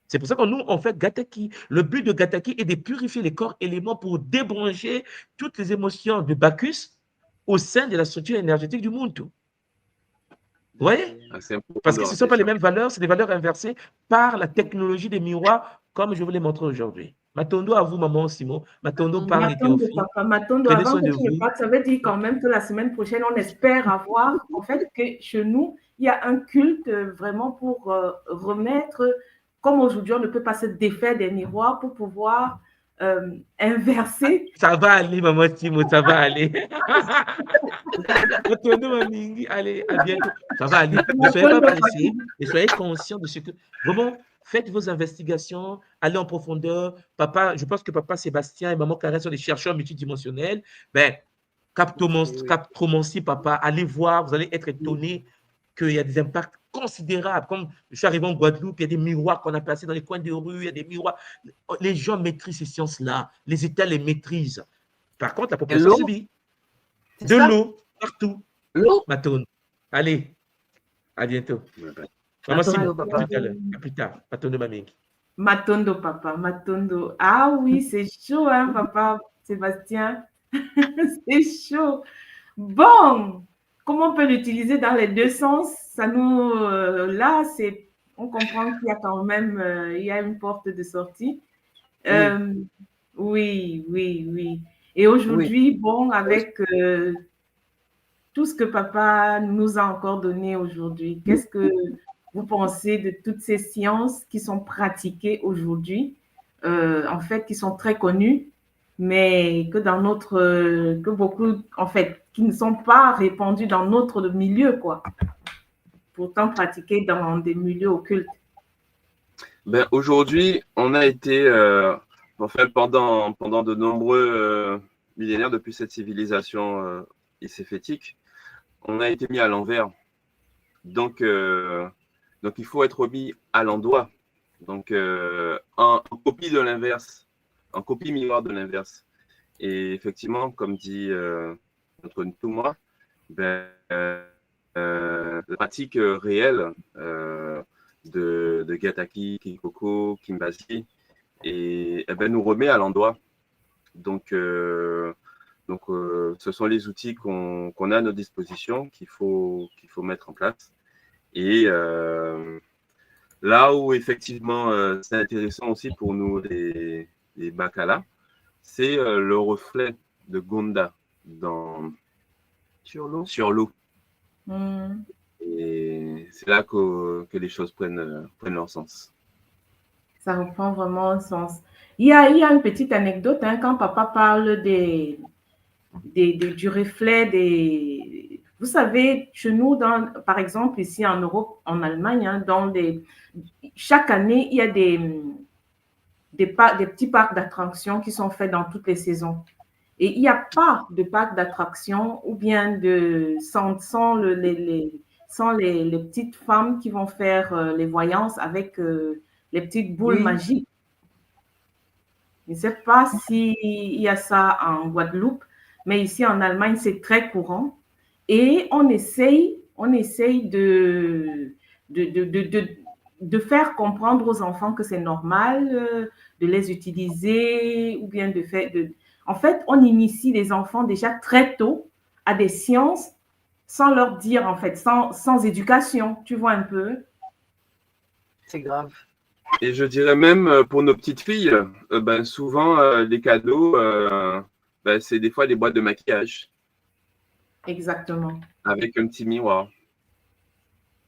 C'est pour ça que nous, on fait Gataki. Le but de Gataki est de purifier les corps éléments pour débrancher toutes les émotions de Bacchus au sein de la structure énergétique du monde. Vous voyez? C'est important Parce de que ce ne rappeler sont pas les ça. mêmes valeurs, c'est des valeurs inversées par la technologie des miroirs, comme je vous l'ai montré aujourd'hui. Matondo à vous, maman Simon. Matondo, parle et Matondo, Théophile. papa, Matondo, Prenez avant soin que de tu ne vous. partes, ça veut dire quand même que la semaine prochaine, on espère avoir, en fait, que chez nous, il y a un culte vraiment pour remettre, comme aujourd'hui, on ne peut pas se défaire des miroirs pour pouvoir inverser. Ça va aller, maman Simon, ça va aller. Matondo, Mamingi, allez, à bientôt. Ça va aller. Ne soyez pas Matondo, pressés et soyez conscients de ce que. Vraiment, faites vos investigations, allez en profondeur. Papa, je pense que papa Sébastien et maman Karen sont des chercheurs multidimensionnels. Ben, captomancie, papa, allez voir, vous allez être étonnés qu'il y a des impacts considérables. Comme je suis arrivé en Guadeloupe, il y a des miroirs qu'on a placés dans les coins de rue, il y a des miroirs. Les gens maîtrisent ces sciences-là. Les États les maîtrisent. Par contre, la Et population l'eau, subit. c'est De ça? l'eau, partout. L'eau? Matondo. Allez, à bientôt. Ouais, ben, Maman Matondo, Simon, papa. à tout à l'heure. À plus tard. Matondo, Mamingi. Matondo, papa, Matondo. Ah oui, c'est chaud, hein, papa Sébastien. C'est chaud. Bon, comment on peut l'utiliser dans les deux sens? Ça nous, là, on comprend qu'il y a quand même, il y a une porte de sortie. Euh, oui, oui, oui. Et Oui. aujourd'hui, bon, avec tout ce que papa nous a encore donné aujourd'hui, qu'est-ce que vous pensez de toutes ces sciences qui sont pratiquées aujourd'hui, en fait, qui sont très connues, mais que dans notre, que beaucoup, en fait, qui ne sont pas répandues dans notre milieu, quoi. Pourtant pratiquées dans des milieux occultes. Ben, aujourd'hui, on a été, enfin, pendant de nombreux millénaires depuis cette civilisation iséphétique, on a été mis à l'envers. Donc, il faut être mis à l'endroit. Donc, en copie de l'inverse, en copie miroir de l'inverse. Et effectivement, comme dit notre Ntouma, ben, la pratique réelle de Gataki, Kikoko, Kimbasi, et ben, nous remet à l'endroit. Donc, ce sont les outils qu'on a à notre disposition qu'il faut mettre en place. Et là où effectivement c'est intéressant aussi pour nous les Bakala, c'est le reflet de Gonda sur l'eau. Mm. Et c'est là que les choses prennent leur sens. Ça reprend vraiment un sens. Il y a une petite anecdote, hein, quand papa parle du reflet Vous savez, chez nous, par exemple, ici en Europe, en Allemagne, hein, chaque année, il y a des petits parcs d'attractions qui sont faits dans toutes les saisons. Et il n'y a pas de parc d'attractions ou bien sans les petites femmes qui vont faire les voyances avec les petites boules magiques. Je ne sais pas s'il y a ça en Guadeloupe, mais ici en Allemagne, c'est très courant. Et on essaye de faire comprendre aux enfants que c'est normal de les utiliser ou bien de faire... En fait, on initie les enfants déjà très tôt à des sciences sans leur dire, en fait, sans éducation, tu vois un peu. C'est grave. Et je dirais même pour nos petites filles, ben, souvent les cadeaux, ben, c'est des fois des boîtes de maquillage. Exactement. Avec un petit miroir.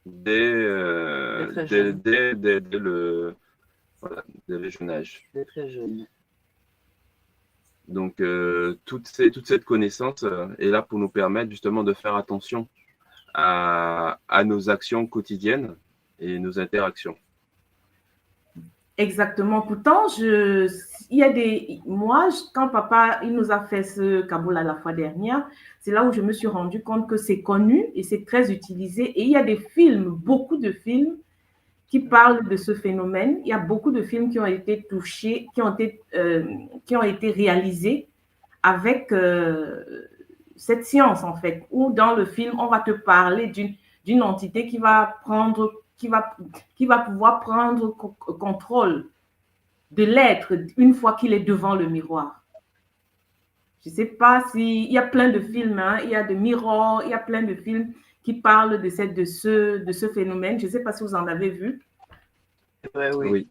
Dès le jeune âge. C'est très jeune. Donc, toute cette connaissance est là pour nous permettre justement de faire attention à nos actions quotidiennes et nos interactions. Exactement. Pourtant, il y a quand papa, il nous a fait ce Kaboul la fois dernière, c'est là où je me suis rendu compte que c'est connu et c'est très utilisé. Et il y a des films, beaucoup de films qui parlent de ce phénomène. Il y a beaucoup de films qui ont été touchés, qui ont été réalisés avec cette science, en fait, où dans le film, on va te parler d'une entité qui va pouvoir prendre contrôle de l'être une fois qu'il est devant le miroir. Je ne sais pas si... Il y a plein de films, hein, il y a de Mirror, il y a plein de films qui parlent de ce phénomène. Je ne sais pas si vous en avez vu. C'est vrai, oui. Oui.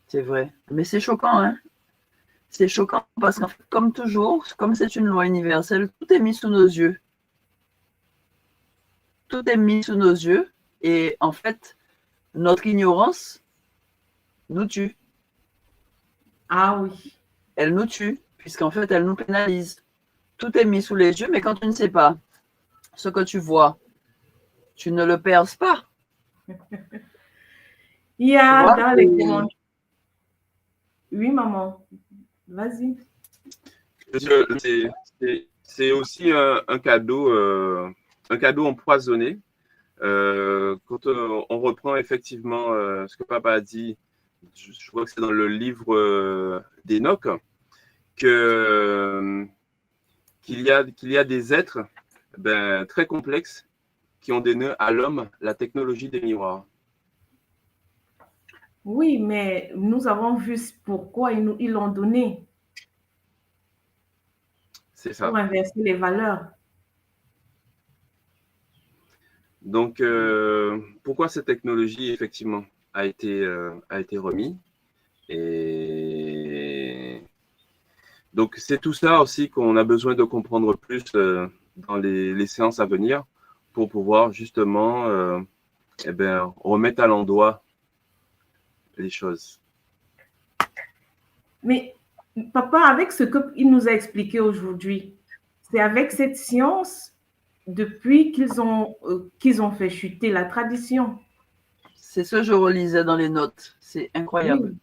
C'est vrai. Mais c'est choquant, hein. C'est choquant parce qu'en fait, comme toujours, comme c'est une loi universelle, tout est mis sous nos yeux. Tout est mis sous nos yeux et en fait, notre ignorance nous tue. Ah oui. Elle nous tue, puisqu'en fait, elle nous pénalise. Tout est mis sous les yeux, mais quand tu ne sais pas ce que tu vois, tu ne le perces pas. Il y a dans les commentaires. Oui, maman. Vas-y. C'est aussi un cadeau empoisonné. Quand on reprend effectivement ce que papa a dit, je crois que c'est dans le livre d'Enoch, qu'il y a des êtres très complexes qui ont donné à l'homme la technologie des miroirs. Oui, mais nous avons vu pourquoi ils l'ont donné. C'est ça. Pour inverser les valeurs. Donc, pourquoi cette technologie, effectivement, a été remise? Et donc, c'est tout ça aussi qu'on a besoin de comprendre plus dans les séances à venir pour pouvoir justement remettre à l'endroit les choses. Mais papa, avec ce qu'il nous a expliqué aujourd'hui, c'est avec cette science depuis qu'ils ont fait chuter la tradition. C'est ce que je relisais dans les notes. C'est incroyable.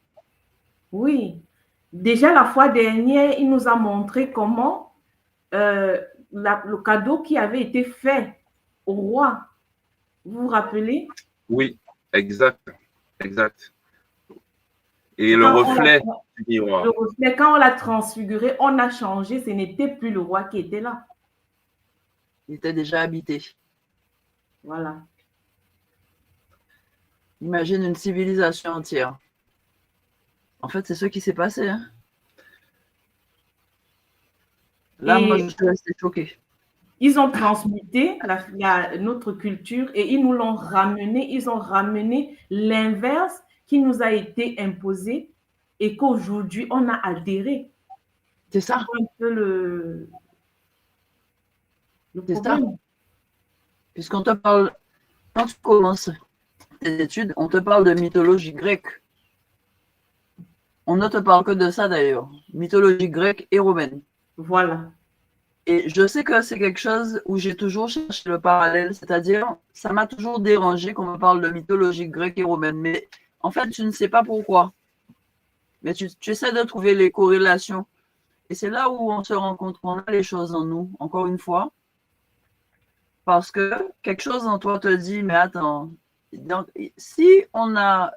Oui. Oui. Déjà, la fois dernière, il nous a montré comment le cadeau qui avait été fait au roi. Vous vous rappelez? Oui, exact. Exact. Et le reflet du miroir. Le reflet, quand on l'a transfiguré, on a changé. Ce n'était plus le roi qui était là. Il était déjà habité. Voilà. Imagine une civilisation entière. En fait, c'est ce qui s'est passé. Hein. Là, moi, je suis restée choquée. Ils ont transmuté notre culture et ils nous l'ont ramené. Ils ont ramené l'inverse qui nous a été imposé et qu'aujourd'hui, on a adhéré. C'est ça. C'est un peu le problème. Ça. Puisqu'on te parle, quand tu commences tes études, on te parle de mythologie grecque. On ne te parle que de ça d'ailleurs. Mythologie grecque et romaine. Voilà. Et je sais que c'est quelque chose où j'ai toujours cherché le parallèle, c'est-à-dire, ça m'a toujours dérangé qu'on me parle de mythologie grecque et romaine, mais en fait, tu ne sais pas pourquoi. Mais tu essaies de trouver les corrélations. Et c'est là où on se rend compte qu'on a les choses en nous, encore une fois, parce que quelque chose en toi te dit, mais attends, donc, si on a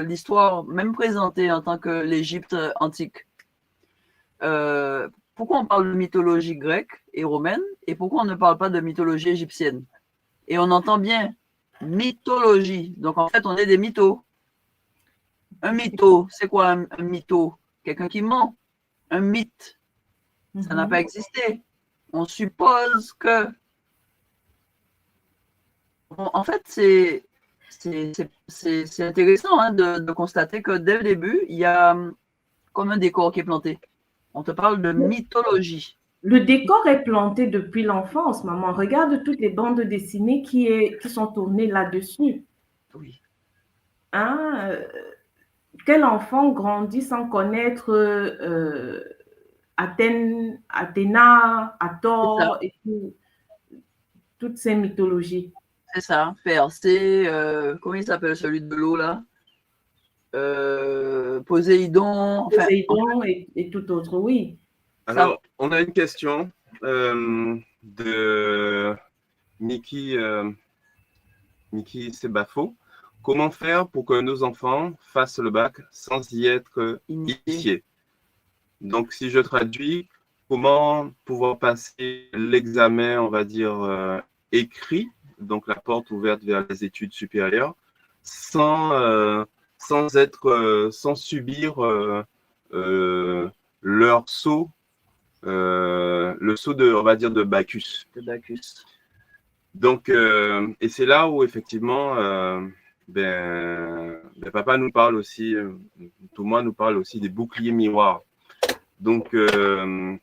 l'histoire même présentée en tant que l'Égypte antique, pourquoi on parle de mythologie grecque et romaine et pourquoi on ne parle pas de mythologie égyptienne? Et on entend bien mythologie. Donc en fait, on est des mythos. Un mytho, c'est quoi un mytho? Quelqu'un qui ment. Un mythe, ça n'a pas existé. On suppose que... Bon, en fait, c'est intéressant hein, de constater que dès le début, il y a comme un décor qui est planté. On te parle de mythologie. Le décor est planté depuis l'enfance, maman. Regarde toutes les bandes dessinées qui sont tournées là-dessus. Oui. Hein? Quel enfant grandit sans connaître Athéna, Hathor et toutes ces mythologies? C'est ça. Persée, comment il s'appelle celui de l'eau là? Poséidon, enfin, Poséidon et tout autre, oui. Alors, on a une question de Niki Sebafo. Comment faire pour que nos enfants fassent le bac sans y être initiés? Donc, si je traduis, comment pouvoir passer l'examen, on va dire, écrit, donc la porte ouverte vers les études supérieures, sans subir leur saut, le saut de, on va dire, de Bacchus. Donc, et c'est là où effectivement, papa nous parle aussi, Thomas nous parle aussi des boucliers miroirs. Donc, je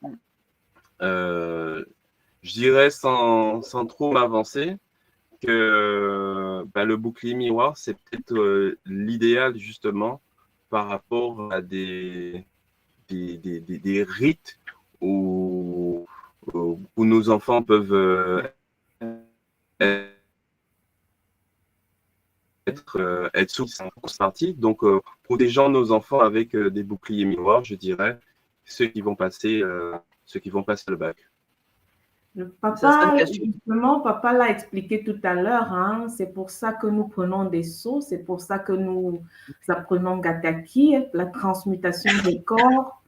dirais sans trop m'avancer que le bouclier miroir, c'est peut-être l'idéal justement par rapport à des rites où nos enfants peuvent être sous cette partie. Donc, protégeant nos enfants avec des boucliers miroirs, je dirais, ceux qui vont passer le bac. Le papa, justement, papa l'a expliqué tout à l'heure, hein, c'est pour ça que nous prenons des sauts, c'est pour ça que nous apprenons Gataki, la transmutation des corps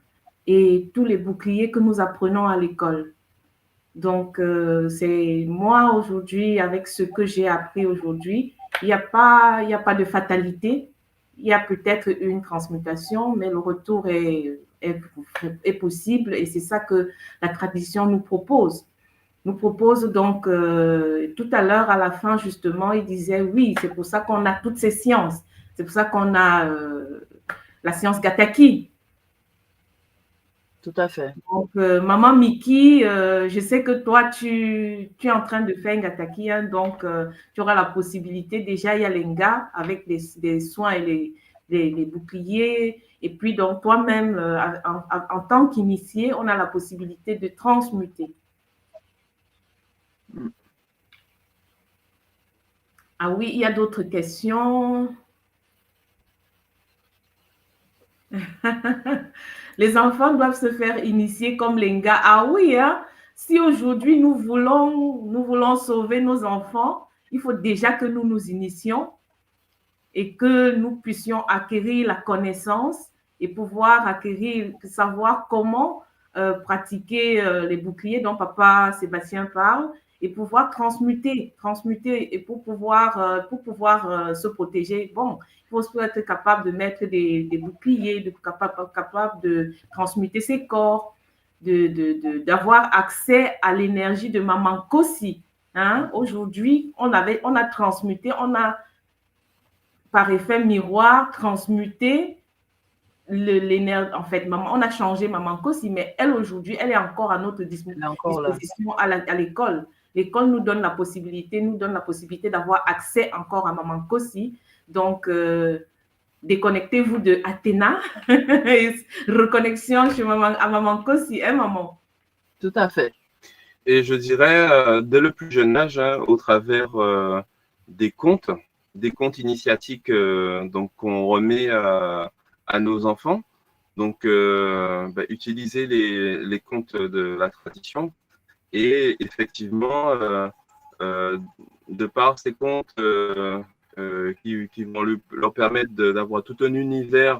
et tous les boucliers que nous apprenons à l'école. Donc, c'est moi aujourd'hui, avec ce que j'ai appris aujourd'hui, il n'y a pas de fatalité. Il y a peut-être une transmutation, mais le retour est possible et c'est ça que la tradition nous propose. Nous propose donc, tout à l'heure, à la fin, justement, il disait, oui, c'est pour ça qu'on a toutes ces sciences. C'est pour ça qu'on a la science Gataki. Tout à fait. Donc, maman Miki, je sais que toi, tu es en train de faire un Gataki, hein, donc tu auras la possibilité. Déjà, il y a l'Enga avec des soins et les boucliers. Et puis, donc, toi-même, en tant qu'initié, on a la possibilité de transmuter. Ah oui, il y a d'autres questions. Les enfants doivent se faire initier comme l'Enga. Ah oui, hein? Si aujourd'hui nous voulons sauver nos enfants, il faut déjà que nous nous initions et que nous puissions acquérir la connaissance et pouvoir savoir comment pratiquer les boucliers dont papa Sébastien parle et pouvoir transmuter et pour pouvoir se protéger. Bon, il faut être capable de mettre des boucliers, capable de transmuter ses corps, d'avoir accès à l'énergie de maman Kossi. Hein? Aujourd'hui, on a transmuté, on a par effet miroir transmuté l'énergie. En fait, maman, on a changé maman Kossi, mais elle aujourd'hui, elle est encore à notre disposition à l'école. L'école nous donne la possibilité d'avoir accès encore à maman Kossi. Donc, déconnectez-vous de Athéna. Reconnexion à maman Kossi, hein, maman? Tout à fait. Et je dirais, dès le plus jeune âge, hein, au travers des contes initiatiques donc qu'on remet à nos enfants. Donc, utiliser les contes de la tradition. Et effectivement, de par ces contes qui vont leur permettre d'avoir tout un univers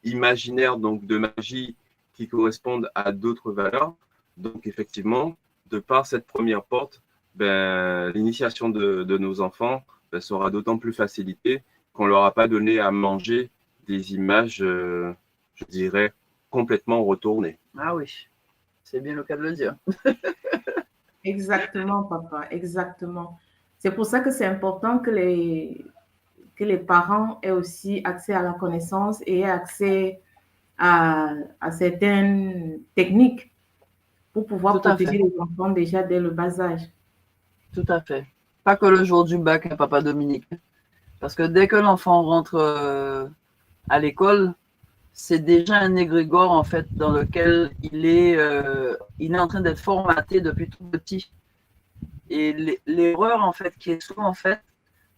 imaginaire, donc de magie, qui correspondent à d'autres valeurs. Donc, effectivement, de par cette première porte, l'initiation de nos enfants sera d'autant plus facilitée qu'on ne leur a pas donné à manger des images, je dirais, complètement retournées. Ah oui. C'est bien le cas de le dire. Exactement, papa, exactement. C'est pour ça que c'est important que les parents aient aussi accès à la connaissance et aient accès à certaines techniques pour pouvoir protéger les enfants déjà dès le bas âge. Tout à fait. Pas que le jour du bac, hein, papa Dominique. Parce que dès que l'enfant rentre à l'école, c'est déjà un égrégore en fait dans lequel il est en train d'être formaté depuis tout petit. Et l'erreur en fait qui est souvent faite,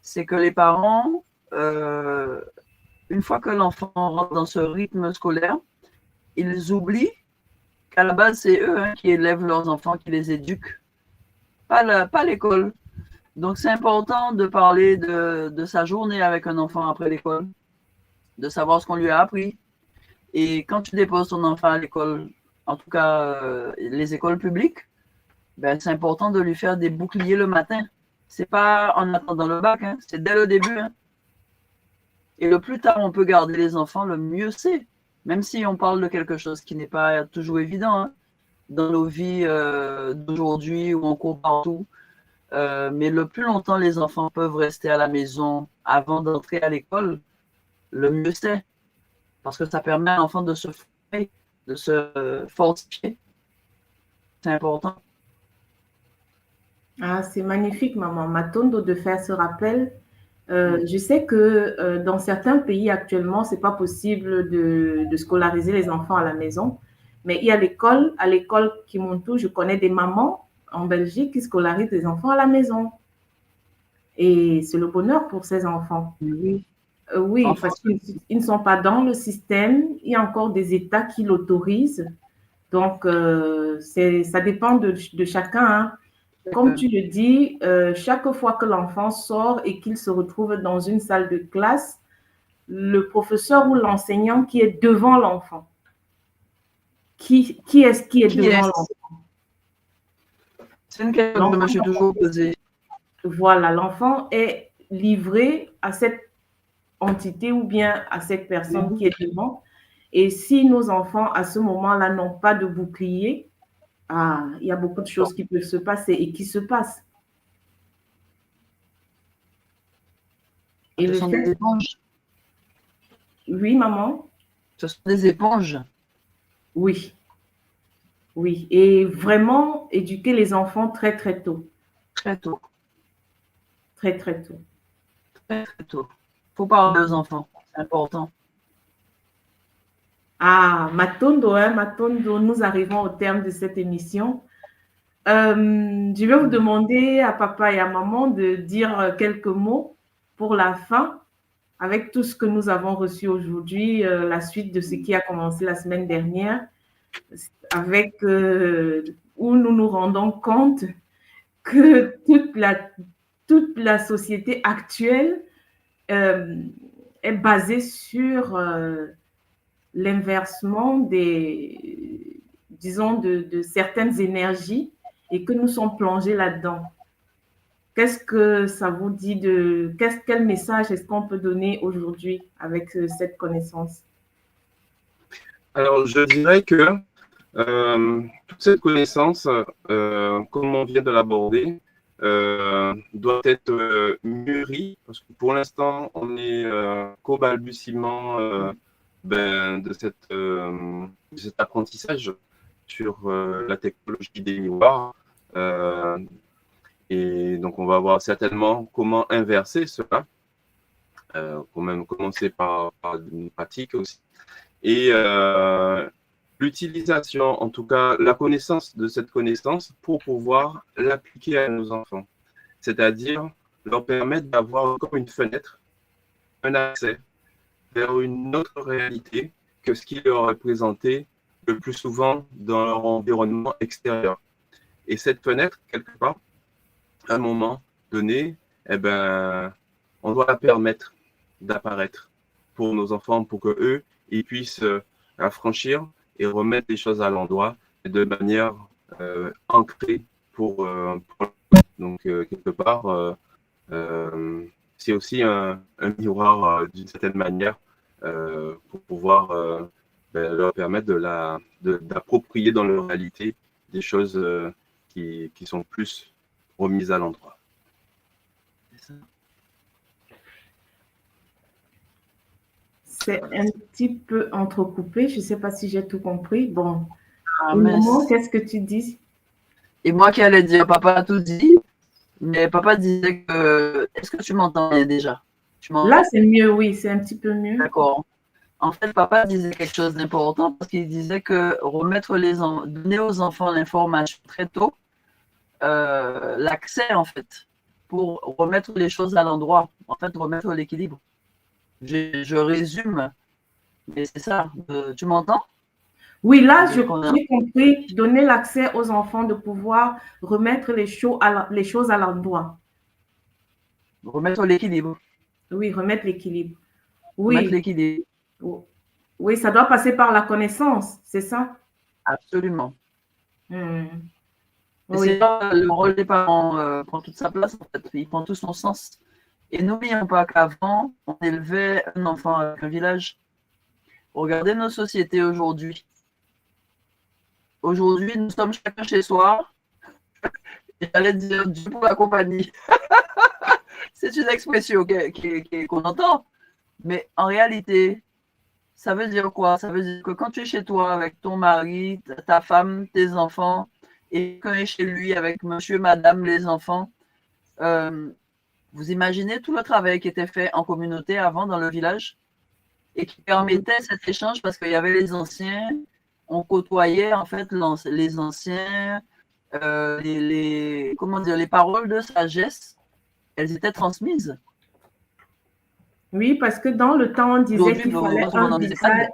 c'est que les parents une fois que l'enfant rentre dans ce rythme scolaire, ils oublient qu'à la base, c'est eux qui élèvent leurs enfants, qui les éduquent, pas l'école. Donc, c'est important de parler de sa journée avec un enfant après l'école, de savoir ce qu'on lui a appris. Et quand tu déposes ton enfant à l'école, en tout cas les écoles publiques, ben, c'est important de lui faire des boucliers le matin. C'est pas en attendant le bac, c'est dès le début. Et le plus tard on peut garder les enfants, le mieux c'est. Même si on parle de quelque chose qui n'est pas toujours évident dans nos vies d'aujourd'hui où on court partout. Mais le plus longtemps les enfants peuvent rester à la maison avant d'entrer à l'école, le mieux c'est. Parce que ça permet à l'enfant de se former, de se fortifier. C'est important. Ah, c'est magnifique, maman Matondo, de faire ce rappel. Je sais que dans certains pays actuellement, c'est pas possible de scolariser les enfants à la maison, mais il y a à l'école Kimuntu, je connais des mamans en Belgique qui scolarisent les enfants à la maison. Et c'est le bonheur pour ces enfants. Oui. Oui, Enfin, parce qu'ils ne sont pas dans le système. Il y a encore des États qui l'autorisent. Donc, ça dépend de chacun. Comme tu le dis, chaque fois que l'enfant sort et qu'il se retrouve dans une salle de classe, le professeur ou l'enseignant qui est devant l'enfant. Qui est-ce qui est devant l'enfant? C'est une question que je me suis toujours posée. Voilà, l'enfant est livré à cette entité ou bien à cette personne qui est devant. Et si nos enfants, à ce moment-là, n'ont pas de bouclier, il y a beaucoup de choses qui peuvent se passer et qui se passent. Et Ce sont des éponges. Oui, maman? Ce sont des éponges. Oui. Oui. Et vraiment éduquer les enfants très, très tôt. Très tôt. Très, très tôt. Très, très tôt. Il faut parler aux enfants. C'est important. Matondo, Matondo, nous arrivons au terme de cette émission. Je vais vous demander à papa et à maman de dire quelques mots pour la fin, avec tout ce que nous avons reçu aujourd'hui, la suite de ce qui a commencé la semaine dernière, avec où nous nous rendons compte que toute la société actuelle est basée sur l'inversement disons, de certaines énergies et que nous sommes plongés là-dedans. Qu'est-ce que ça vous dit quel message est-ce qu'on peut donner aujourd'hui avec cette connaissance? Alors, je dirais que toute cette connaissance, comme on vient de l'aborder, doit être mûrie, parce que pour l'instant, on est qu'au balbutiement de cet apprentissage sur la technologie des miroirs. Et donc, on va voir certainement comment inverser cela, quand même commencer par une pratique aussi. Et l'utilisation, en tout cas la connaissance de cette connaissance pour pouvoir l'appliquer à nos enfants. C'est-à-dire leur permettre d'avoir comme une fenêtre, un accès vers une autre réalité que ce qui leur est présenté le plus souvent dans leur environnement extérieur. Et cette fenêtre, quelque part, à un moment donné, on doit la permettre d'apparaître pour nos enfants, pour qu'eux, ils puissent la franchir et remettre les choses à l'endroit de manière ancrée pour donc quelque part c'est aussi un miroir d'une certaine manière pour pouvoir leur permettre d'approprier dans leur réalité des choses qui sont plus remises à l'endroit. C'est un petit peu entrecoupé. Je ne sais pas si j'ai tout compris. Bon, qu'est-ce que tu dis? Et moi qui allais dire, papa a tout dit, mais papa disait que... Est-ce que tu m'entends déjà? Là, c'est mieux, oui, c'est un petit peu mieux. D'accord. En fait, papa disait quelque chose d'important parce qu'il disait que donner aux enfants l'information très tôt, l'accès en fait, pour remettre les choses à l'endroit, en fait, remettre l'équilibre. Je résume, mais c'est ça. Tu m'entends? Oui, là, j'ai compris, donner l'accès aux enfants de pouvoir remettre les choses à l'endroit. Remettre l'équilibre. Oui, remettre l'équilibre. Remettre Oui. l'équilibre. Oui, ça doit passer par la connaissance, c'est ça? Absolument. Hmm. Et Oui. c'est là le rôle des parents prend toute sa place, en fait. Il prend tout son sens. Et n'oublions pas qu'avant, on élevait un enfant avec un village. Regardez nos sociétés aujourd'hui. Aujourd'hui, nous sommes chacun chez soi. J'allais dire Dieu pour la compagnie. C'est une expression qu'on entend. Mais en réalité, ça veut dire quoi? Ça veut dire que quand tu es chez toi avec ton mari, ta femme, tes enfants, et quand tu es chez lui avec monsieur, madame, les enfants, vous imaginez tout le travail qui était fait en communauté avant dans le village et qui permettait cet échange parce qu'il y avait les anciens, on côtoyait en fait les anciens, comment dire, les paroles de sagesse, elles étaient transmises. Oui, parce que dans le temps, on disait qu'il fallait un visage.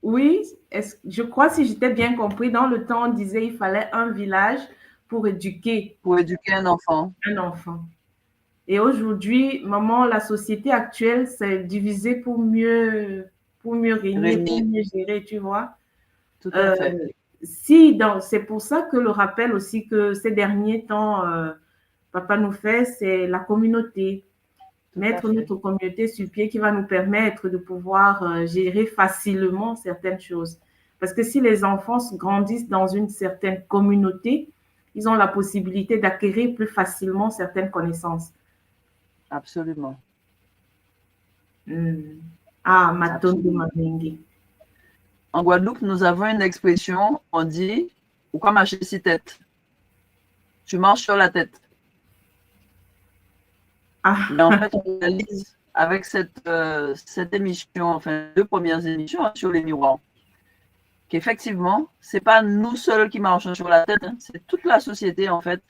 Oui, je crois, si j'étais bien compris, dans le temps, on disait qu'il fallait un village pour éduquer. Pour éduquer un enfant. Un enfant. Et aujourd'hui, maman, la société actuelle s'est divisée pour mieux régner, pour mieux gérer, tu vois. Tout à fait. C'est pour ça que le rappel aussi que ces derniers temps, Papa nous fait, c'est la communauté. Mettre notre communauté sur pied qui va nous permettre de pouvoir gérer facilement certaines choses. Parce que si les enfants grandissent dans une certaine communauté, ils ont la possibilité d'acquérir plus facilement certaines connaissances. Absolument. Ah, Matondo Mabengi. En Guadeloupe, nous avons une expression, on dit « ou quoi marcher si tête ». Tu marches sur la tête. Mais en fait, on réalise avec cette émission, enfin, 2 premières émissions sur les miroirs, qu'effectivement, ce n'est pas nous seuls qui marchons sur la tête, hein, c'est toute la société, en fait.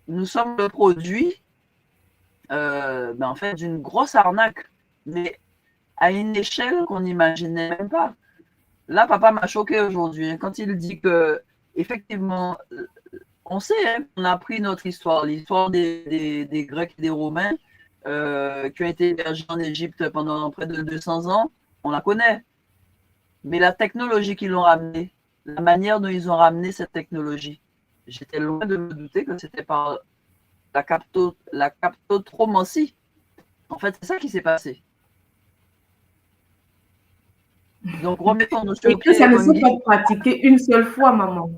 Nous sommes le produit, en fait, d'une grosse arnaque, mais à une échelle qu'on n'imaginait même pas. Là, papa m'a choqué aujourd'hui, hein, quand il dit que, effectivement, on sait qu'on a appris notre histoire, l'histoire des Grecs et des Romains qui ont été hébergés en Égypte pendant près de 200 ans, on la connaît. Mais la technologie qu'ils ont ramenée, la manière dont ils ont ramené cette technologie, j'étais loin de me douter que c'était par la captotromancie. En fait, c'est ça qui s'est passé. Donc, remettons-nous sur pied. Et que ça ne s'est pas pratiqué une seule fois, maman.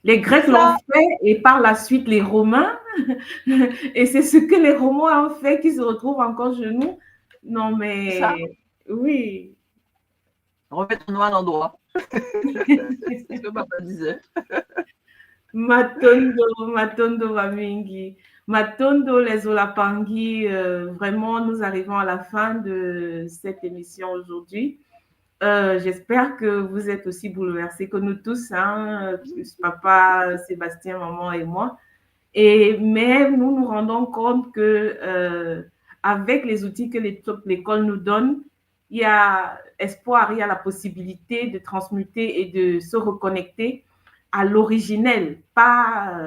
Les Grecs l'ont fait et par la suite les Romains. Et c'est ce que les Romains ont fait qui se retrouvent encore chez nous. Non, mais oui. Remettons-nous à l'endroit. C'est ce que papa disait. Matondo Wamingi. Matondo les Olapangi. Vraiment, nous arrivons à la fin de cette émission aujourd'hui. J'espère que vous êtes aussi bouleversés que nous tous, hein, papa, Sébastien, maman et moi. Mais nous nous rendons compte que avec les outils que l'école nous donne, il y a espoir, il y a la possibilité de transmuter et de se reconnecter à l'originel, pas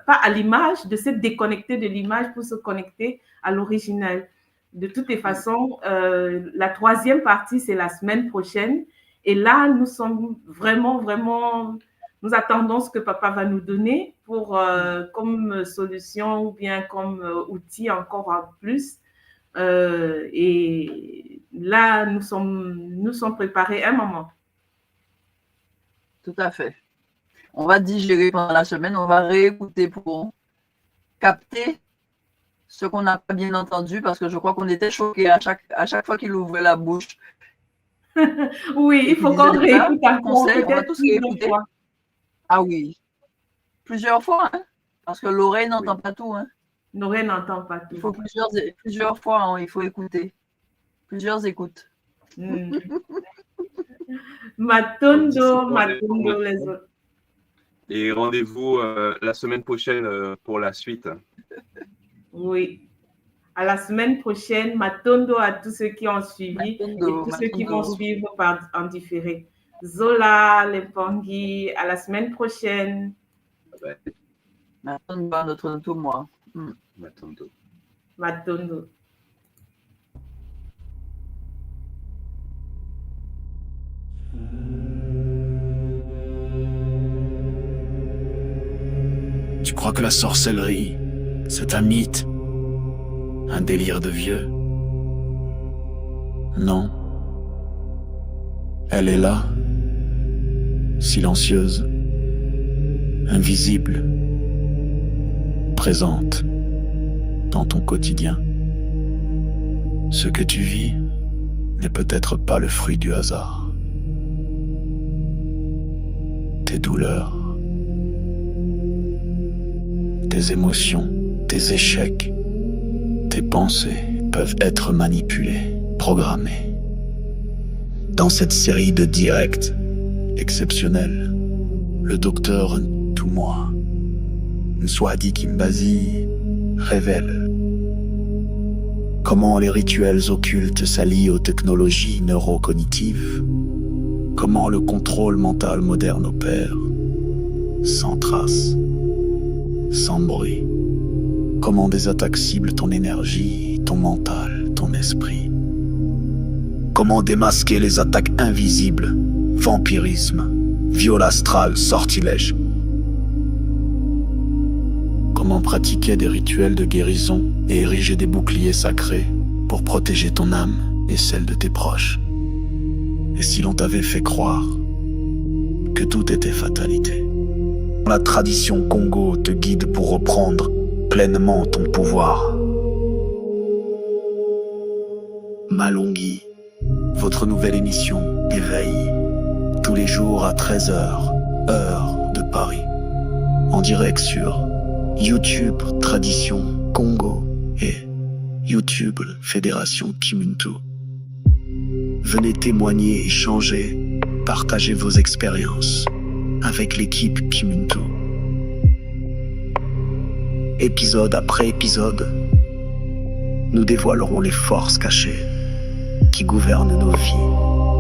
à l'image, de se déconnecter de l'image pour se connecter à l'originel. De toutes les façons, la 3e partie, c'est la semaine prochaine. Et là, nous sommes vraiment, nous attendons ce que papa va nous donner pour, comme solution ou bien comme outil encore en plus. Et là, nous sommes préparés un moment. Tout à fait. On va digérer pendant la semaine, on va réécouter pour capter ce qu'on n'a pas bien entendu, parce que je crois qu'on était choqués à chaque fois qu'il ouvrait la bouche. Oui, il faut qu'on réécoute encore. On va tous réécouter. Ah oui. Plusieurs fois, hein, parce que l'oreille n'entend pas tout. Hein. L'oreille n'entend pas tout. Il faut plusieurs fois, hein, il faut écouter. Plusieurs écoutes. Matondo, les autres. Et rendez-vous la semaine prochaine pour la suite. Oui. À la semaine prochaine. Matondo à tous ceux qui ont suivi Matondo, et tous ceux qui vont Matondo. suivre en différé. Zola, Lempangi, à la semaine prochaine. Ouais, Matondo à notre tour, moi. Matondo. Matondo. Tu crois que la sorcellerie, c'est un mythe, un délire de vieux? Non. Elle est là, silencieuse, invisible, présente dans ton quotidien. Ce que tu vis n'est peut-être pas le fruit du hasard. Tes douleurs, tes émotions, tes échecs, tes pensées peuvent être manipulées, programmées. Dans cette série de directs exceptionnels, le docteur Ntumwa Nswadi Kimbazi révèle comment les rituels occultes s'allient aux technologies neurocognitives, comment le contrôle mental moderne opère, sans trace, sans bruit, comment des attaques ciblent ton énergie, ton mental, ton esprit, comment démasquer les attaques invisibles, vampirisme, viol astral, sortilège, comment pratiquer des rituels de guérison et ériger des boucliers sacrés pour protéger ton âme et celle de tes proches. Et si l'on t'avait fait croire que tout était fatalité? La tradition Congo te guide pour reprendre pleinement ton pouvoir. Malongi, votre nouvelle émission Éveil, tous les jours à 13h, heure de Paris, en direct sur YouTube Tradition Congo et YouTube Fédération Kimuntu. Venez témoigner, échanger, partager vos expériences avec l'équipe Kimuntu. Épisode après épisode, nous dévoilerons les forces cachées qui gouvernent nos vies.